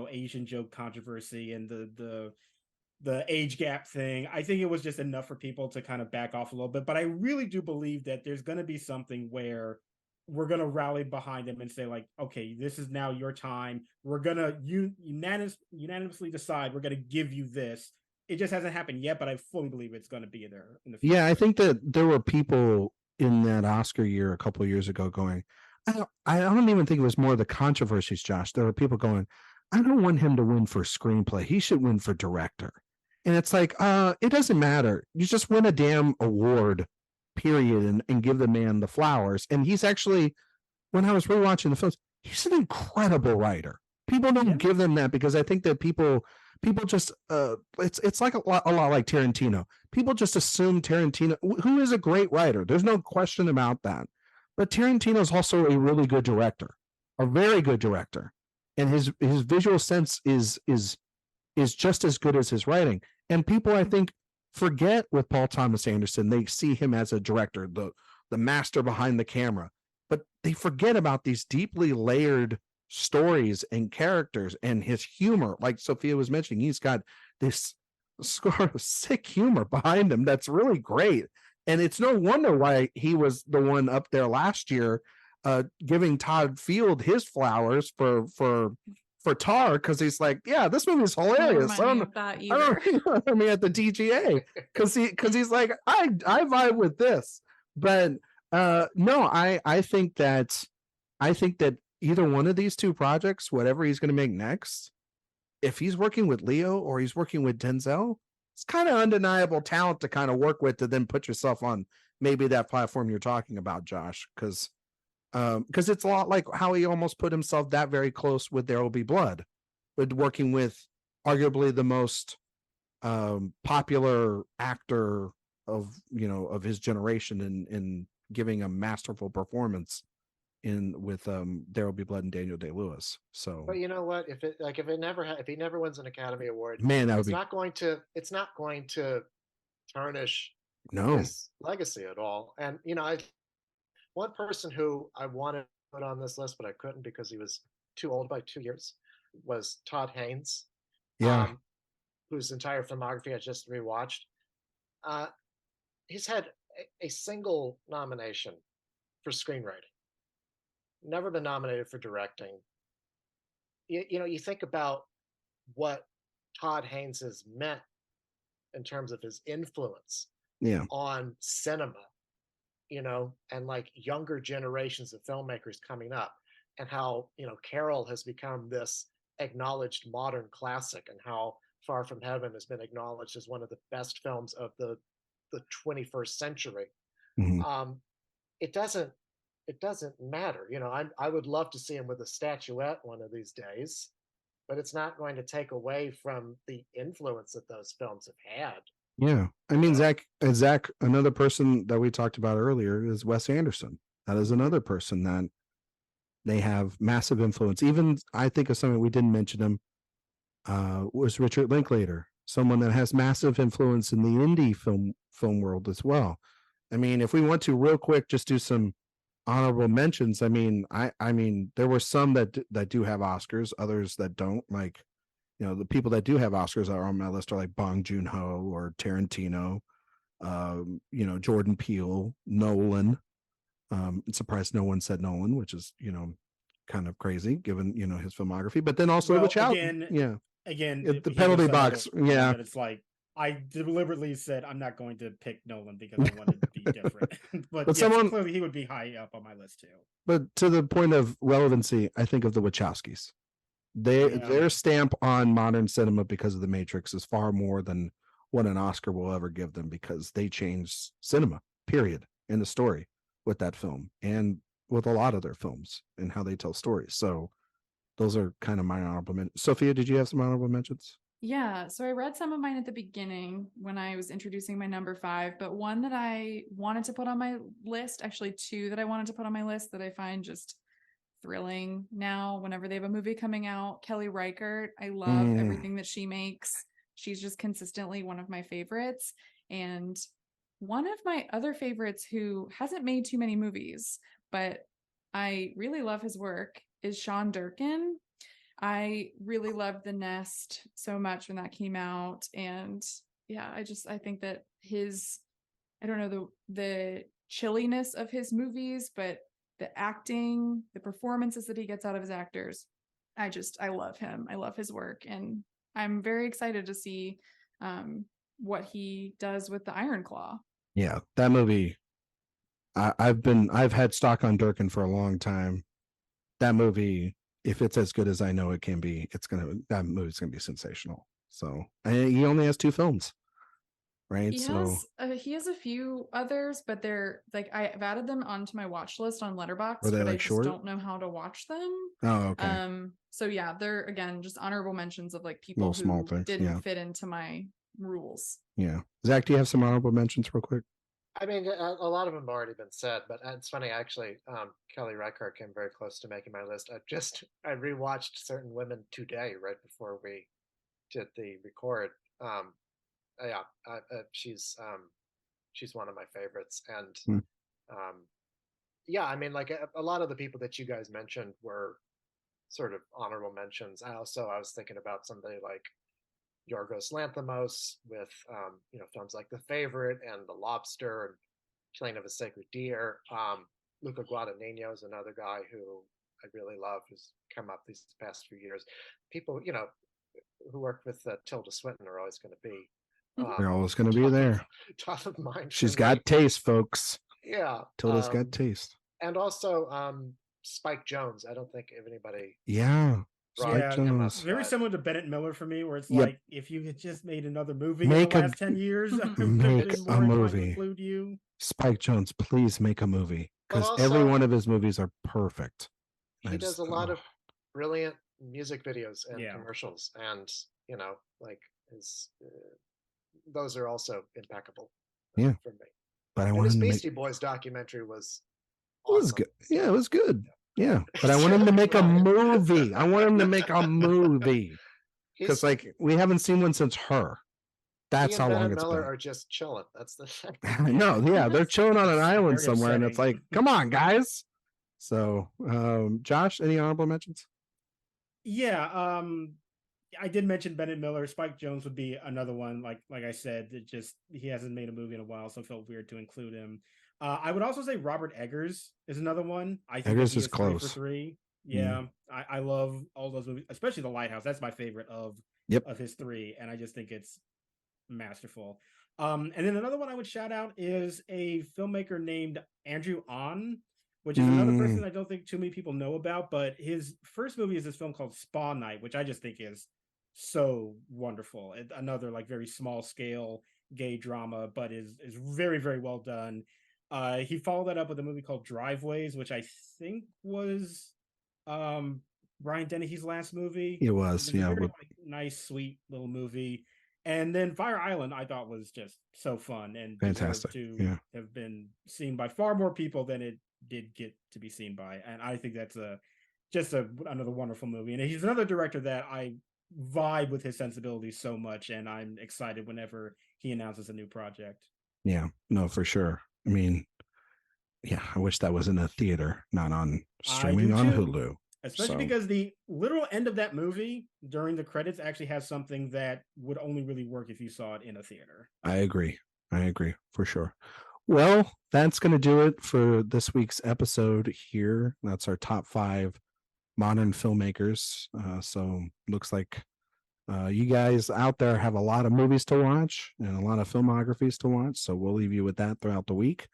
Asian joke controversy and the age gap thing. I think it was just enough for people to kind of back off a little bit. But I really do believe that there's going to be something where we're going to rally behind him and say, like, okay, this is now your time. We're going to unanimously decide we're going to give you this. It just hasn't happened yet, but I fully believe it's going to be there in the future. Yeah, I think that there were people in that Oscar year a couple of years ago going, I don't even think it was more the controversies, Josh. There were people going, I don't want him to win for screenplay. He should win for director. And it's like, it doesn't matter. You just win a damn award, period, and give the man the flowers. And he's actually, when I was rewatching the films, he's an incredible writer. People don't give them that because I think that people just it's like a lot like Tarantino. People just assume Tarantino, who is a great writer. There's no question about that. But Tarantino is also a really good director, a very good director, and his visual sense is just as good as his writing. And people, I think, forget with Paul Thomas Anderson, they see him as a director, the master behind the camera, but they forget about these deeply layered stories and characters and his humor. Like Sophia was mentioning, he's got this sort of sick humor behind him that's really great. And it's no wonder why he was the one up there last year, giving Todd Field his flowers for Tar, because he's like, yeah, this movie's hilarious. I don't at the DGA because he's like, I vibe with this. But no, I think that either one of these two projects, whatever he's going to make next, if he's working with Leo or he's working with Denzel, it's kind of undeniable talent to kind of work with to then put yourself on maybe that platform you're talking about, Josh, because it's a lot like how he almost put himself that very close with There Will Be Blood, with working with arguably the most popular actor of his generation and giving a masterful performance with There Will Be Blood and Daniel Day-Lewis. So, but you know what? If he never wins an Academy Award, man, it's not going to tarnish his legacy at all. And one person who I wanted to put on this list, but I couldn't because he was too old by 2 years, was Todd Haynes. Yeah. Whose entire filmography I just rewatched. He's had a single nomination for screenwriting. Never been nominated for directing. You think about what Todd Haynes has meant in terms of his influence on cinema, and like younger generations of filmmakers coming up, and how, Carol has become this acknowledged modern classic, and how Far From Heaven has been acknowledged as one of the best films of the 21st century. Mm-hmm. It doesn't matter. I would love to see him with a statuette one of these days, but it's not going to take away from the influence that those films have had. Yeah. I mean, Zach, another person that we talked about earlier is Wes Anderson. That is another person that They have massive influence. Even I think of someone we didn't mention him, was Richard Linklater, someone that has massive influence in the indie film world as well. I mean, if we want to real quick, just do some honorable mentions. I mean, I mean, there were some that do have Oscars, others that don't. Like, you know, the people that do have Oscars are on my list are like Bong Joon-ho or Tarantino, you know, Jordan Peele, Nolan. I'm surprised no one said Nolan, which is, you know, kind of crazy given, you know, his filmography. But then also Well, the child, again, the he penalty was another box, one yeah. that it's like I deliberately said I'm not going to pick Nolan because I wanted to be different. but yes, someone, clearly he would be high up on my list too. but to the point of relevancy, I think of the Wachowskis. Their stamp on modern cinema because of The Matrix is far more than what an Oscar will ever give them, because they changed cinema, period, in the story with that film and with a lot of their films and how they tell stories. So those are kind of my honorable mentions. Sophia, did you have some honorable mentions? Yeah, so I read some of mine at the beginning when I was introducing my number 5, but one that I wanted to put on my list, actually two that I wanted to put on my list that I find just thrilling now whenever they have a movie coming out. Kelly Reichardt, I love everything that she makes. She's just consistently one of my favorites. And one of my other favorites who hasn't made too many movies, but I really love his work, is Sean Durkin. I really loved The Nest so much when that came out. And yeah, I think that I don't know, the chilliness of his movies, but the acting, the performances that he gets out of his actors, I love him. I love his work. And I'm very excited to see what he does with the Iron Claw. Yeah, that movie. I've had stock on Durkin for a long time. That movie, if it's as good as I know it can be, that movie's gonna be sensational. So, and he only has 2 films, right? He has a few others, but they're like I've added them onto my watch list on Letterboxd, Were they but I like just short? don't know how to watch them. Oh, okay. So yeah, they're again just honorable mentions of like people Little small who things, didn't yeah. fit into my rules. Yeah. Zach, do you have some honorable mentions real quick? I mean, a lot of them have already been said, but it's funny actually. Kelly Reichardt came very close to making my list. I rewatched Certain Women today, right before we did the record. Yeah, she's one of my favorites, and Hmm. yeah, I mean, like a lot of the people that you guys mentioned were sort of honorable mentions. I was thinking about somebody like Yorgos Lanthimos with films like The Favorite and The Lobster and Killing of a Sacred Deer. Luca Guadagnino is another guy who I really love, who's come up these past few years. People, who work with Tilda Swinton are always going to be. They're always going to be there. Top of mind. She's got taste, folks. Yeah, Tilda's got taste. And also Spike Jonze. I don't think if anybody. Yeah. Spike Jonze. Very similar to Bennett Miller for me, where it's like if you had just made another movie in the last 10 years, make a movie. Include you. Spike Jonze, please make a movie, because also, every one of his movies are perfect. He does a lot of brilliant music videos and commercials, and like his those are also impeccable. Yeah, for me. But I want his Beastie Boys documentary was awesome. It was good. Yeah, it was good. Yeah, but I want him to make a movie. I want him to make a movie, because like we haven't seen one since Her. That's how long it's Miller been. Are just chilling. That's the thing. No, yeah, they're chilling on an island somewhere, upsetting. and it's like, come on, guys. So, Josh, any honorable mentions? Yeah, I did mention Bennett Miller. Spike Jonze would be another one. Like I said, he hasn't made a movie in a while, so it felt weird to include him. I would also say Robert Eggers is another one. I think Eggers is close. 3 for 3. Yeah, I love all those movies, especially The Lighthouse. That's my favorite of his 3, and I just think it's masterful. And then another one I would shout out is a filmmaker named Andrew Ahn, which is another person I don't think too many people know about. But his first movie is this film called Spa Night, which I just think is so wonderful. Another like very small scale gay drama, but is very, very well done. He followed that up with a movie called Driveways, which I think was Brian Dennehy's last movie. It was, very, like, nice, sweet little movie. And then Fire Island, I thought was just so fun and fantastic to have been seen by far more people than it did get to be seen by. And I think that's a just another wonderful movie. And he's another director that I vibe with his sensibilities so much, and I'm excited whenever he announces a new project. Yeah, no, for sure. I mean, yeah, I wish that was in a theater, not on streaming on Hulu. Especially because the literal end of that movie during the credits actually has something that would only really work if you saw it in a theater. I agree for sure. Well, that's going to do it for this week's episode here. That's our top 5 modern filmmakers. So looks like you guys out there have a lot of movies to watch and a lot of filmographies to watch. So we'll leave you with that throughout the week.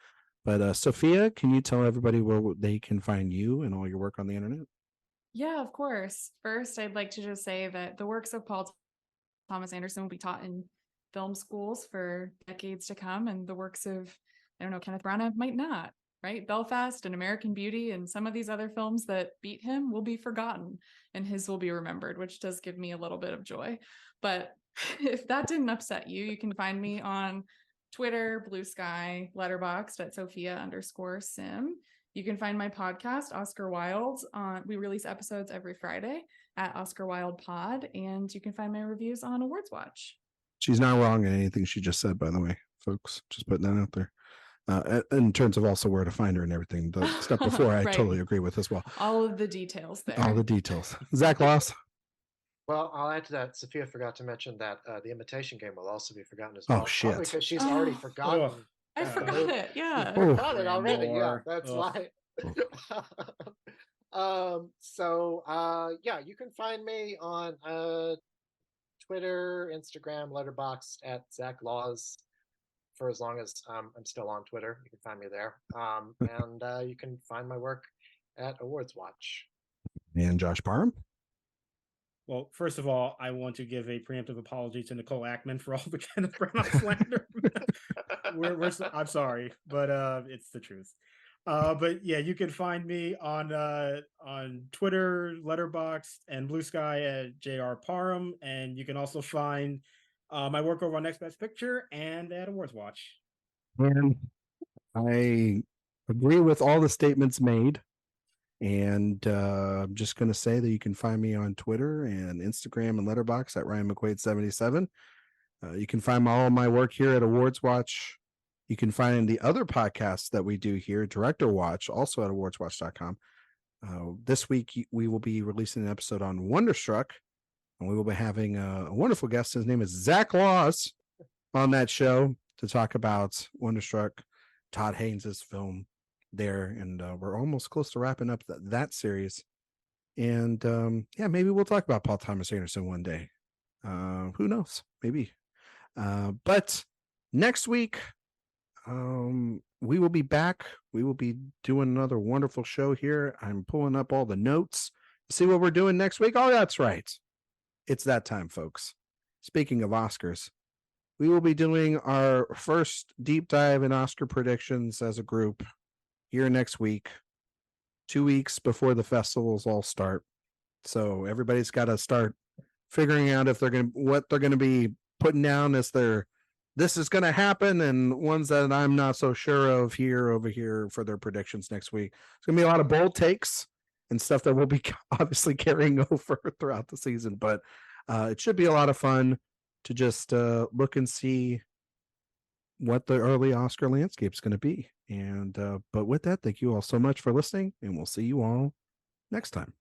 But Sophia, can you tell everybody where they can find you and all your work on the internet? Yeah, of course. First, I'd like to just say that the works of Paul Thomas Anderson will be taught in film schools for decades to come, and the works of, I don't know, Kenneth Branagh might not, right? Belfast and American Beauty and some of these other films that beat him will be forgotten, and his will be remembered, which does give me a little bit of joy. But if that didn't upset you, you can find me on Twitter, Blue Sky, Letterboxd at Sophia_Sim. You can find my podcast, Oscar Wilde. We release episodes every Friday at Oscar Wilde Pod, and you can find my reviews on Awards Watch. She's not wrong in anything she just said, by the way, folks. Just putting that out there. In terms of also where to find her and everything. The stuff before, I Right. totally agree with as well. All of the details there. All the details. Zach Loss. Well, I'll add to that. Sophia forgot to mention that The Imitation Game will also be forgotten as well. Oh, shit. Probably because she's already Oh. forgotten. I forgot it. Yeah. Oh. Forgot it already. Yeah, More. that's Ugh. why. Yeah, you can find me on Twitter, Instagram, Letterboxd at Zach Laws for as long as I'm still on Twitter. You can find me there. And you can find my work at Awards Watch. And Josh Parham. Well, first of all, I want to give a preemptive apology to Nicole Ackman for all the Kenneth Branagh slander. I'm sorry, but it's the truth. But yeah, you can find me on Twitter, Letterboxd, and Blue Sky at JR Parham, and you can also find my work over on Next Best Picture and at Awards Watch. And I agree with all the statements made. And I'm just going to say that you can find me on Twitter and Instagram and Letterboxd at Ryan McQuaid77. You can find all my work here at Awards Watch. You can find the other podcasts that we do here, Director Watch, also at awardswatch.com. This week, we will be releasing an episode on Wonderstruck, and we will be having a wonderful guest. His name is Zach Laws on that show to talk about Wonderstruck, Todd Haynes' film there. And we're almost close to wrapping up that series. And yeah, maybe we'll talk about Paul Thomas Anderson one day. Who knows? Maybe. But next week, we will be back. We will be doing another wonderful show here. I'm pulling up all the notes to see what we're doing next week. Oh, that's right. It's that time, folks. Speaking of Oscars, we will be doing our first deep dive in Oscar predictions as a group here next week, 2 weeks before the festivals all start. So everybody's got to start figuring out if what they're going to be putting down as this is going to happen, and ones that I'm not so sure of over here for their predictions next week. It's going to be a lot of bold takes and stuff that we'll be obviously carrying over throughout the season, but it should be a lot of fun to just look and see what the early Oscar landscape is going to be. And but with that, thank you all so much for listening, and we'll see you all next time.